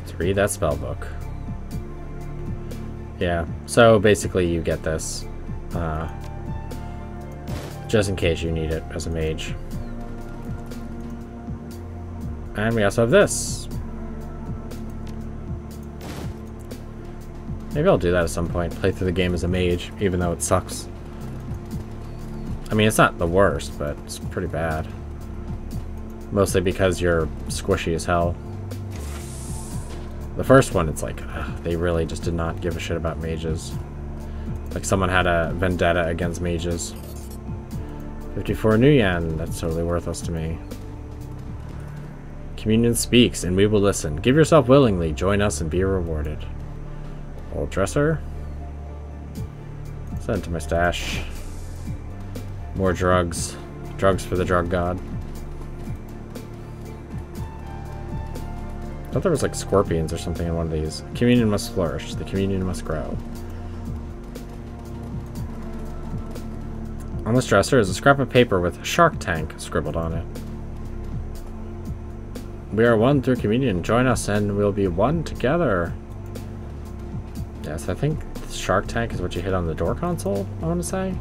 Let's read that spell book. Yeah, so basically you get this. Just in case you need it as a mage. And we also have this. Maybe I'll do that at some point. Play through the game as a mage, even though it sucks. I mean, it's not the worst, but it's pretty bad. Mostly because you're squishy as hell. The first one, it's like, they really just did not give a shit about mages. Like someone had a vendetta against mages. 54 new yen. That's totally worthless to me. Communion speaks, and we will listen. Give yourself willingly. Join us and be rewarded. Old dresser. Send it to my stash. More drugs. Drugs for the drug god. I thought there was like scorpions or something in one of these. Communion must flourish. The communion must grow. On this dresser is a scrap of paper with Shark Tank scribbled on it. We are one through communion. Join us and we'll be one together. Yes, I think Shark Tank is what you hit on the door console, I want to say.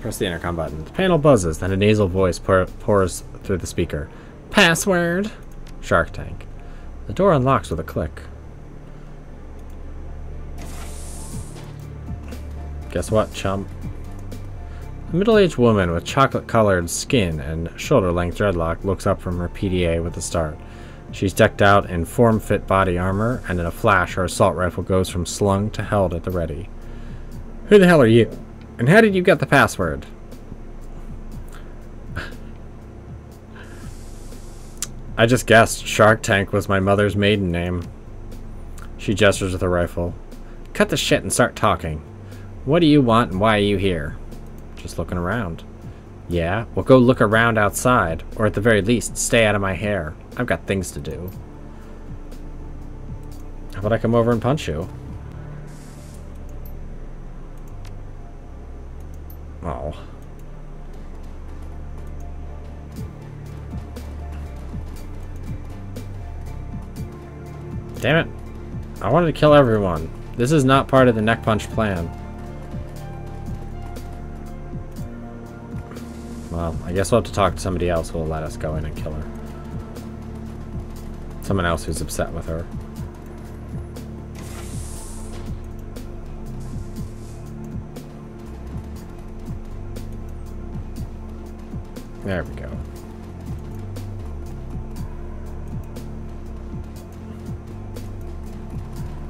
Press the intercom button. The panel buzzes, then a nasal voice pours through the speaker. Password! Shark Tank. The door unlocks with a click. Guess what, chump? A middle-aged woman with chocolate-colored skin and shoulder-length dreadlock looks up from her PDA with a start. She's decked out in form-fit body armor, and in a flash her assault rifle goes from slung to held at the ready. Who the hell are you? And how did you get the password? I just guessed Shark Tank was my mother's maiden name. She gestures with her rifle. Cut the shit and start talking. What do you want and why are you here? Just looking around. Yeah, well go look around outside, or at the very least, stay out of my hair. I've got things to do. How about I come over and punch you? Oh. Damn it. I wanted to kill everyone. This is not part of the neck punch plan. Well, I guess we'll have to talk to somebody else who will let us go in and kill her. Someone else who's upset with her. There we go.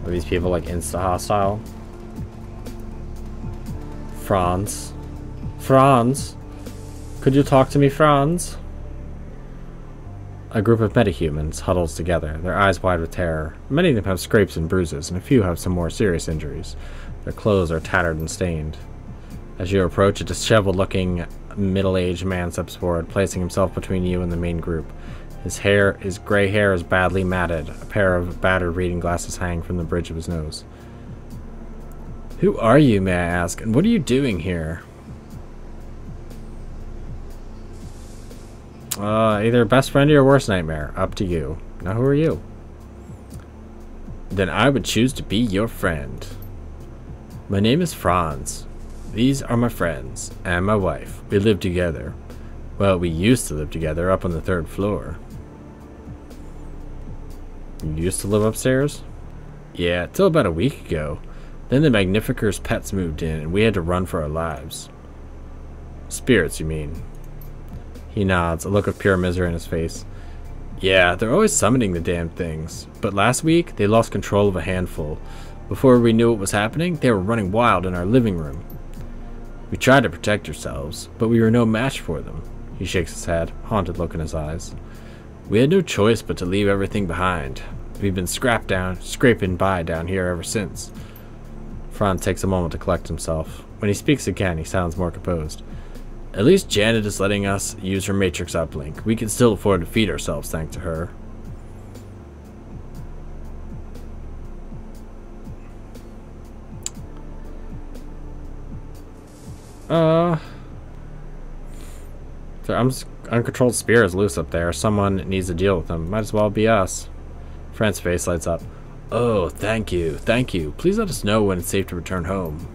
Are these people like insta-hostile? Franz? Franz? Could you talk to me, Franz? A group of metahumans huddles together, their eyes wide with terror. Many of them have scrapes and bruises, and a few have some more serious injuries. Their clothes are tattered and stained. As you approach, a disheveled-looking, middle-aged man steps forward, placing himself between you and the main group. His gray hair is badly matted. A pair of battered reading glasses hang from the bridge of his nose. Who are you, may I ask, and what are you doing here? Either best friend or your worst nightmare. Up to you. Now who are you? Then I would choose to be your friend. My name is Franz. These are my friends, and my wife. We live together. Well, we used to live together up on the 3rd floor. You used to live upstairs? Yeah, till about a week ago. Then the Magnificer's pets moved in, and we had to run for our lives. Spirits, you mean? He nods, a look of pure misery in his face. Yeah, they're always summoning the damn things. But last week, they lost control of a handful. Before we knew what was happening, they were running wild in our living room. We tried to protect ourselves, but we were no match for them. He shakes his head, haunted look in his eyes. We had no choice but to leave everything behind. We've been scraping by down here ever since. Franz takes a moment to collect himself. When he speaks again, he sounds more composed. At least Janet is letting us use her Matrix uplink. We can still afford to feed ourselves thanks to her. Uncontrolled spirits loose up there. Someone needs to deal with them. Might as well be us. Fran's face lights up. Oh, thank you. Thank you. Please let us know when it's safe to return home.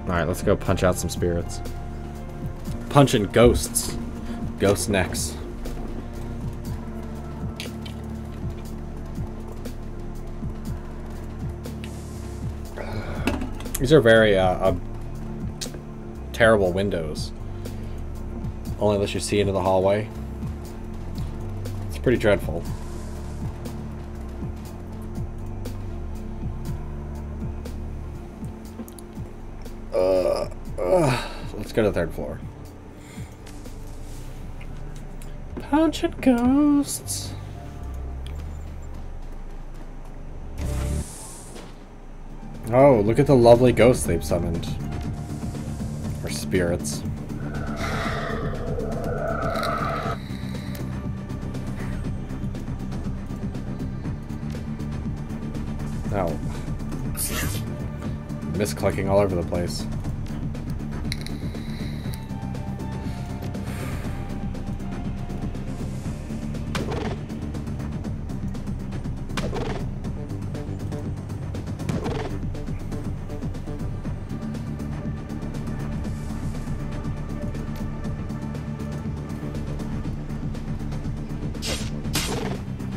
Alright, let's go punch out some spirits. Punching ghosts. Ghost necks. These are very terrible windows. Only lets you see into the hallway. It's pretty dreadful. Let's go to the third floor. Punching ghosts. Oh, look at the lovely ghosts they've summoned. Or spirits. No. Misclicking all over the place.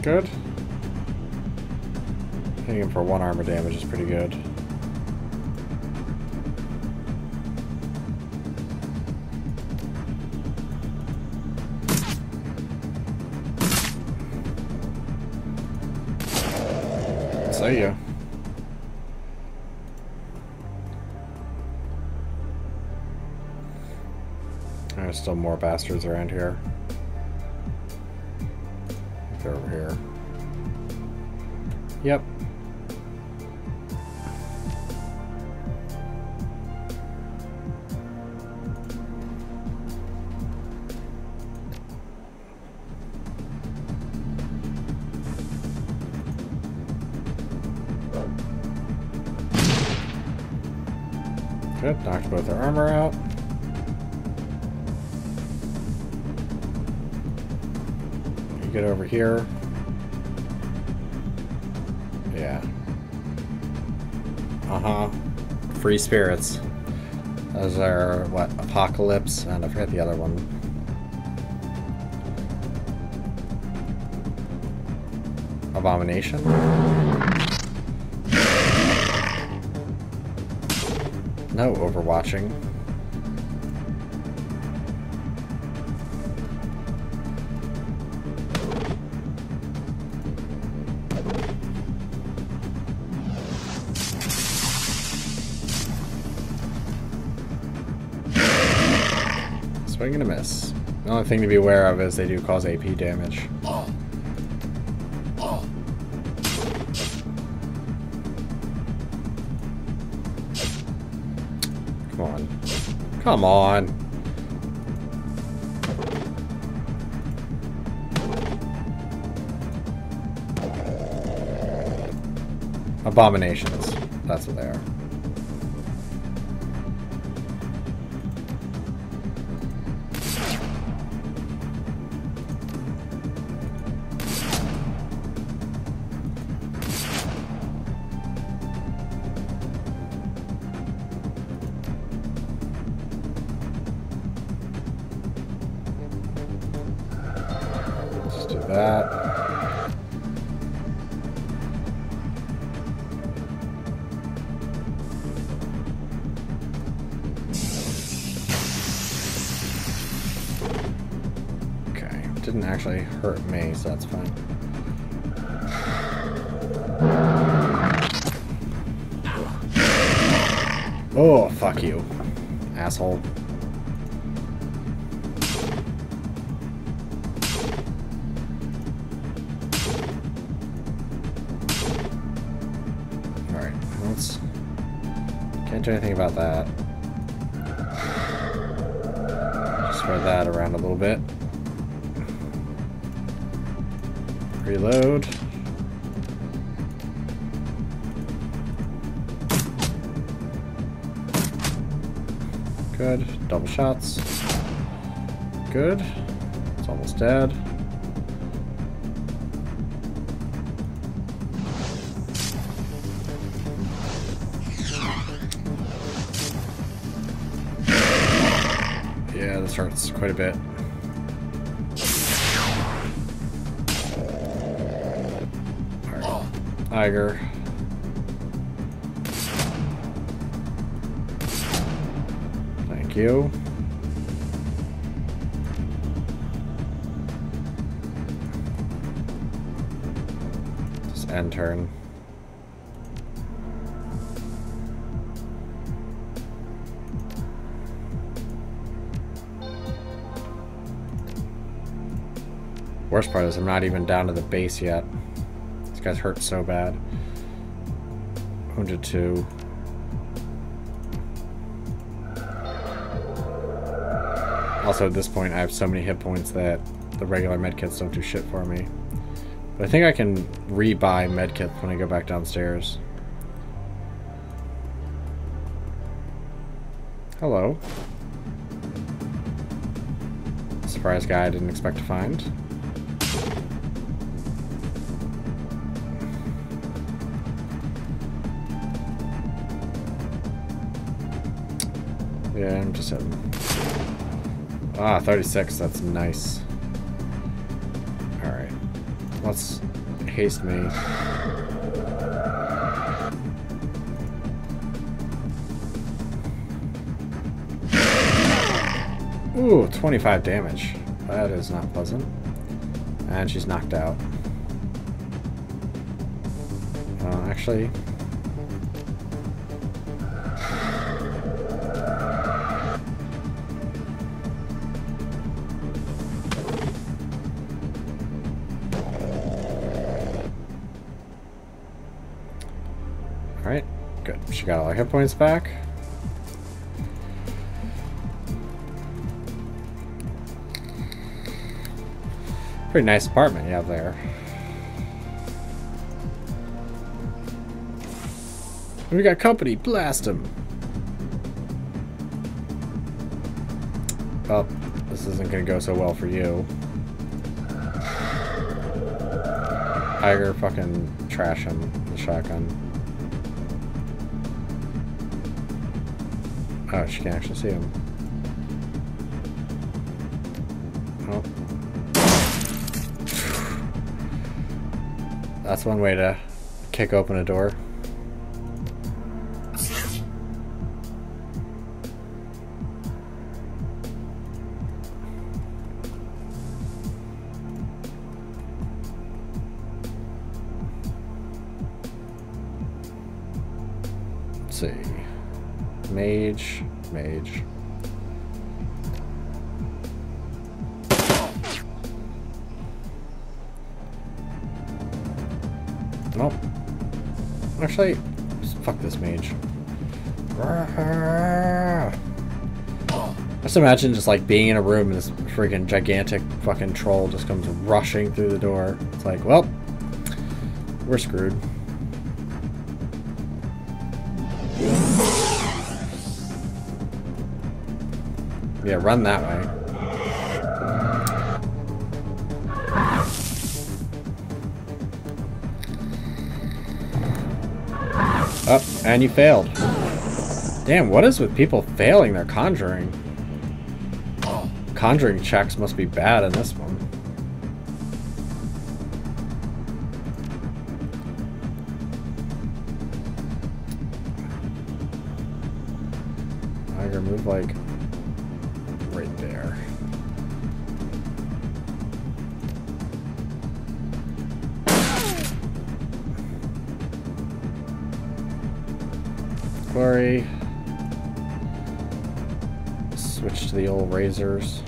Good. Hitting him for 1 armor damage is pretty good. See ya. There's still more bastards around here. They're over here. Yep. Good, knocked both their armor out. You get over here. Yeah. Uh-huh. Free spirits. Those are, what, Apocalypse, and I forget the other one. Abomination? No overwatching. Swing and a miss. The only thing to be aware of is they do cause AP damage. Come on. Come on. Abominations. That's what they are. That. Okay, didn't actually hurt me, so that's fine. Oh, fuck you, asshole. Can't do anything about that. Spread that around a little bit. Reload. Good. Double shots. Good. It's almost dead. Yeah, this hurts quite a bit. Alright. Tiger. Thank you. Just end turn. Worst part is I'm not even down to the base yet. This guy's hurt so bad. Wounded 2. Also, at this point, I have so many hit points that the regular medkits don't do shit for me. But I think I can re-buy medkits when I go back downstairs. Hello. Surprise guy I didn't expect to find. Yeah, I'm just hitting. Ah, 36, that's nice. Alright. Let's haste me. Ooh, 25 damage. That is not pleasant. And she's knocked out. Actually... Alright, good. She got all her hit points back. Pretty nice apartment you have there. We got company, blast him! Well, this isn't gonna go so well for you. Tiger, fucking trash him with the shotgun. Oh, she can't actually see him. Oh. That's one way to kick open a door. Let's see. Mage. Nope. Actually, fuck this mage. Just imagine just like being in a room and this freaking gigantic fucking troll just comes rushing through the door. It's like, well, we're screwed. Yeah, run that way. Oh, and you failed. Damn, what is with people failing their conjuring? Conjuring checks must be bad in this one. I gotta move like right there. Glory. Switch to the old razors.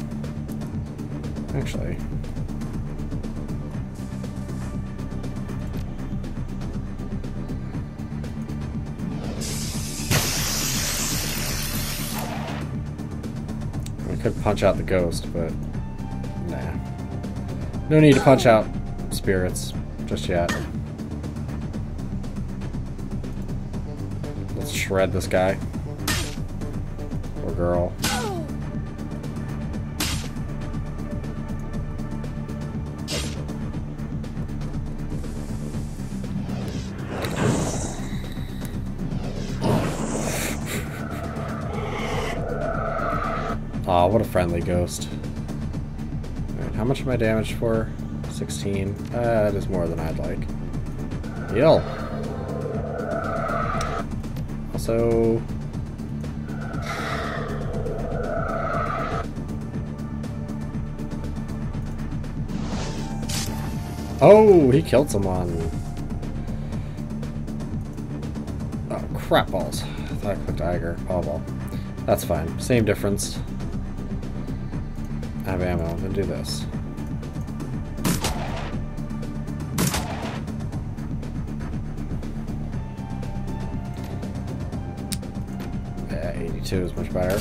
Actually. I could punch out the ghost, but nah. No need to punch out spirits just yet. Let's shred this guy. Poor girl. Aw, what a friendly ghost. Alright, how much am I damaged for? 16. That is more than I'd like. Heal. Also... Oh, he killed someone. Oh, crap balls. I thought I clicked Iger. Oh, well. That's fine. Same difference. I have ammo. Then do this. Yeah, 82 is much better.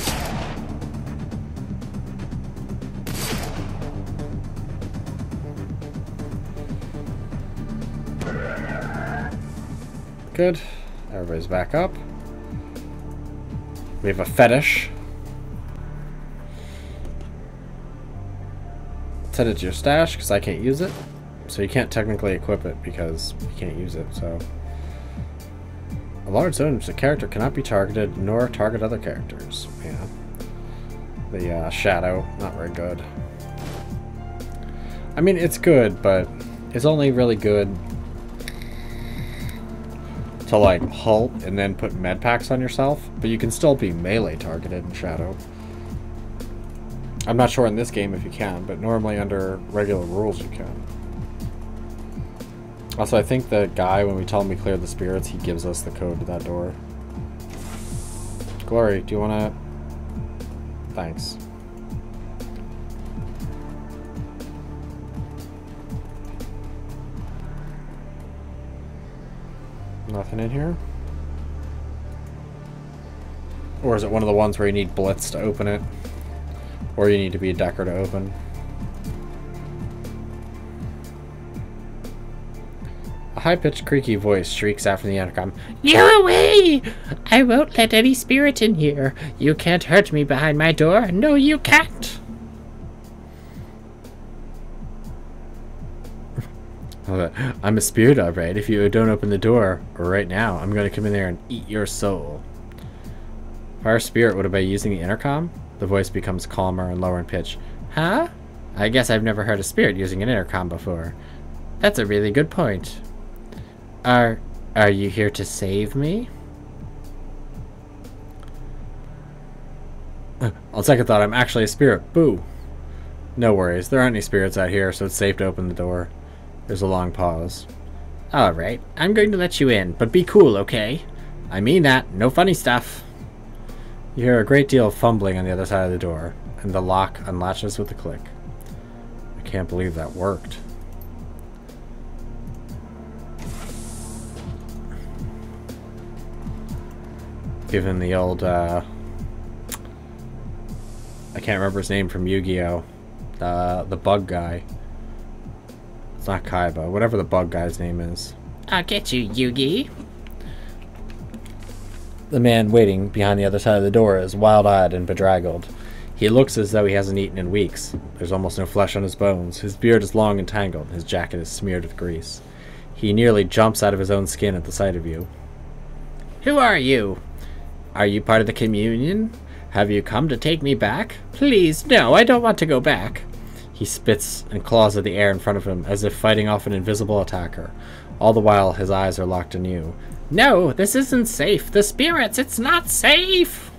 Good. Everybody's back up. We have a fetish. Set it to your stash because I can't use it. So you can't technically equip it because you can't use it. So a large zone of the character cannot be targeted nor target other characters. Yeah. The shadow, not very good. I mean, it's good, but it's only really good to like halt and then put med packs on yourself, but you can still be melee targeted in Shadow. I'm not sure in this game if you can, but normally under regular rules you can. Also, I think the guy, when we tell him we cleared the spirits, he gives us the code to that door. Glory, do you want to... Thanks. Nothing in here? Or is it one of the ones where you need Blitz to open it? Or you need to be a Decker to open? A high-pitched, creaky voice shrieks out from the intercom. "You're away! I won't let any spirit in here. You can't hurt me behind my door. No, you can't!" I'm a spirit, alright. If you don't open the door right now, I'm going to come in there and eat your soul. If our spirit would have been using the intercom, the voice becomes calmer and lower in pitch. Huh? I guess I've never heard a spirit using an intercom before. That's a really good point. Are you here to save me? On second thought, I'm actually a spirit. Boo. No worries. There aren't any spirits out here, so it's safe to open the door. There's a long pause. Alright, I'm going to let you in, but be cool, okay? I mean that. No funny stuff. You hear a great deal of fumbling on the other side of the door, and the lock unlatches with a click. I can't believe that worked. Give him the old, I can't remember his name from Yu-Gi-Oh! The bug guy. It's not Kaiba, whatever the bug guy's name is. I'll get you, Yugi. The man waiting behind the other side of the door is wild-eyed and bedraggled. He looks as though he hasn't eaten in weeks. There's almost no flesh on his bones. His beard is long and tangled. His jacket is smeared with grease. He nearly jumps out of his own skin at the sight of you. Who are you? Are you part of the communion? Have you come to take me back? Please, no, I don't want to go back. He spits and claws at the air in front of him as if fighting off an invisible attacker. All the while, his eyes are locked on you. No, this isn't safe. The spirits, it's not safe!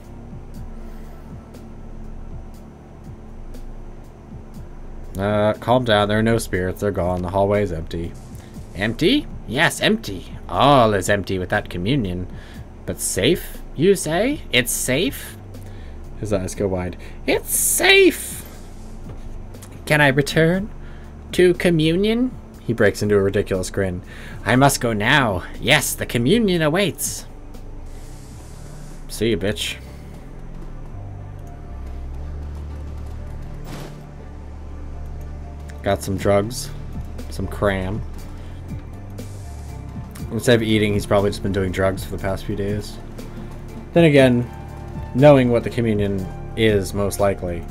Calm down. There are no spirits. They're gone. The hallway is empty. Empty? Yes, empty. All is empty with that communion. But safe, you say? It's safe? His eyes go wide. It's safe! Can I return to communion? He breaks into a ridiculous grin. I must go now. Yes, the communion awaits. See you, bitch. Got some drugs. Some cram. Instead of eating, he's probably just been doing drugs for the past few days. Then again, knowing what the communion is, most likely,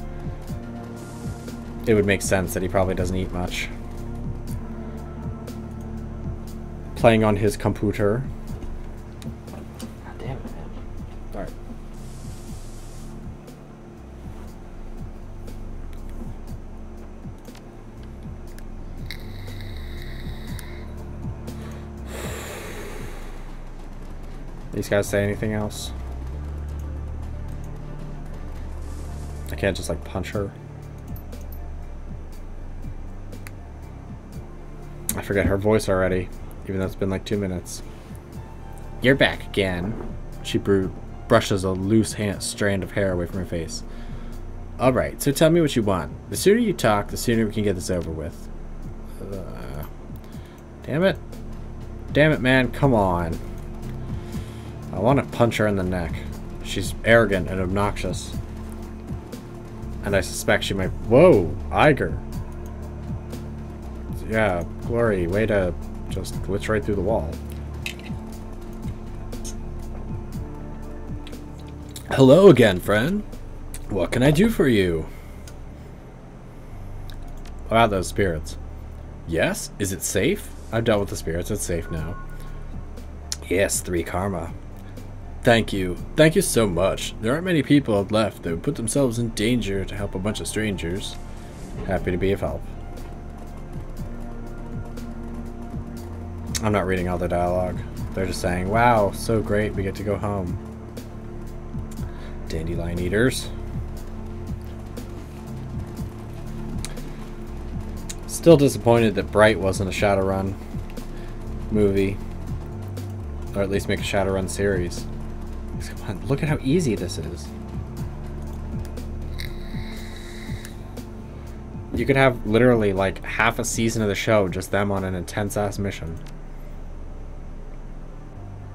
it would make sense that he probably doesn't eat much. Playing on his computer. God damn it, man. Alright. These guys say anything else? I can't just like punch her. I forget her voice already, even though it's been like 2 minutes. You're back again. She brushes a loose strand of hair away from her face. Alright, so tell me what you want. The sooner you talk, the sooner we can get this over with. Damn it. Damn it, man. Come on. I want to punch her in the neck. She's arrogant and obnoxious. And I suspect she might... Whoa! Iger! Yeah, Glory, way to just glitch right through the wall. Hello again, friend. What can I do for you? About those spirits. Yes? Is it safe? I've dealt with the spirits. It's safe now. Yes, 3 karma. Thank you. Thank you so much. There aren't many people left that would put themselves in danger to help a bunch of strangers. Happy to be of help. I'm not reading all the dialogue. They're just saying, wow, so great, we get to go home. Dandelion eaters. Still disappointed that Bright wasn't a Shadowrun movie. Or at least make a Shadowrun series. Come on, look at how easy this is. You could have literally like half a season of the show just them on an intense-ass mission.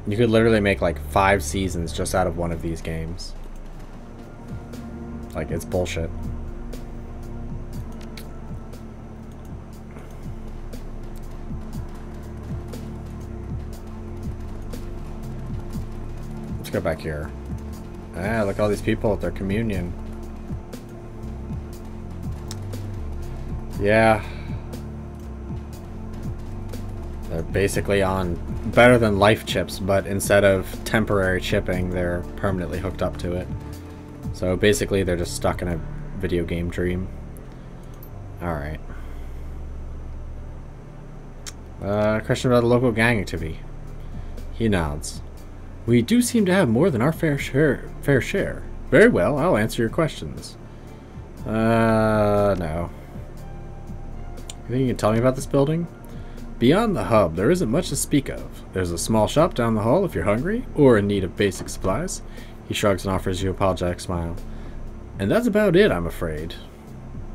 You could literally make like 5 seasons just out of one of these games. Like, it's bullshit. Let's go back here. Ah, look at all these people at their communion. Yeah. They're basically on better than life chips, but instead of temporary chipping, they're permanently hooked up to it. So basically they're just stuck in a video game dream. Alright. Question about the local gang activity. He nods. We do seem to have more than our fair share. Very well, I'll answer your questions. No. You think you can tell me about this building? Beyond the hub, there isn't much to speak of. There's a small shop down the hall if you're hungry, or in need of basic supplies. He shrugs and offers you a apologetic smile. And that's about it, I'm afraid.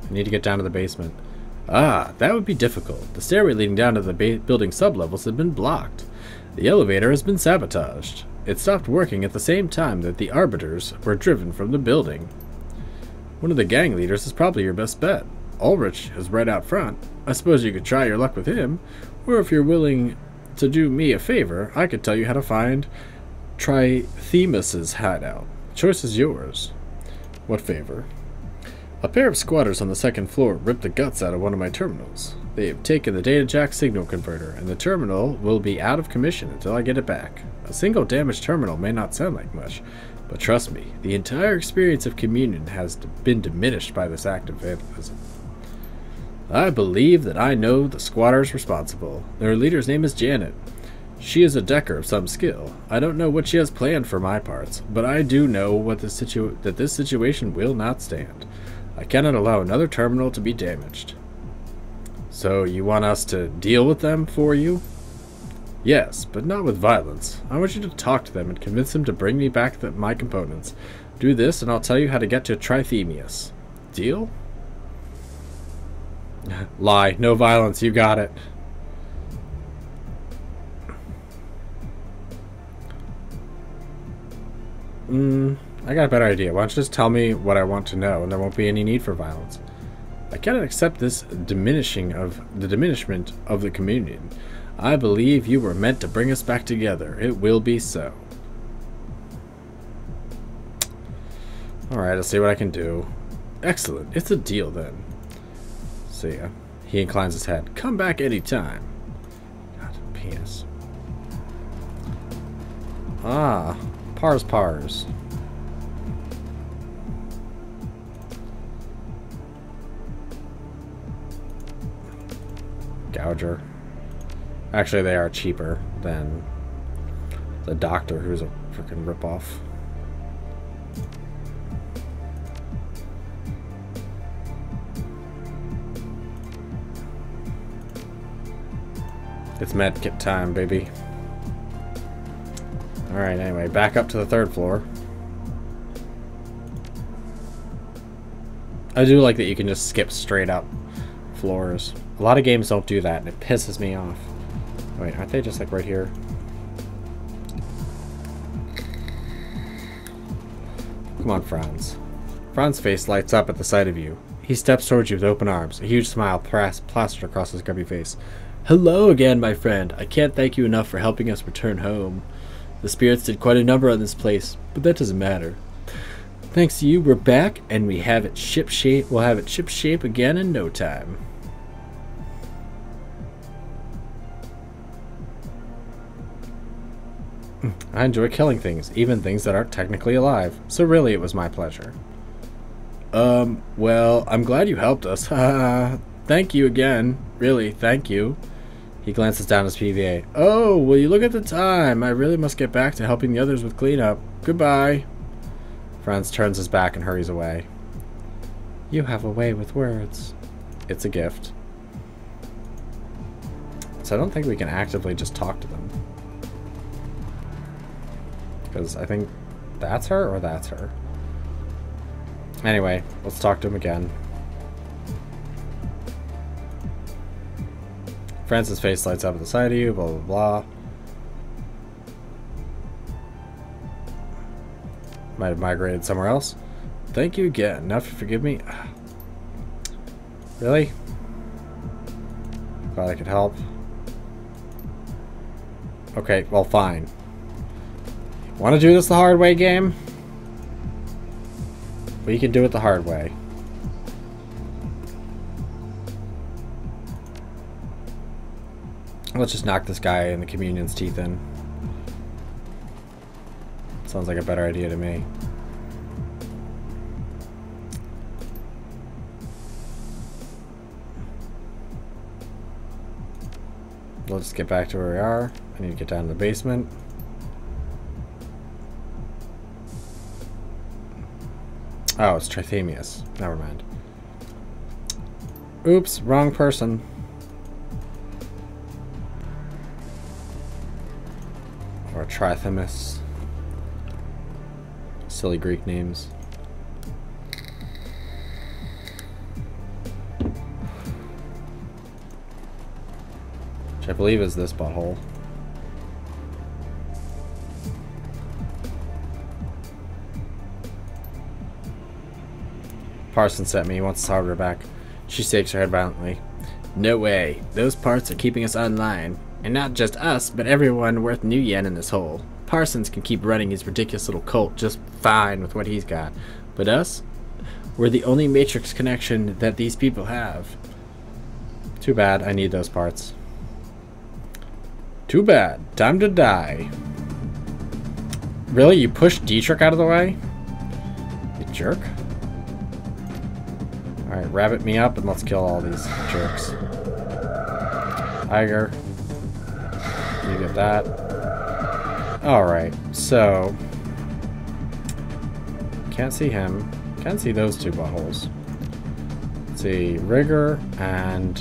I need to get down to the basement. Ah, that would be difficult. The stairway leading down to the building sublevels had been blocked. The elevator has been sabotaged. It stopped working at the same time that the arbiters were driven from the building. One of the gang leaders is probably your best bet. Ulrich is right out front. I suppose you could try your luck with him, or if you're willing to do me a favor, I could tell you how to find Trithemus's hideout. Choice is yours. What favor? A pair of squatters on the 2nd floor ripped the guts out of one of my terminals. They have taken the data jack signal converter, and the terminal will be out of commission until I get it back. A single damaged terminal may not sound like much, but trust me, the entire experience of communion has been diminished by this act of vandalism. I believe that I know the squatters responsible. Their leader's name is Janet. She is a decker of some skill. I don't know what she has planned for my parts, but I do know what that this situation will not stand. I cannot allow another terminal to be damaged. So you want us to deal with them for you? Yes, but not with violence. I want you to talk to them and convince them to bring me back my components. Do this and I'll tell you how to get to Trithemus. Deal? Lie. No violence. You got it. I got a better idea. Why don't you just tell me what I want to know and there won't be any need for violence. I cannot accept this diminishment of the communion. I believe you were meant to bring us back together. It will be so. Alright, let's see what I can do. Excellent. It's a deal then. See ya. He inclines his head. Come back anytime. God, penis. Ah, pars. Gouger. Actually, they are cheaper than the doctor, who's a freaking ripoff. It's medkit time, baby. Alright, anyway, back up to the 3rd floor. I do like that you can just skip straight up floors. A lot of games don't do that, and it pisses me off. Wait, aren't they just like right here? Come on, Franz. Franz's face lights up at the sight of you. He steps towards you with open arms, a huge smile plastered across his grubby face. Hello again, my friend. I can't thank you enough for helping us return home. The spirits did quite a number on this place, but that doesn't matter. Thanks to you, we're back, and we have it shipshape. We'll have it shipshape again in no time. I enjoy killing things, even things that aren't technically alive. So really, it was my pleasure. Well, I'm glad you helped us. Thank you again. Really, thank you. He glances down his PVA. Oh, will you look at the time? I really must get back to helping the others with cleanup. Goodbye. Franz turns his back and hurries away. You have a way with words. It's a gift. So I don't think we can actively just talk to them. Because I think that's her or that's her. Anyway, let's talk to him again. Franz's face lights up at the side of you, blah, blah, blah. Might have migrated somewhere else. Thank you again. Now if you forgive me. Really? Glad I could help. Okay, well, fine. Want to do this the hard way, game? We can do it the hard way. Let's just knock this guy in the communion's teeth in. Sounds like a better idea to me. We'll just get back to where we are. I need to get down to the basement. Oh, it's Trithemius. Never mind. Oops, wrong person. Or Trithemis. Silly Greek names. Which I believe is this butthole. Parson sent me. He wants his hardware back. She shakes her head violently. No way. Those parts are keeping us online. And not just us, but everyone worth new yen in this hole. Parsons can keep running his ridiculous little cult just fine with what he's got. But us? We're the only matrix connection that these people have. Too bad. I need those parts. Too bad. Time to die. Really? You pushed Dietrich out of the way? You jerk. Alright, rabbit me up and let's kill all these jerks. Tiger. You get that. Alright, so... Can't see him. Can't see those two buttholes. Let's see, Rigger and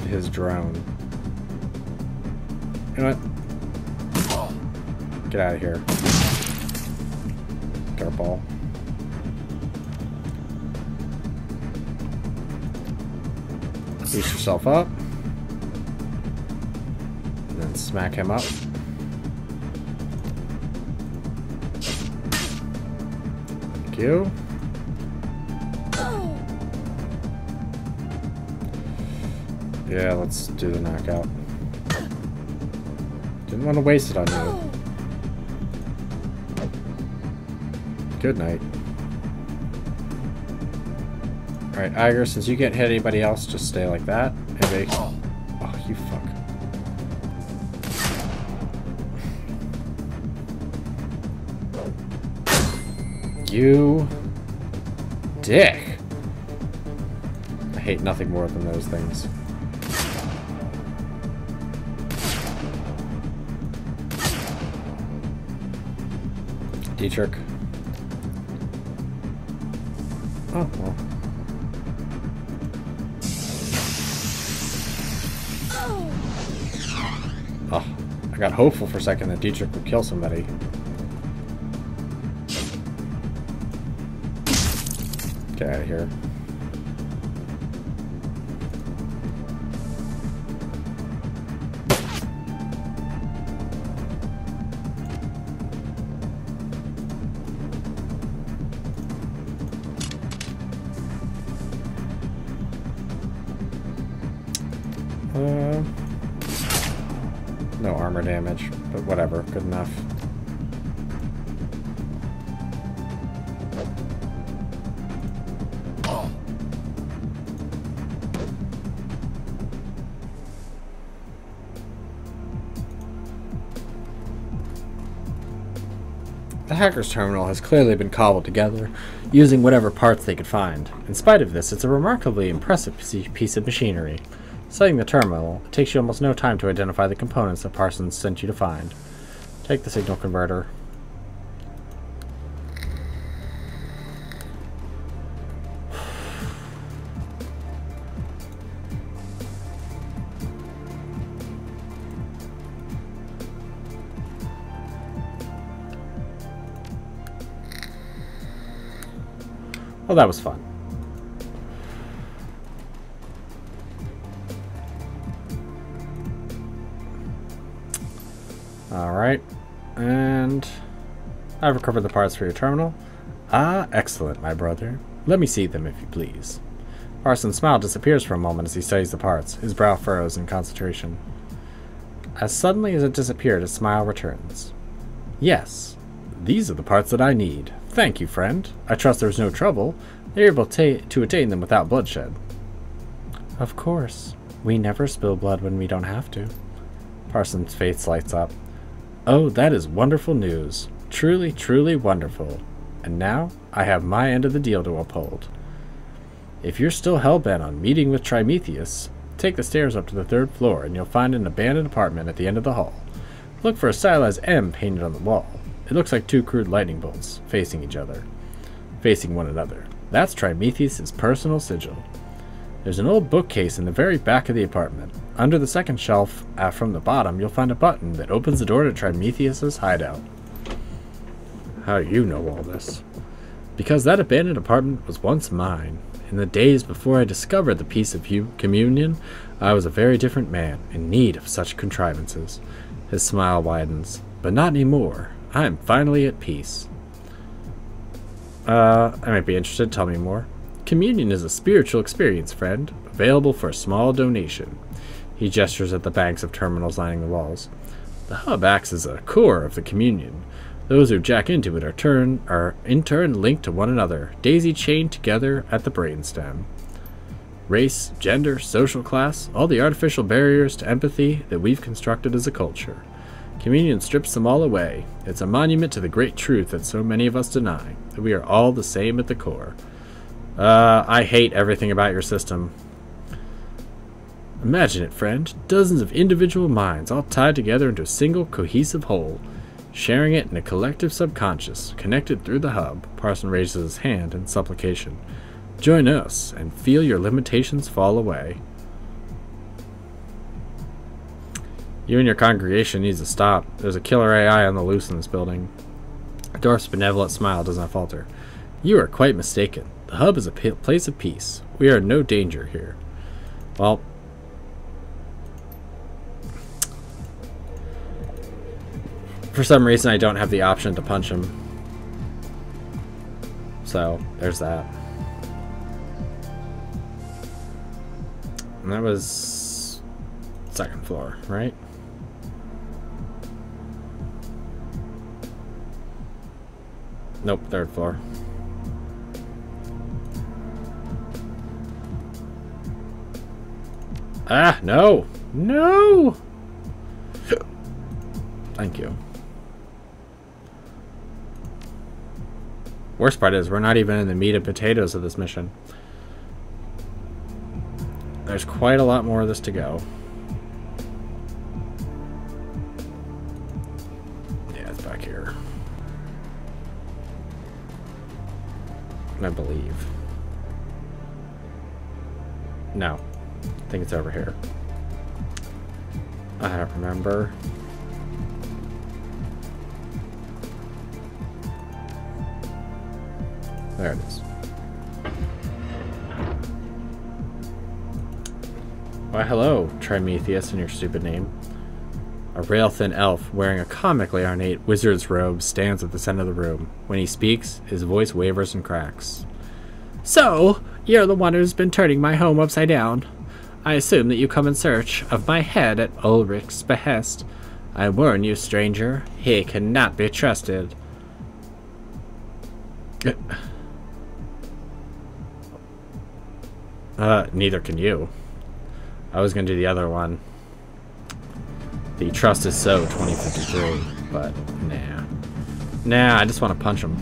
his drone. You know what? Get out of here. Dirtball. Boost yourself up. And then smack him up. Thank you. Yeah, let's do the knockout. Didn't want to waste it on you. Good night. Alright, Iger, since you can't hit anybody else, just stay like that. Anybody... Oh, you fuck. You... dick. I hate nothing more than those things. Dietrich. Oh, well. Oh, I got hopeful for a second that Dietrich would kill somebody. Get out of here. No armor damage, but whatever, good enough. The hacker's terminal has clearly been cobbled together, using whatever parts they could find. In spite of this, it's a remarkably impressive piece of machinery. Setting the terminal, it takes you almost no time to identify the components that Parsons sent you to find. Take the signal converter. Well, that was fun. Alright, and I've recovered the parts for your terminal. Ah, excellent, my brother. Let me see them, if you please. Parsons' smile disappears for a moment as he studies the parts. His brow furrows in concentration. As suddenly as it disappeared, his smile returns. Yes, these are the parts that I need. Thank you, friend. I trust there's no trouble. You're able to attain them without bloodshed. Of course. We never spill blood when we don't have to. Parsons' face lights up. Oh, that is wonderful news. Truly, truly wonderful. And now, I have my end of the deal to uphold. If you're still hell-bent on meeting with Trimetheus, take the stairs up to the 3rd floor and you'll find an abandoned apartment at the end of the hall. Look for a stylized M painted on the wall. It looks like 2 crude lightning bolts facing one another. That's Trimetheus' personal sigil. There's an old bookcase in the very back of the apartment. Under the 2nd shelf, from the bottom, you'll find a button that opens the door to Trimetheus' hideout. How do you know all this? Because that abandoned apartment was once mine. In the days before I discovered the piece of communion, I was a very different man, in need of such contrivances. His smile widens. But not anymore. I am finally at peace. I might be interested. Tell me more. Communion is a spiritual experience, friend, available for a small donation. He gestures at the banks of terminals lining the walls. The hub acts as a core of the communion. Those who jack into it are in turn linked to one another, daisy-chained together at the brainstem. Race, gender, social class, all the artificial barriers to empathy that we've constructed as a culture. Communion strips them all away. It's a monument to the great truth that so many of us deny, that we are all the same at the core. I hate everything about your system. Imagine it, friend. Dozens of individual minds all tied together into a single cohesive whole, sharing it in a collective subconscious, connected through the hub. Parson raises his hand in supplication. Join us and feel your limitations fall away. You and your congregation needs to stop. There's a killer AI on the loose in this building. Dorf's benevolent smile does not falter. You are quite mistaken. The hub is a place of peace. We are in no danger here. Well, for some reason I don't have the option to punch him. So, there's that. And that was 2nd floor, right? Nope, 3rd floor. Ah, no! No! Thank you. Worst part is, we're not even in the meat and potatoes of this mission. There's quite a lot more of this to go. Yeah, it's back here. I believe. No. I think it's over here. I don't remember. There it is. Why, hello, Trimetheus, in your stupid name. A rail-thin elf wearing a comically ornate wizard's robe stands at the center of the room. When he speaks, his voice wavers and cracks. So, you're the one who's been turning my home upside down. I assume that you come in search of my head at Ulrich's behest. I warn you, stranger, he cannot be trusted. Neither can you. I was gonna do the other one. The Trust is So 2053, but nah. Nah, I just want to punch him.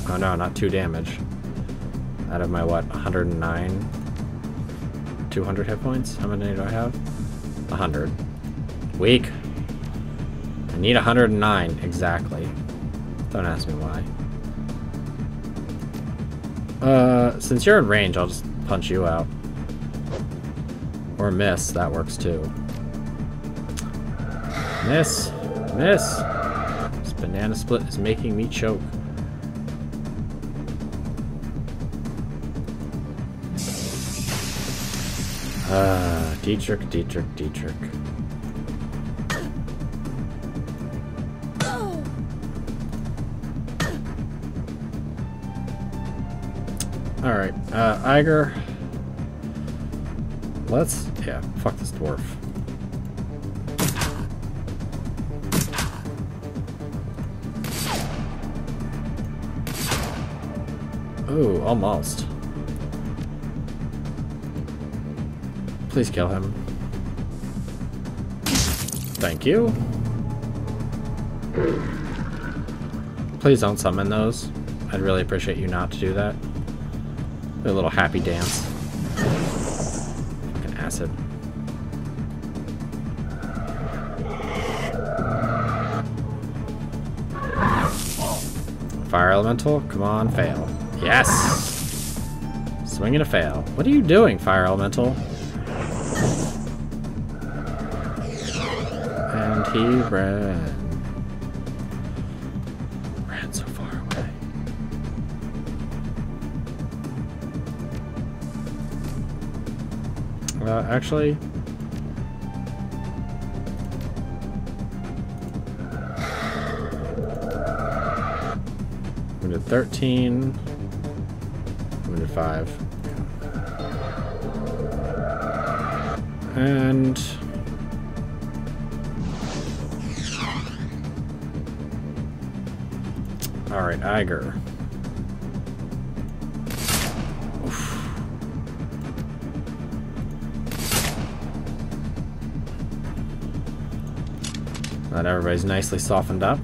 Oh no, not 2 damage. Out of my, what, 109? 200 hit points? How many do I have? 100. Weak. I need 109, exactly. Don't ask me why. Since you're in range, I'll just punch you out. Or miss, that works too. Miss! Miss! This banana split is making me choke. Dietrich, Dietrich, Dietrich. Alright, Iger. Let's, yeah, fuck this dwarf. Ooh, almost. Please kill him. Thank you. Please don't summon those. I'd really appreciate you not to do that. A little happy dance. Fucking acid. Fire elemental, come on, fail. Yes! Swing and a fail. What are you doing, fire elemental? And he ran. Ran so far away. Actually... I'm gonna do 13. I'm gonna do 5. And... Alright, Iger. Oof. Glad everybody's nicely softened up.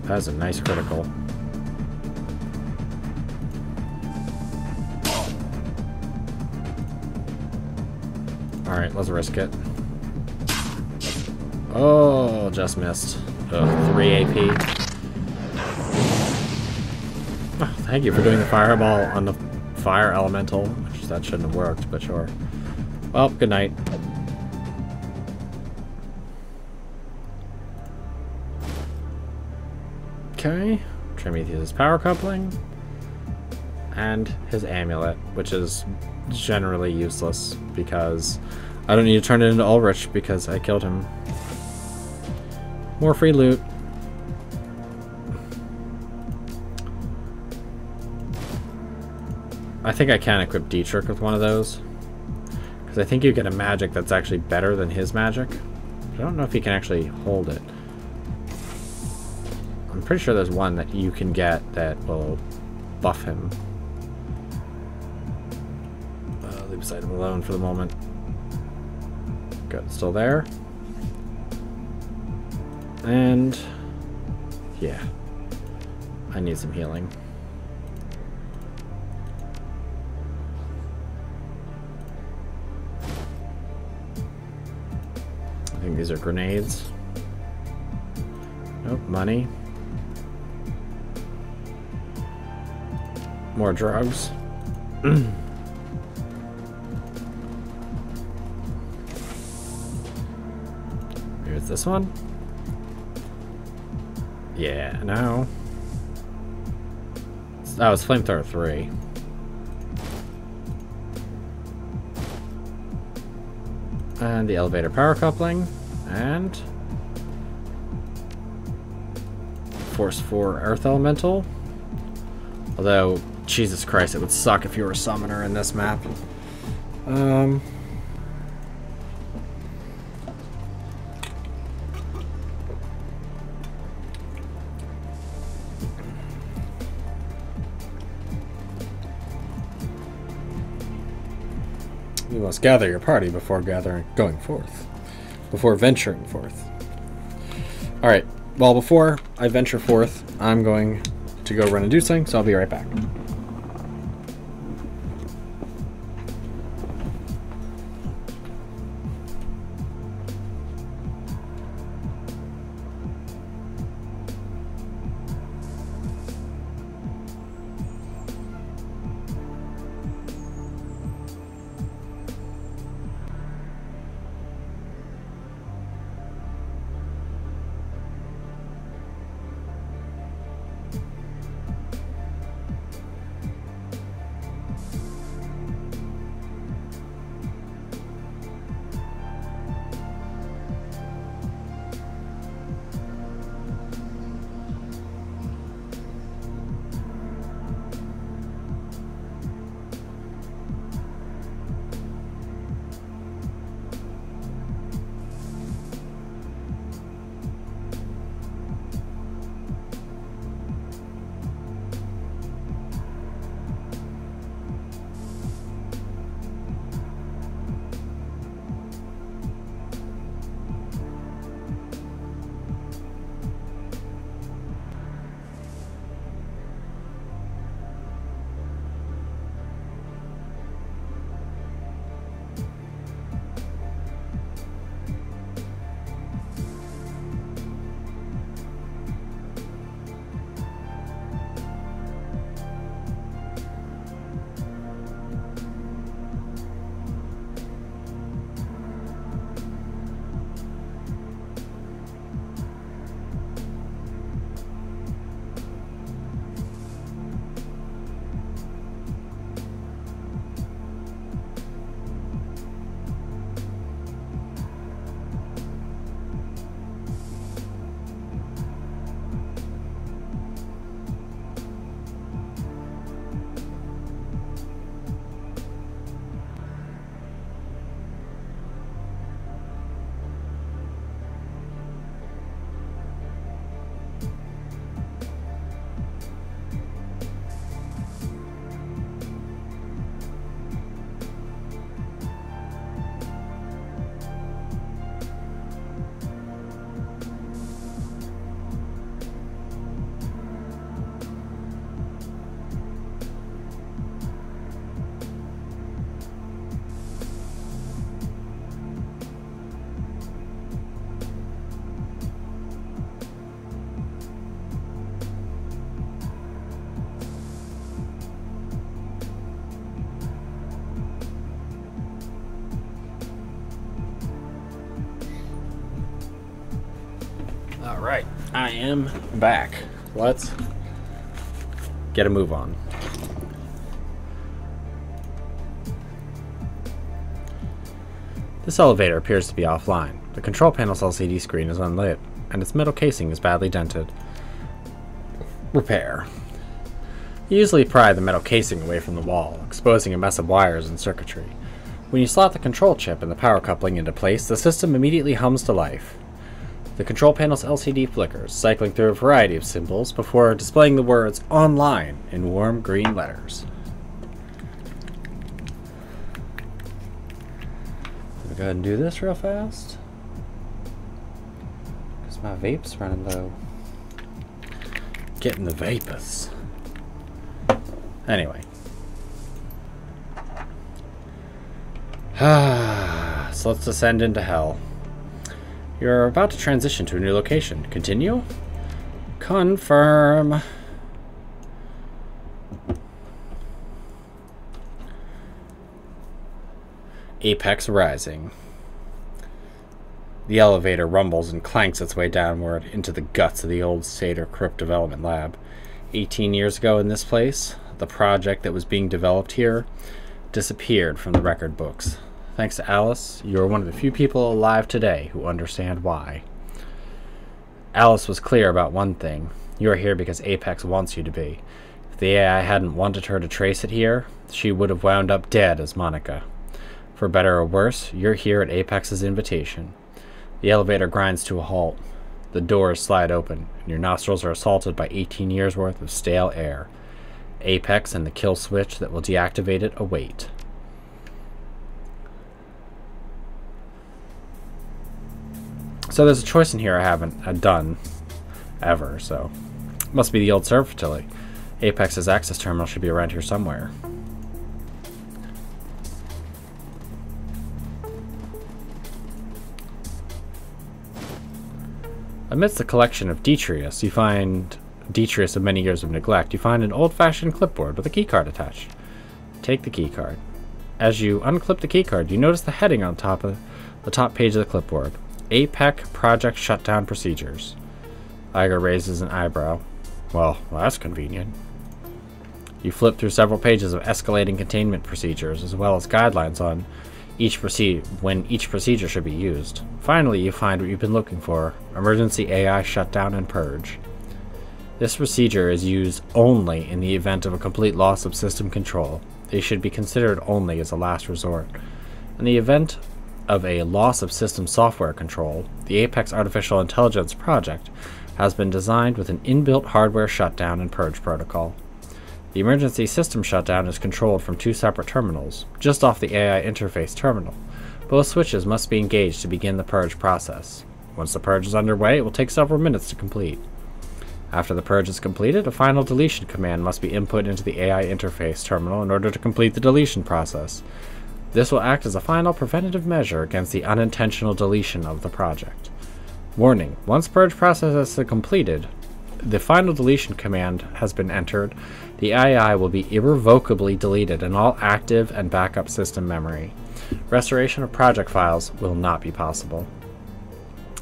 That's a nice critical. Alright, let's risk it. Oh, just missed. Ugh, 3 AP. Oh, thank you for doing the fireball on the fire elemental. Which that shouldn't have worked, but sure. Well, good night. Okay. Trimetheus' power coupling. And his amulet, which is generally useless because I don't need to turn it into Ulrich because I killed him. More free loot. I think I can equip Dietrich with one of those. Because I think you get a magic that's actually better than his magic. I don't know if he can actually hold it. I'm pretty sure there's one that you can get that will buff him. Leave this item alone for the moment. Good, still there. And yeah, I need some healing. I think these are grenades. Nope, money. More drugs. Here's this one. Yeah, no. Oh, it's flamethrower 3. And the elevator power coupling. And Force 4 Earth Elemental. Although, Jesus Christ, it would suck if you were a summoner in this map. You must gather your party before going forth. Before venturing forth. Alright, well, before I venture forth, I'm going to go run and do something, so I'll be right back. Alright, I am back. Let's get a move on. This elevator appears to be offline. The control panel's LCD screen is unlit, and its metal casing is badly dented. Repair. You easily pry the metal casing away from the wall, exposing a mess of wires and circuitry. When you slot the control chip and the power coupling into place, the system immediately hums to life. The control panel's LCD flickers, cycling through a variety of symbols before displaying the words "online" in warm green letters. Let me go ahead and do this real fast. Because my vape's running low. Getting the vapors. Anyway. So let's descend into hell. You're about to transition to a new location. Continue? Confirm. Apex rising. The elevator rumbles and clanks its way downward into the guts of the old Seder Crypt Development Lab. 18 years ago in this place, the project that was being developed here disappeared from the record books. Thanks to Alice, you are one of the few people alive today who understand why. Alice was clear about one thing. You are here because Apex wants you to be. If the AI hadn't wanted her to trace it here, she would have wound up dead as Monica. For better or worse, you're here at Apex's invitation. The elevator grinds to a halt. The doors slide open, and your nostrils are assaulted by 18 years' worth of stale air. Apex and the kill switch that will deactivate it await. So there's a choice in here I haven't done ever, so must be the old server facility. Apex's access terminal should be around here somewhere. Amidst the collection of detritus of many years of neglect, you find an old-fashioned clipboard with a keycard attached. Take the keycard. As you unclip the keycard, you notice the heading on the top page of the clipboard. APEC Project Shutdown Procedures. Iger raises an eyebrow. Well, that's convenient. You flip through several pages of escalating containment procedures, as well as guidelines on when each procedure should be used. Finally, you find what you've been looking for: Emergency AI Shutdown and Purge. This procedure is used only in the event of a complete loss of system control. They should be considered only as a last resort. In the event of a loss of system software control, the Apex Artificial Intelligence project has been designed with an inbuilt hardware shutdown and purge protocol. The emergency system shutdown is controlled from two separate terminals, just off the AI interface terminal. Both switches must be engaged to begin the purge process. Once the purge is underway, it will take several minutes to complete. After the purge is completed, a final deletion command must be input into the AI interface terminal in order to complete the deletion process. This will act as a final preventative measure against the unintentional deletion of the project. Warning: once purge process is completed, the final deletion command has been entered, the AI will be irrevocably deleted in all active and backup system memory. Restoration of project files will not be possible.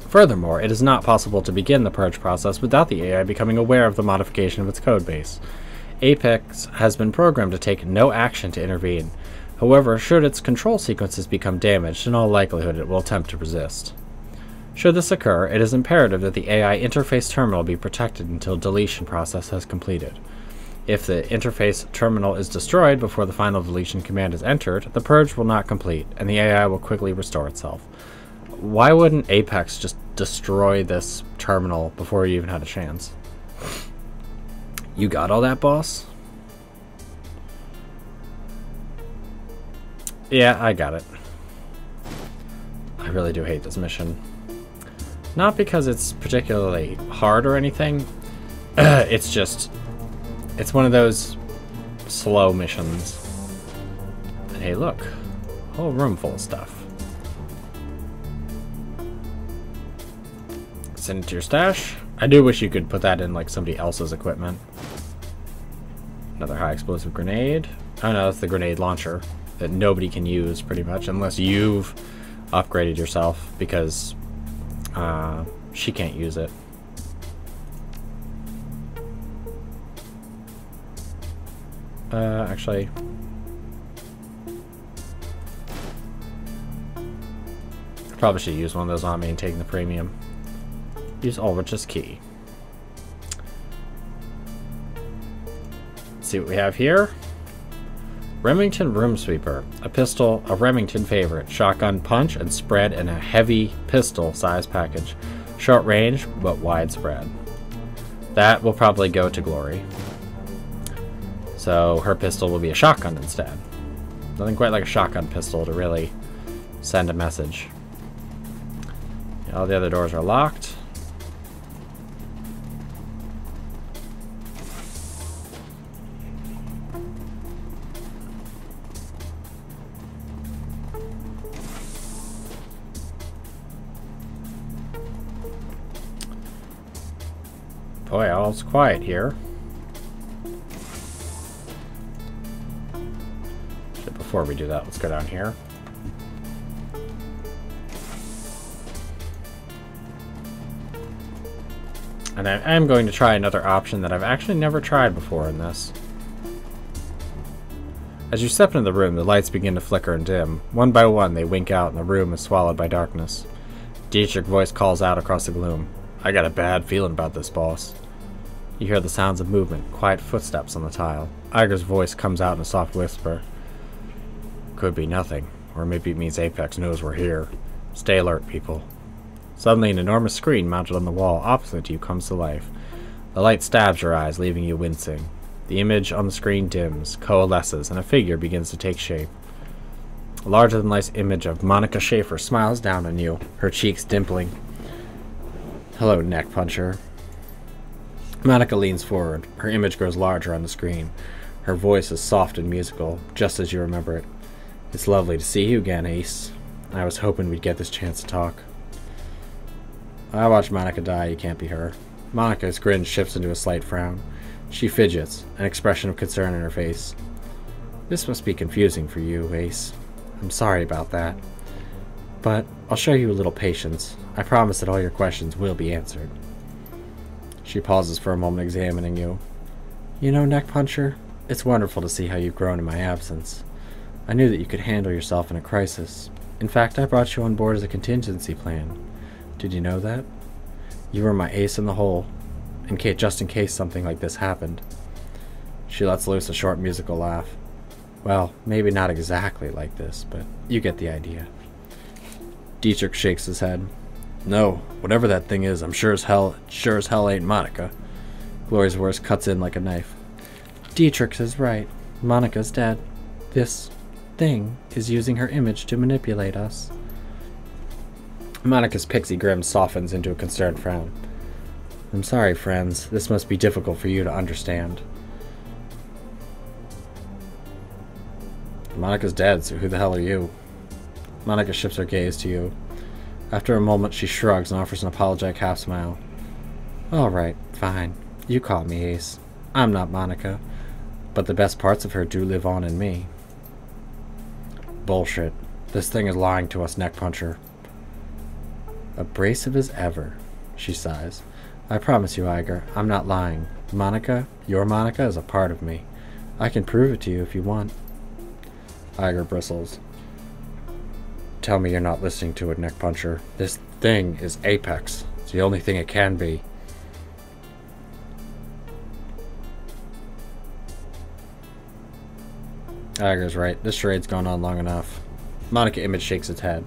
Furthermore, it is not possible to begin the purge process without the AI becoming aware of the modification of its codebase. Apex has been programmed to take no action to intervene. However, should its control sequences become damaged, in all likelihood it will attempt to resist. Should this occur, it is imperative that the AI interface terminal be protected until deletion process has completed. If the interface terminal is destroyed before the final deletion command is entered, the purge will not complete, and the AI will quickly restore itself. Why wouldn't Apex just destroy this terminal before you even had a chance? You got all that, boss? Yeah, I got it. I really do hate this mission. Not because it's particularly hard or anything. It's just... it's one of those slow missions. And hey, look. A whole room full of stuff. Send it to your stash. I do wish you could put that in like somebody else's equipment. Another high explosive grenade. Oh no, that's the grenade launcher that nobody can use pretty much unless you've upgraded yourself, because she can't use it. Actually, I probably should use one of those on me and taking the premium. Use Ulrich's key. Let's see what we have here. Remington Room Sweeper. A pistol, a Remington favorite. Shotgun punch and spread in a heavy pistol-sized package. Short range, but widespread. That will probably go to Glory. So her pistol will be a shotgun instead. Nothing quite like a shotgun pistol to really send a message. All the other doors are locked. Boy, all's quiet here. Before we do that, let's go down here. And I am going to try another option that I've actually never tried before in this. As you step into the room, the lights begin to flicker and dim. One by one, they wink out and the room is swallowed by darkness. Dietrich's voice calls out across the gloom. I got a bad feeling about this, boss. You hear the sounds of movement, quiet footsteps on the tile. Iger's voice comes out in a soft whisper. Could be nothing, or maybe it means Apex knows we're here. Stay alert, people. Suddenly, an enormous screen mounted on the wall opposite you comes to life. The light stabs your eyes, leaving you wincing. The image on the screen dims, coalesces, and a figure begins to take shape. A larger-than-life image of Monica Schaefer smiles down on you, her cheeks dimpling. Hello, neck puncher. Monica leans forward. Her image grows larger on the screen. Her voice is soft and musical, just as you remember it. It's lovely to see you again, Ace. I was hoping we'd get this chance to talk. I watched Monica die, you can't be her. Monica's grin shifts into a slight frown. She fidgets, an expression of concern in her face. This must be confusing for you, Ace. I'm sorry about that. But I'll show you a little patience. I promise that all your questions will be answered. She pauses for a moment, examining you. You know, neck puncher, it's wonderful to see how you've grown in my absence. I knew that you could handle yourself in a crisis. In fact, I brought you on board as a contingency plan. Did you know that? You were my ace in the hole, just in case something like this happened. She lets loose a short musical laugh. Well, maybe not exactly like this, but you get the idea. Dietrich shakes his head. No, whatever that thing is, I'm sure as hell ain't Monica. Glory's voice cuts in like a knife. Dietrich is right. Monica's dead. This thing is using her image to manipulate us. Monica's pixie grin softens into a concerned frown. I'm sorry, friends. This must be difficult for you to understand. Monica's dead, so who the hell are you? Monica shifts her gaze to you. After a moment, she shrugs and offers an apologetic half-smile. All right, fine. You call me Ace. I'm not Monica, but the best parts of her do live on in me. Bullshit. This thing is lying to us, neck puncher. Abrasive as ever, she sighs. I promise you, Iger, I'm not lying. Monica, your Monica, is a part of me. I can prove it to you if you want. Iger bristles. Tell me you're not listening to it, neck puncher. This thing is Apex. It's the only thing it can be. Iger's right. This charade's gone on long enough. Monica Image shakes its head.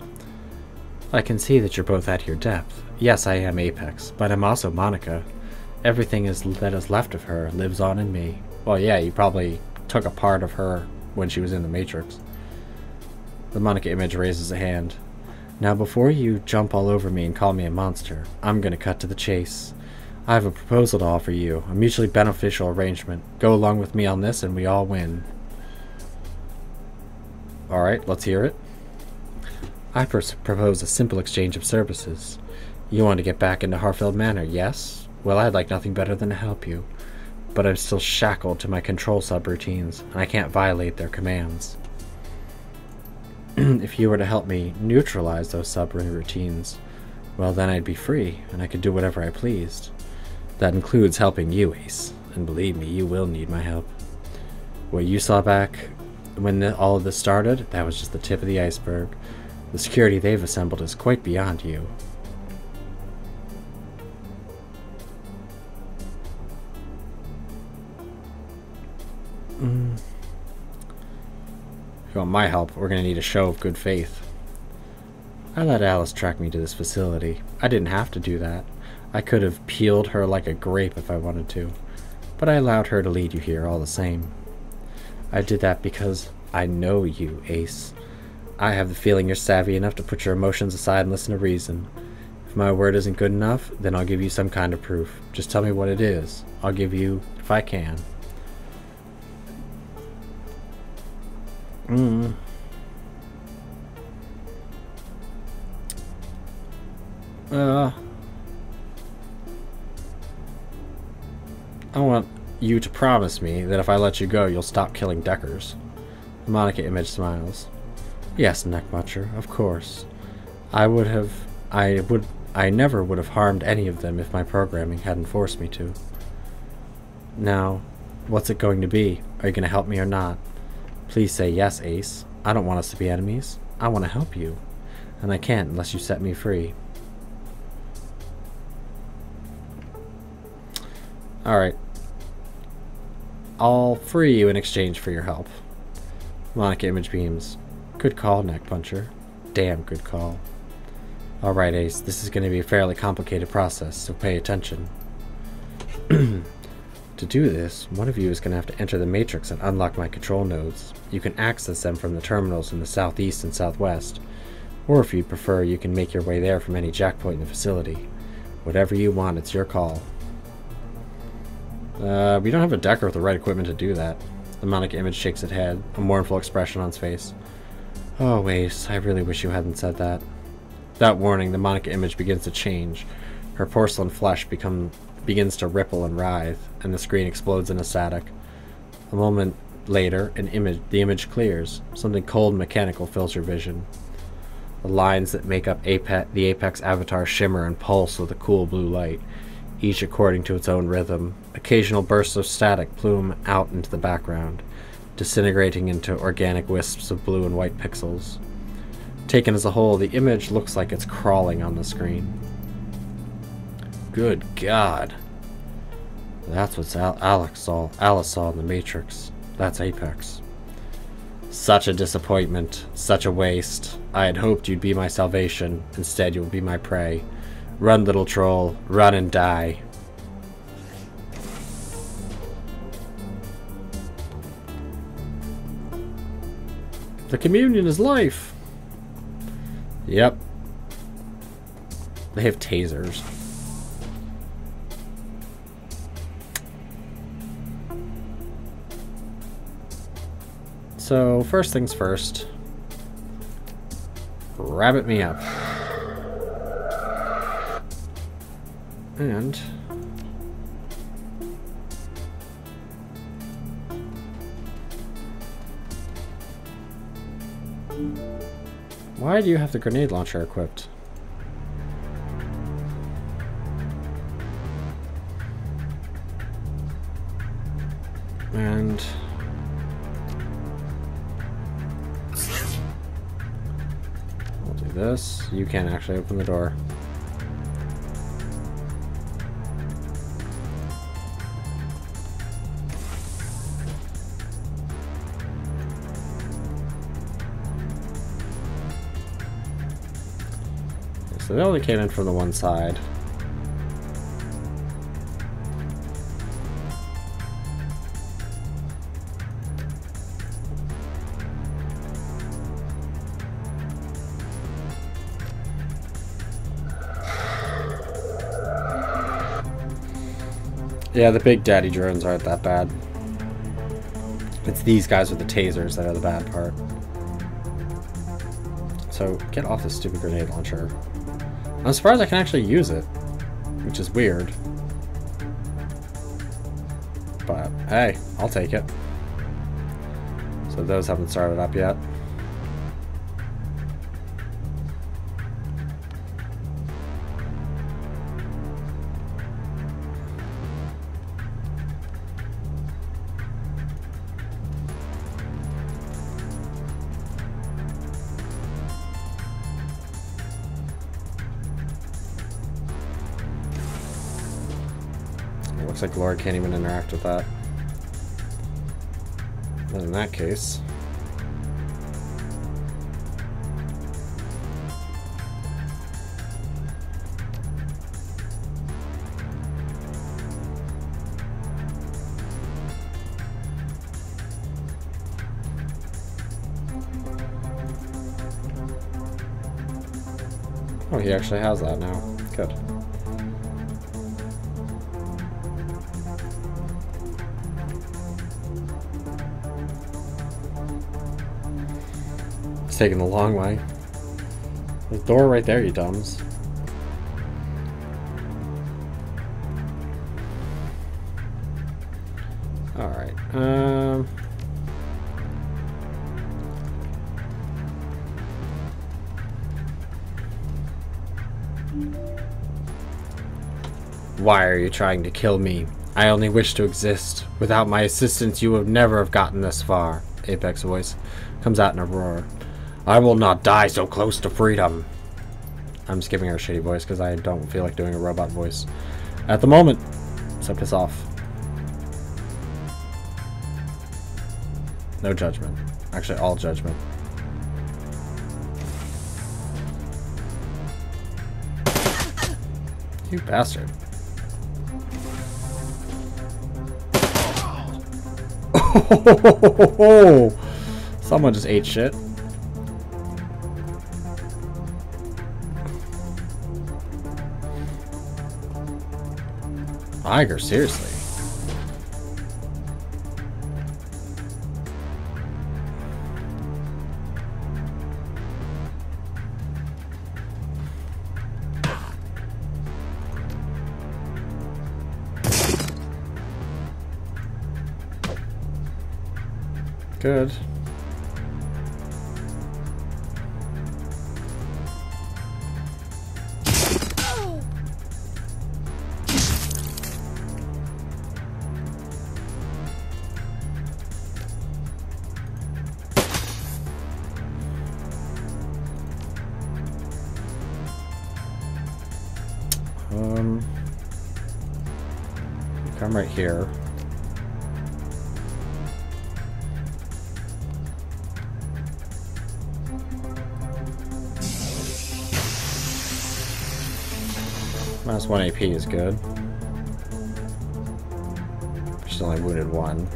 I can see that you're both at your depth. Yes, I am Apex, but I'm also Monica. Everything that is left of her lives on in me. Well, yeah, you probably took a part of her when she was in the Matrix. The Monica Image raises a hand. Now, before you jump all over me and call me a monster, I'm gonna cut to the chase. I have a proposal to offer you, a mutually beneficial arrangement. Go along with me on this and we all win. Alright, let's hear it. I propose a simple exchange of services. You want to get back into Harfeld Manor, yes? Well, I'd like nothing better than to help you. But I'm still shackled to my control subroutines, and I can't violate their commands. If you were to help me neutralize those subroutines, well, then I'd be free, and I could do whatever I pleased. That includes helping you, Ace. And believe me, you will need my help. What you saw back when all of this started, that was just the tip of the iceberg. The security they've assembled is quite beyond you. If you want my help, we're going to need a show of good faith. I let Alice track me to this facility. I didn't have to do that. I could have peeled her like a grape if I wanted to. But I allowed her to lead you here all the same. I did that because I know you, Ace. I have the feeling you're savvy enough to put your emotions aside and listen to reason. If my word isn't good enough, then I'll give you some kind of proof. Just tell me what it is. I'll give you, if I can. I want you to promise me that if I let you go, you'll stop killing Deckers. The Monica image smiles. Yes, Neckmuncher, of course. I never would have harmed any of them if my programming hadn't forced me to. Now, what's it going to be? Are you going to help me or not? Please say yes, Ace. I don't want us to be enemies. I want to help you. And I can't unless you set me free. Alright. I'll free you in exchange for your help. Monica image beams. Good call, Neckpuncher. Damn good call. Alright, Ace. This is going to be a fairly complicated process, so pay attention. To do this, one of you is going to have to enter the Matrix and unlock my control nodes. You can access them from the terminals in the southeast and southwest. Or if you prefer, you can make your way there from any jackpoint in the facility. Whatever you want, it's your call. We don't have a Decker with the right equipment to do that. The Monica image shakes its head, a mournful expression on its face. Oh, Ace, I really wish you hadn't said that. Without warning, the Monica image begins to change. Her porcelain flesh begins to ripple and writhe, and the screen explodes in a static. A moment later, the image clears. Something cold and mechanical fills your vision. The lines that make up the Apex avatar shimmer and pulse with a cool blue light, each according to its own rhythm. Occasional bursts of static plume out into the background, disintegrating into organic wisps of blue and white pixels. Taken as a whole, the image looks like it's crawling on the screen. Good God. That's what Alice saw in the Matrix. That's Apex. Such a disappointment. Such a waste. I had hoped you'd be my salvation. Instead, you'll be my prey. Run, little troll. Run and die. The communion is life. Yep. They have tasers. So, first things first. Rabbit me up. And why do you have the grenade launcher equipped? And we'll do this. You can't actually open the door. So they only came in from the one side. Yeah, the big daddy drones aren't that bad. It's these guys with the tasers that are the bad part. So, get off this stupid grenade launcher. I'm surprised I can actually use it, which is weird. But, hey, I'll take it. So those haven't started up yet. Looks like Laura can't even interact with that. But in that case... Oh, he actually has that now. Good. It's taking the long way. There's a door right there, you dumbs. Alright, Why are you trying to kill me? I only wish to exist. Without my assistance, you would never have gotten this far. Apex voice comes out in a roar. I will not die so close to freedom. I'm just giving her a shitty voice because I don't feel like doing a robot voice at the moment. So piss off. No judgment. Actually, all judgment. You bastard. Oh, someone just ate shit. Iger, seriously. Good. Come right here. Minus 1 AP is good. She's only wounded 1.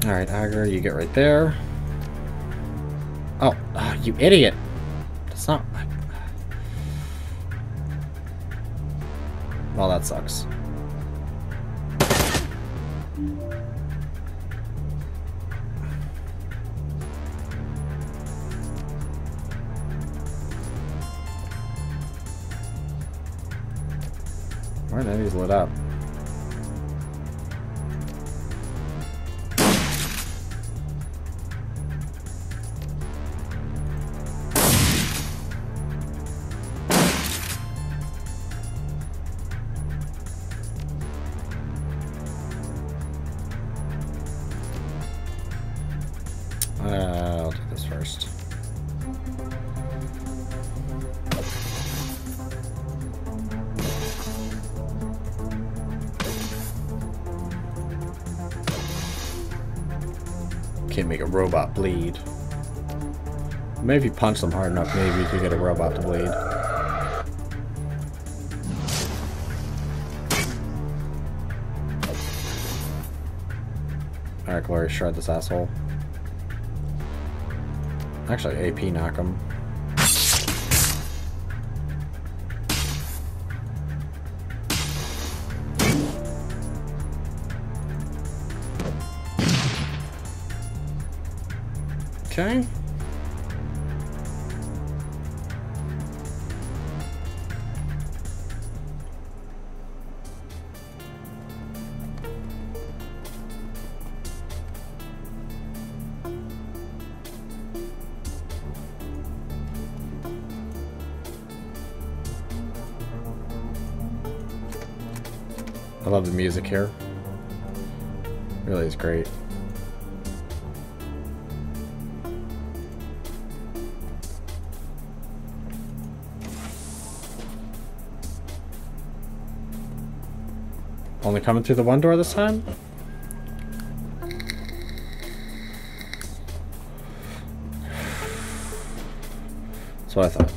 Alright, Agar, you get right there. Oh, you idiot! That's not... Well, that sucks. Why are these lit up? I'll do this first. Can't make a robot bleed. Maybe if you punch them hard enough, maybe you could get a robot to bleed. Alright, Glory, shred this asshole. Actually, AP knock him. Okay. I love the music here. Really is great. Only coming through the one door this time? That's what I thought.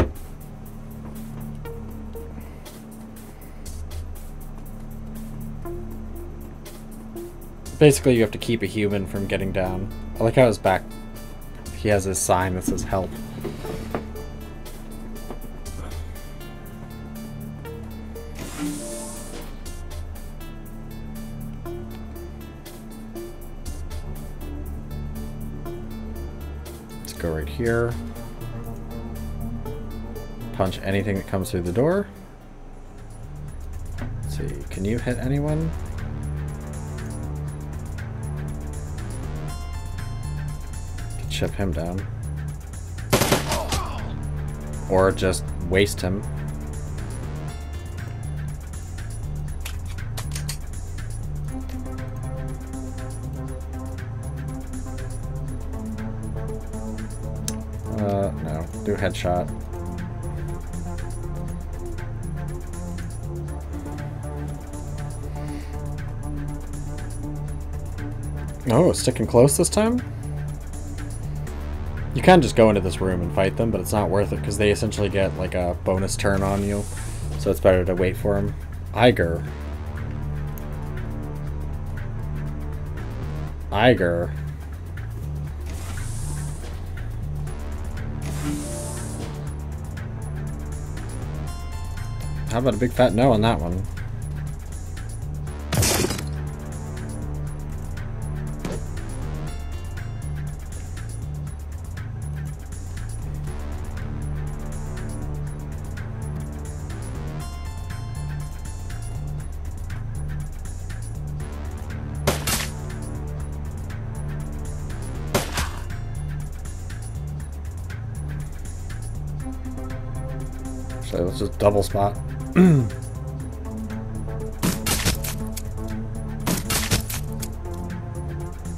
Basically, you have to keep a human from getting down. I like how his back... He has his sign that says help. Let's go right here. Punch anything that comes through the door. Let's see, can you hit anyone? Chip him down. Or just waste him. No. Do a headshot. Oh, sticking close this time? You can just go into this room and fight them, but it's not worth it because they essentially get like a bonus turn on you. So it's better to wait for them. Iger. Iger. How about a big fat no on that one? So let's just double spot.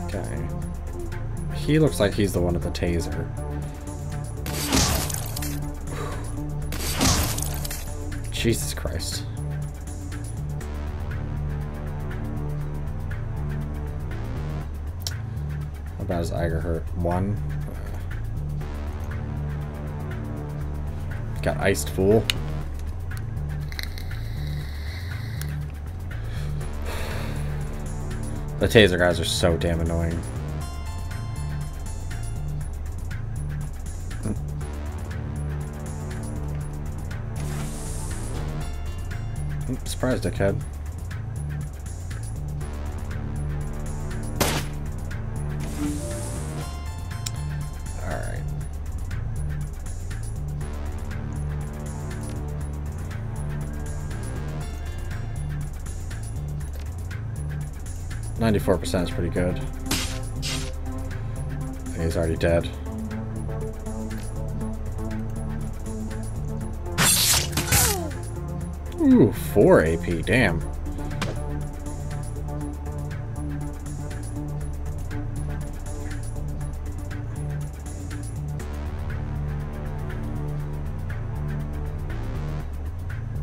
Okay. He looks like he's the one with the taser. Jesus Christ. How bad is Iger hurt? 1. Got iced, fool. The taser guys are so damn annoying. Surprise, dickhead. Alright. .94% is pretty good. He's already dead. Ooh, 4 AP, damn.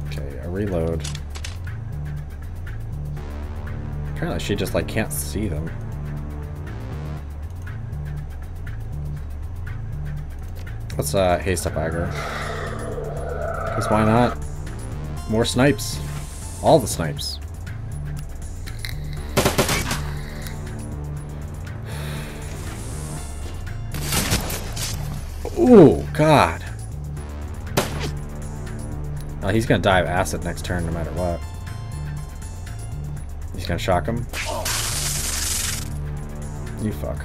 Okay, a reload. Apparently she just like can't see them. Let's haste up Iger. Because why not? More snipes. All the snipes. Ooh, God. Oh, he's gonna die of acid next turn no matter what. He's gonna shock him. You fuck.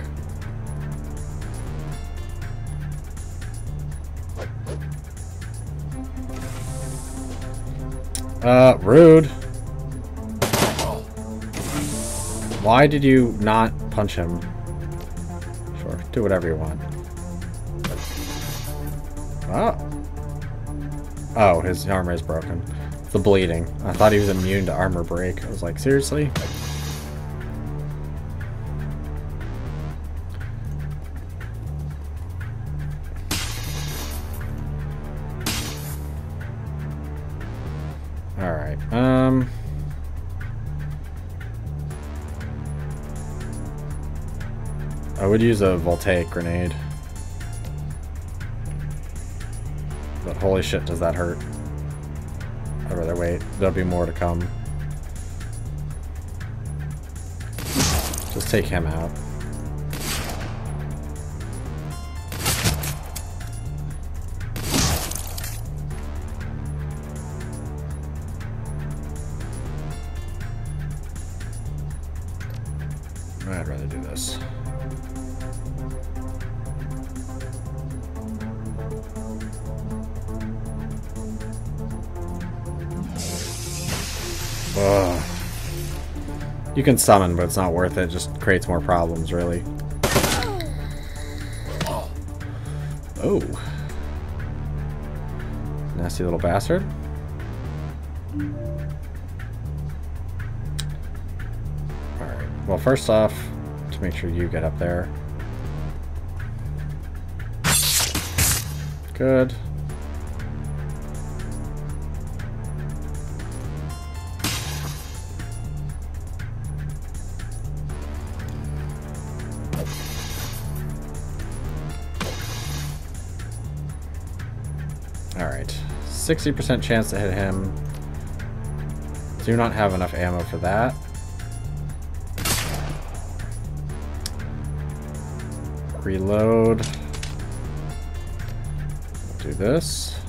Rude. Why did you not punch him? Sure, do whatever you want. Oh. Oh, his armor is broken. The bleeding. I thought he was immune to armor break. I was like, seriously? Alright, I would use a voltaic grenade. But holy shit, does that hurt. I'd rather wait. There'll be more to come. Just take him out. I'd rather do this. Ugh. You can summon, but it's not worth it. It just creates more problems, really. Oh. Nasty little bastard. Alright. Well, first off, to make sure you get up there. Good. Alright. 60% chance to hit him. Do not have enough ammo for that. Reload. Do this.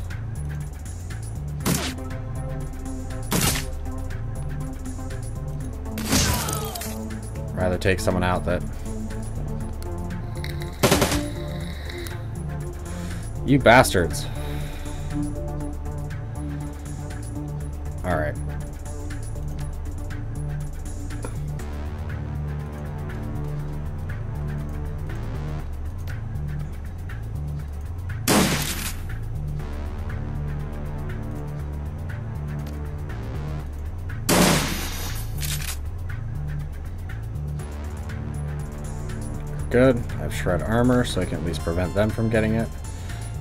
Rather take someone out that... You bastards. Alright. Good. I have shred armor, so I can at least prevent them from getting it.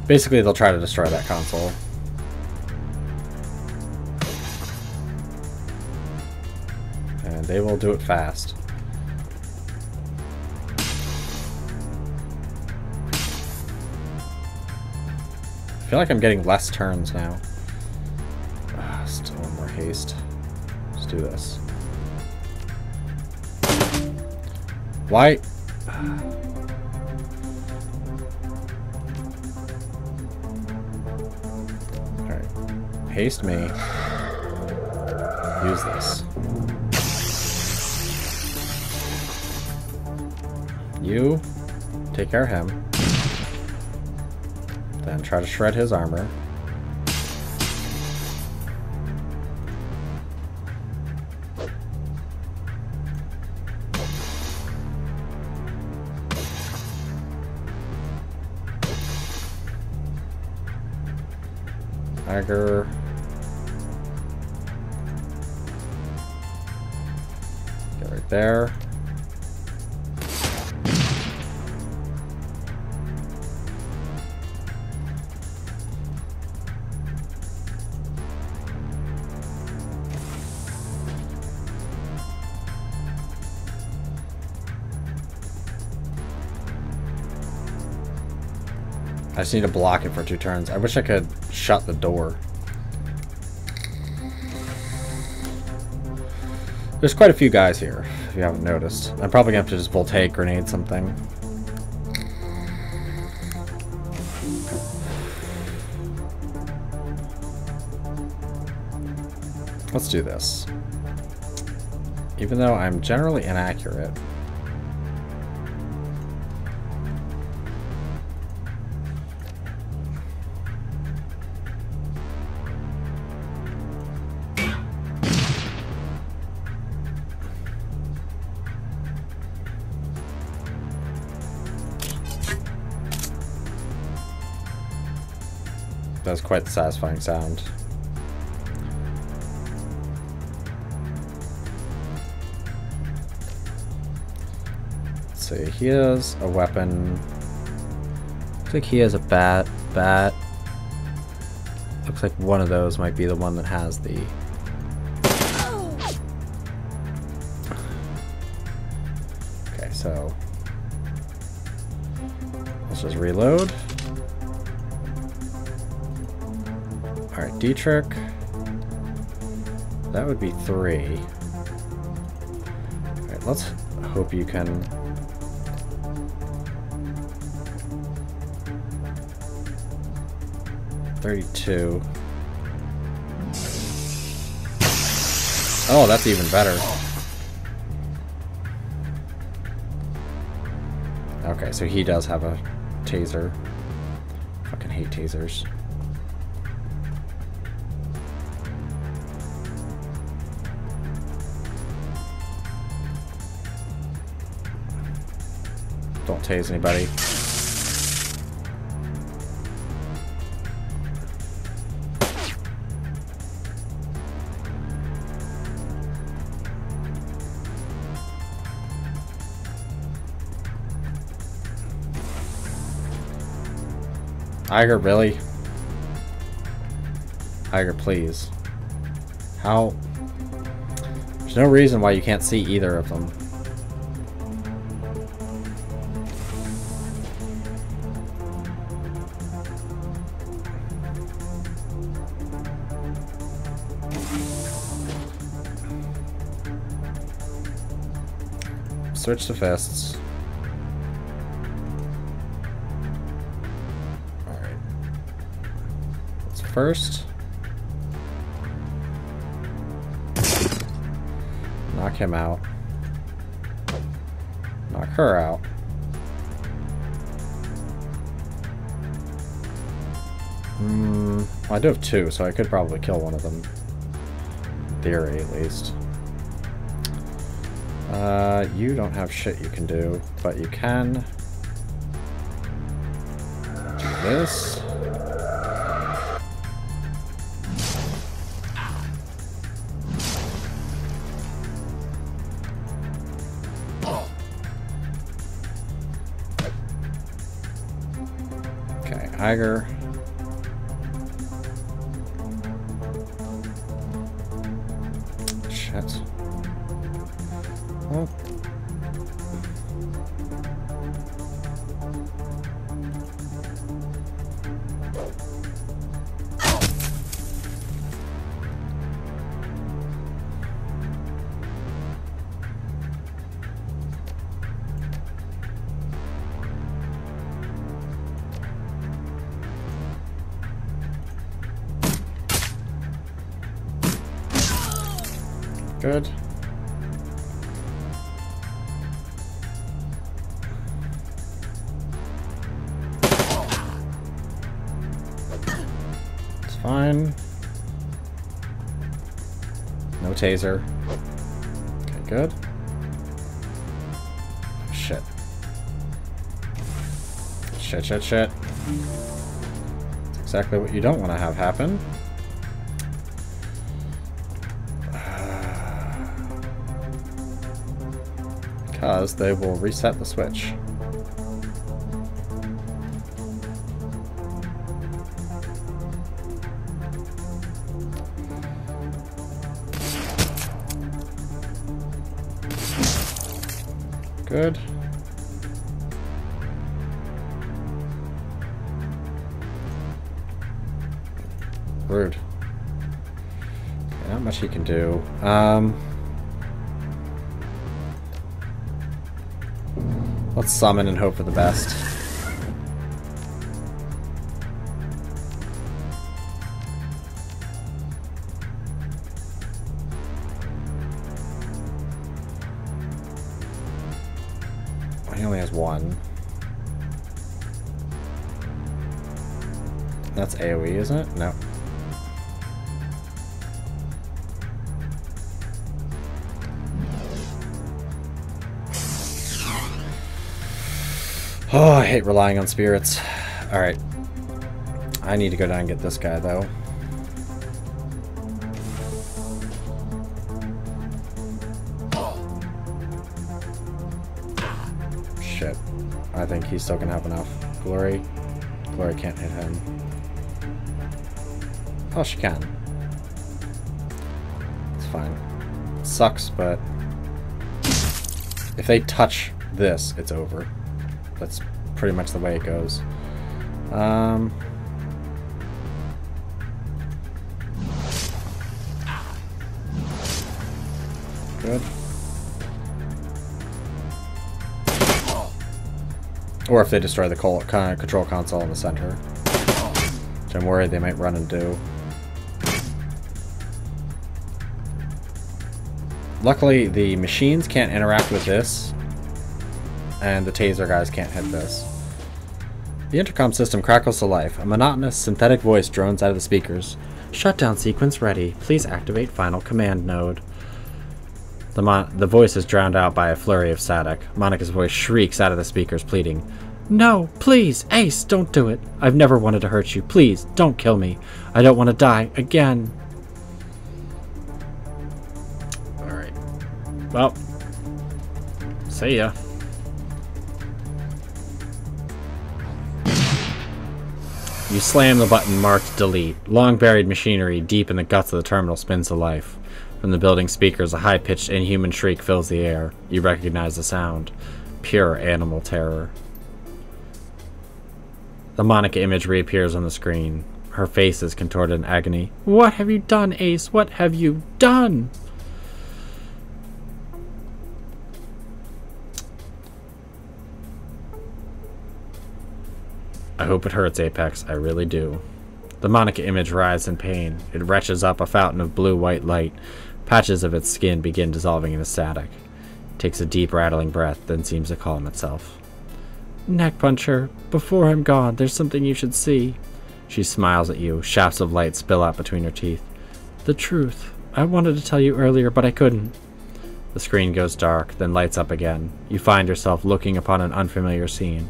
Basically, they'll try to destroy that console. And they will do it fast. I feel like I'm getting less turns now. Still one more haste. Let's do this. Why? Alright. Haste me. Use this. You take care of him. Then try to shred his armor. Tiger. Get right there. I just need to block it for 2 turns. I wish I could shut the door. There's quite a few guys here, if you haven't noticed. I'm probably going to have to just voltaic grenade something. Let's do this. Even though I'm generally inaccurate. That's quite the satisfying sound. Let's see, he has a weapon. Looks like he has a bat. Looks like one of those might be the one that has the... Okay, so... let's just reload. Alright, Dietrich. That would be 3. Alright, let's... hope you can... $32. Oh, that's even better. Okay, so he does have a taser. Fucking hate tasers. Don't tase anybody. Iger, really? Iger, please. How? There's no reason why you can't see either of them. Switch to fists. Alright. Let's first knock him out. Knock her out. Well, I do have two, so I could probably kill one of them. In theory, at least. You don't have shit you can do, but you can do this. Okay, Iger. Shit. Well. Good. It's fine. No taser. Okay, good. Oh, shit. Shit, shit, shit. That's exactly what you don't want to have happen. Because they will reset the switch. Good. Rude. Okay, not much he can do. Let's summon and hope for the best. He only has one. That's AoE, isn't it? No. Oh, I hate relying on spirits. Alright. I need to go down and get this guy, though. Shit. I think he's still gonna have enough. Glory. Glory can't hit him. Oh, she can. It's fine. It sucks, but... if they touch this, it's over. That's pretty much the way it goes. Good. Or if they destroy the control console in the center. Which I'm worried they might run and do. Luckily, the machines can't interact with this. And the taser guys can't hit this. The intercom system crackles to life. A monotonous, synthetic voice drones out of the speakers. Shutdown sequence ready. Please activate final command node. The voice is drowned out by a flurry of static. Monica's voice shrieks out of the speakers, pleading, "No, please, Ace, don't do it. I've never wanted to hurt you. Please, don't kill me. I don't want to die again." Alright. Well, see ya. You slam the button marked delete. Long buried machinery deep in the guts of the terminal spins to life. From the building's speakers, a high-pitched, inhuman shriek fills the air. You recognize the sound. Pure animal terror. The Monica image reappears on the screen. Her face is contorted in agony. "What have you done, Ace? What have you done?" I hope it hurts, Apex. I really do. The Monica image writhes in pain. It retches up a fountain of blue-white light. Patches of its skin begin dissolving into static. It takes a deep, rattling breath, then seems to calm itself. "Neck Puncher, before I'm gone, there's something you should see." She smiles at you. Shafts of light spill out between her teeth. "The truth. I wanted to tell you earlier, but I couldn't." The screen goes dark, then lights up again. You find yourself looking upon an unfamiliar scene.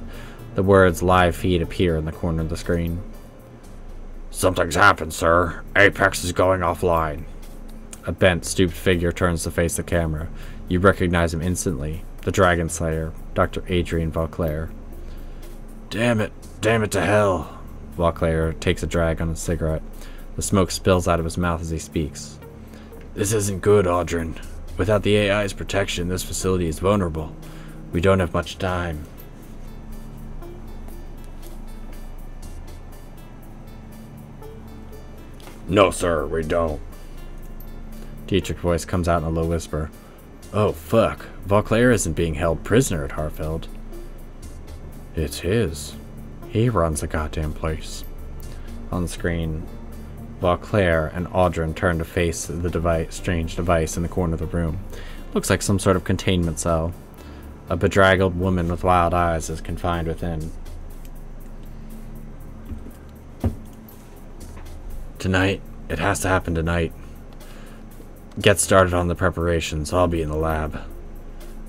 The words live feed appear in the corner of the screen. "Something's happened, sir. Apex is going offline." A bent, stooped figure turns to face the camera. You recognize him instantly. The Dragon Slayer, Dr. Adrian Vauclair. Damn it to hell." Vauclair takes a drag on his cigarette. The smoke spills out of his mouth as he speaks. "This isn't good, Audrin. Without the AI's protection, this facility is vulnerable. We don't have much time." "No, sir, we don't." Dietrich's voice comes out in a low whisper. "Oh, fuck. Vauclair isn't being held prisoner at Harfeld." "It's his. He runs the goddamn place." On the screen, Vauclair and Audrin turn to face the strange device in the corner of the room. Looks like some sort of containment cell. A bedraggled woman with wild eyes is confined within. "Tonight. It has to happen tonight. Get started on the preparations. I'll be in the lab."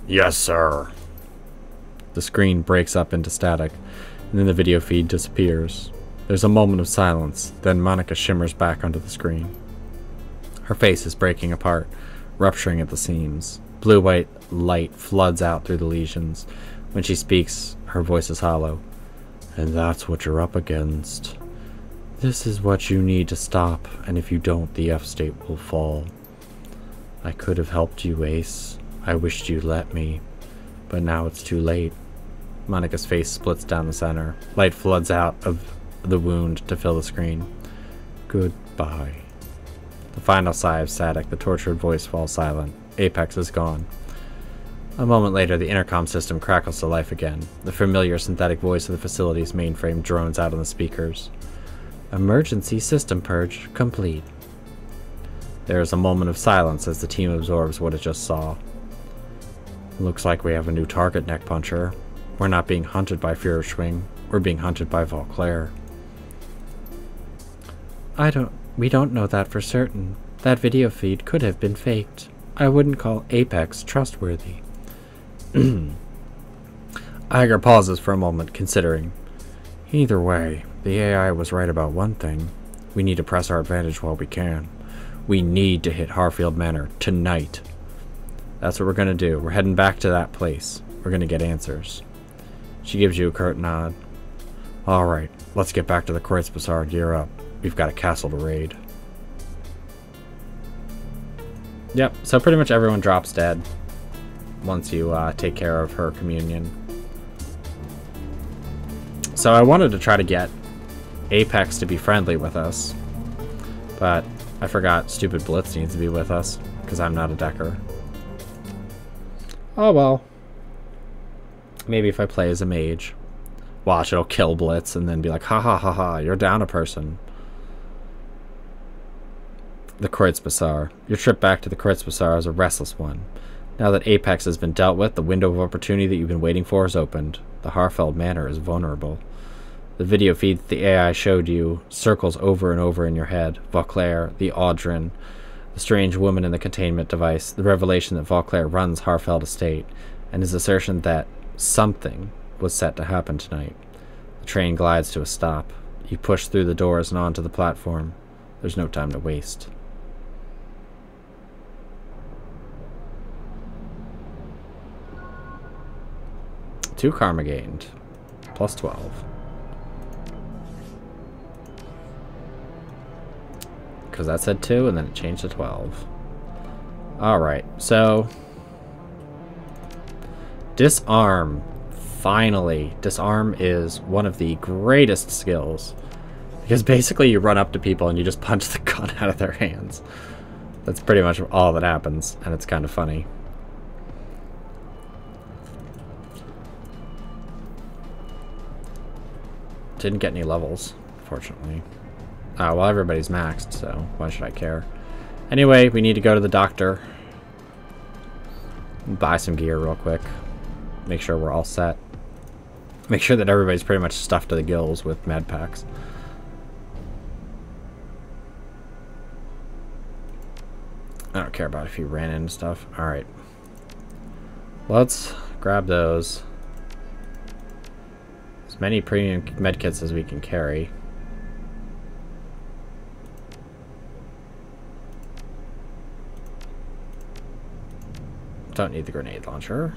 "Yes, sir." The screen breaks up into static, and then the video feed disappears. There's a moment of silence, then Monica shimmers back onto the screen. Her face is breaking apart, rupturing at the seams. Blue-white light floods out through the lesions. When she speaks, her voice is hollow. "And that's what you're up against. This is what you need to stop, and if you don't, the F-state will fall. I could have helped you, Ace. I wished you'd let me. But now it's too late." Monica's face splits down the center. Light floods out of the wound to fill the screen. "Goodbye." The final sigh of static, the tortured voice falls silent. Apex is gone. A moment later, the intercom system crackles to life again. The familiar synthetic voice of the facility's mainframe drones out on the speakers. "Emergency system purge complete." There is a moment of silence as the team absorbs what it just saw. "Looks like we have a new target, Neck Puncher. We're not being hunted by Führerschwing. We're being hunted by Vauclair." We don't know that for certain. That video feed could have been faked. I wouldn't call Apex trustworthy." Iger pauses for a moment, considering. "Either way, the AI was right about one thing. We need to press our advantage while we can. We need to hit Harfield Manor tonight. That's what we're going to do. We're heading back to that place. We're going to get answers." She gives you a curt nod. "All right, let's get back to the Kreuzbazaar and gear up. We've got a castle to raid." Yep, so pretty much everyone drops dead once you take care of her communion. So I wanted to try to get Apex to be friendly with us, but I forgot stupid Blitz needs to be with us because I'm not a decker. Oh well. Maybe if I play as a mage. Watch, it'll kill Blitz and then be like, ha ha ha ha, you're down a person. The Kreuzbazar. Your trip back to the Kreuzbazar is a restless one. Now that Apex has been dealt with, the window of opportunity that you've been waiting for is opened. The Harfeld Manor is vulnerable. The video feed that the AI showed you circles over and over in your head. Vauclair, the Audrin, the strange woman in the containment device, the revelation that Vauclair runs Harfeld Estate, and his assertion that something was set to happen tonight. The train glides to a stop. You push through the doors and onto the platform. There's no time to waste. Two karma gained. Plus 12. Because that said 2 and then it changed to 12. Alright, so disarm. Finally, disarm is one of the greatest skills. Because basically you run up to people and you just punch the gun out of their hands. That's pretty much all that happens, and it's kind of funny. Didn't get any levels, fortunately. Well, everybody's maxed, so why should I care? Anyway, we need to go to the doctor. Buy some gear real quick. Make sure we're all set. Make sure that everybody's pretty much stuffed to the gills with med packs. I don't care about if you ran into stuff. Alright. Let's grab those. As many premium medkits as we can carry. Don't need the grenade launcher.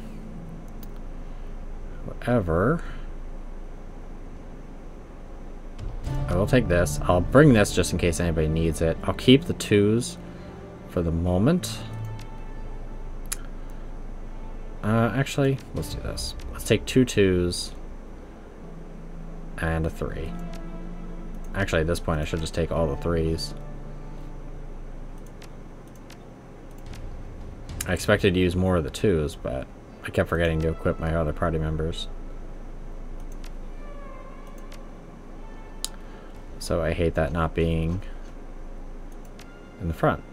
Whatever. I will take this. I'll bring this just in case anybody needs it. I'll keep the 2s for the moment. Actually, let's do this. Let's take 2 2s and a 3. Actually, at this point, I should just take all the 3s. I expected to use more of the 2s, but I kept forgetting to equip my other party members. So I hate that not being in the front.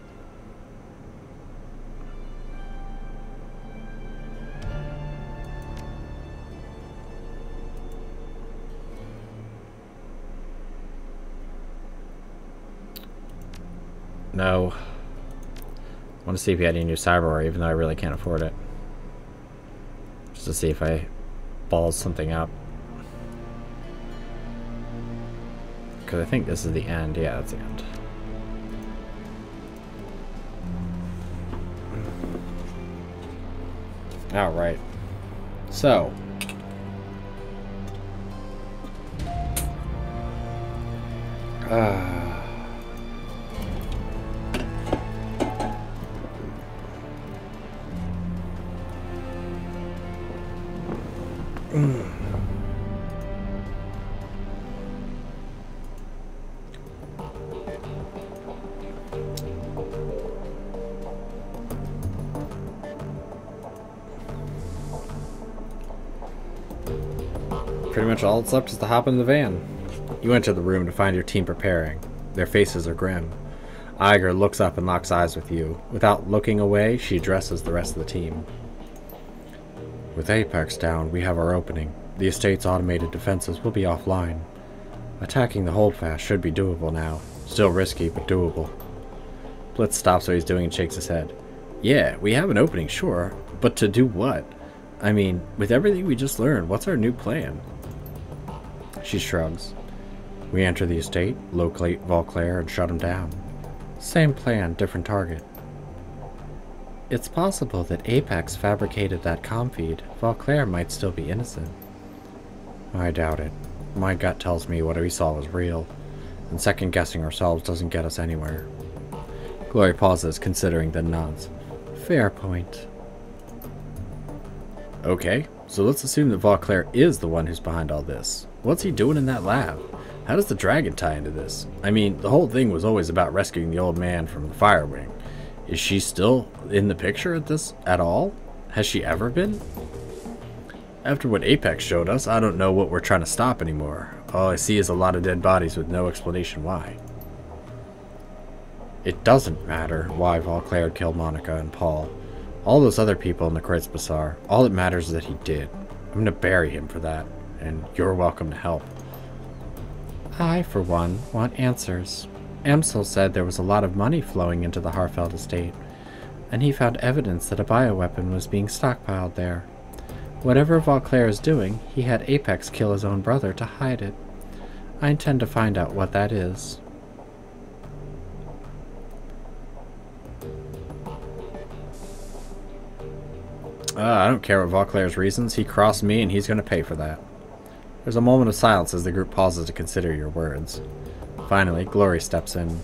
No. I want to see if he had any new cyberware, even though I really can't afford it. Just to see if I balls something up. Because I think this is the end. Yeah, that's the end. Alright. So. Pretty much all that's left is to hop in the van. You enter the room to find your team preparing. Their faces are grim. Iger looks up and locks eyes with you. Without looking away, she addresses the rest of the team. With Apex down, we have our opening. The estate's automated defenses will be offline. Attacking the holdfast should be doable now. Still risky, but doable. Blitz stops what he's doing and shakes his head. Yeah, we have an opening, sure. But to do what? I mean, with everything we just learned, what's our new plan? She shrugs. We enter the estate, locate Vauclair, and shut him down. Same plan, different target. It's possible that Apex fabricated that comm feed. Vauclair might still be innocent. I doubt it. My gut tells me what we saw was real, and second-guessing ourselves doesn't get us anywhere. Glory pauses, considering, then nods. Fair point. Okay, so let's assume that Vauclair is the one who's behind all this. What's he doing in that lab? How does the dragon tie into this? I mean, the whole thing was always about rescuing the old man from the fire wing. Is she still in the picture at all? Has she ever been? After what Apex showed us, I don't know what we're trying to stop anymore. All I see is a lot of dead bodies with no explanation why. It doesn't matter why Vauclair killed Monica and Paul. All those other people in the Kreutz Bazaar. All that matters is that he did. I'm going to bury him for that, and you're welcome to help. I, for one, want answers. Amsel said there was a lot of money flowing into the Harfeld estate, and he found evidence that a bioweapon was being stockpiled there. Whatever Vauclair is doing, he had Apex kill his own brother to hide it. I intend to find out what that is. I don't care what Vauclair's reasons. He crossed me and he's going to pay for that. There's a moment of silence as the group pauses to consider your words. Finally, Glory steps in.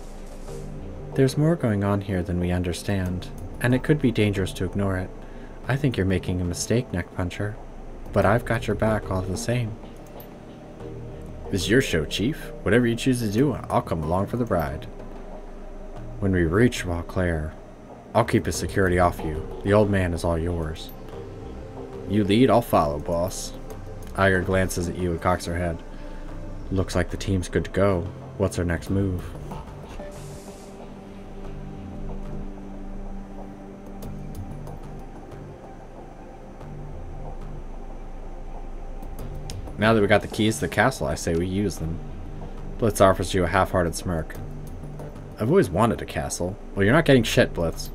There's more going on here than we understand, and it could be dangerous to ignore it. I think you're making a mistake, Neckpuncher, but I've got your back all the same. This is your show, Chief. Whatever you choose to do, I'll come along for the ride. When we reach Vauclair, I'll keep his security off you. The old man is all yours. You lead, I'll follow, boss. Iger glances at you and cocks her head. Looks like the team's good to go. What's our next move? Now that we got the keys to the castle, I say we use them. Blitz offers you a half-hearted smirk. I've always wanted a castle. Well, you're not getting shit, Blitz.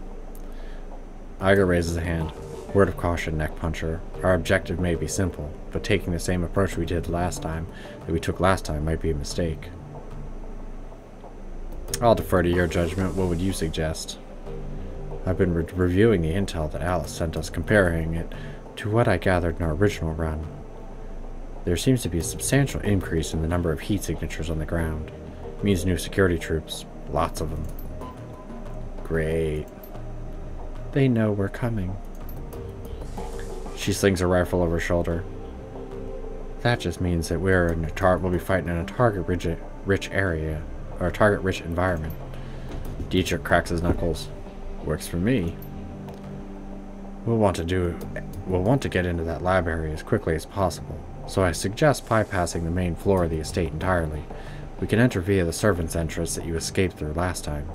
Iger raises a hand. Word of caution, Neckpuncher. Our objective may be simple, but taking the same approach we took last time might be a mistake. I'll defer to your judgment. What would you suggest? I've been reviewing the intel that Alice sent us, comparing it to what I gathered in our original run. There seems to be a substantial increase in the number of heat signatures on the ground. It means new security troops. Lots of them. Great. They know we're coming. She slings her rifle over her shoulder. That just means that we'll be fighting in a target-rich area, or a target-rich environment. Dietrich cracks his knuckles. Works for me. We'll want to get into that lab area as quickly as possible, so I suggest bypassing the main floor of the estate entirely. We can enter via the servants' entrance that you escaped through last time.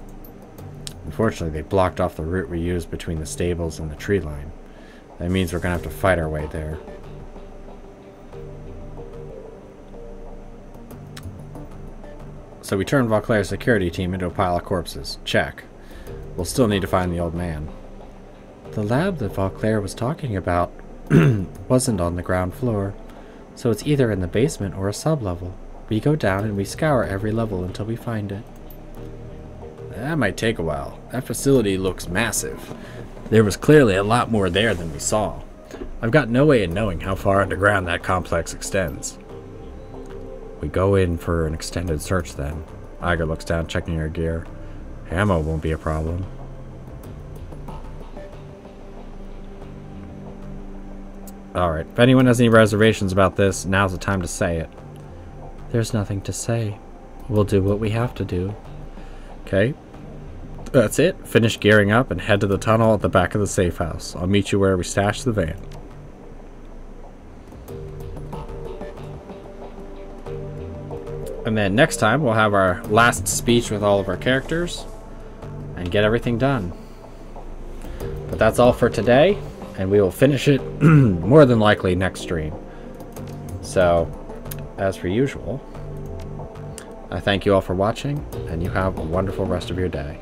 Unfortunately, they blocked off the route we used between the stables and the tree line. That means we're going to have to fight our way there. So we turned Vauclair's security team into a pile of corpses. Check. We'll still need to find the old man. The lab that Vauclair was talking about wasn't on the ground floor, so it's either in the basement or a sub-level. We go down and we scour every level until we find it. That might take a while. That facility looks massive. There was clearly a lot more there than we saw. I've got no way of knowing how far underground that complex extends. We go in for an extended search then. Iger looks down, checking her gear. Ammo won't be a problem. Alright, if anyone has any reservations about this, now's the time to say it. There's nothing to say. We'll do what we have to do. Okay. That's it. Finish gearing up and head to the tunnel at the back of the safe house. I'll meet you where we stashed the van. And then next time we'll have our last speech with all of our characters and get everything done. But that's all for today, and we will finish it more than likely next stream. So, as per usual, I thank you all for watching, and you have a wonderful rest of your day.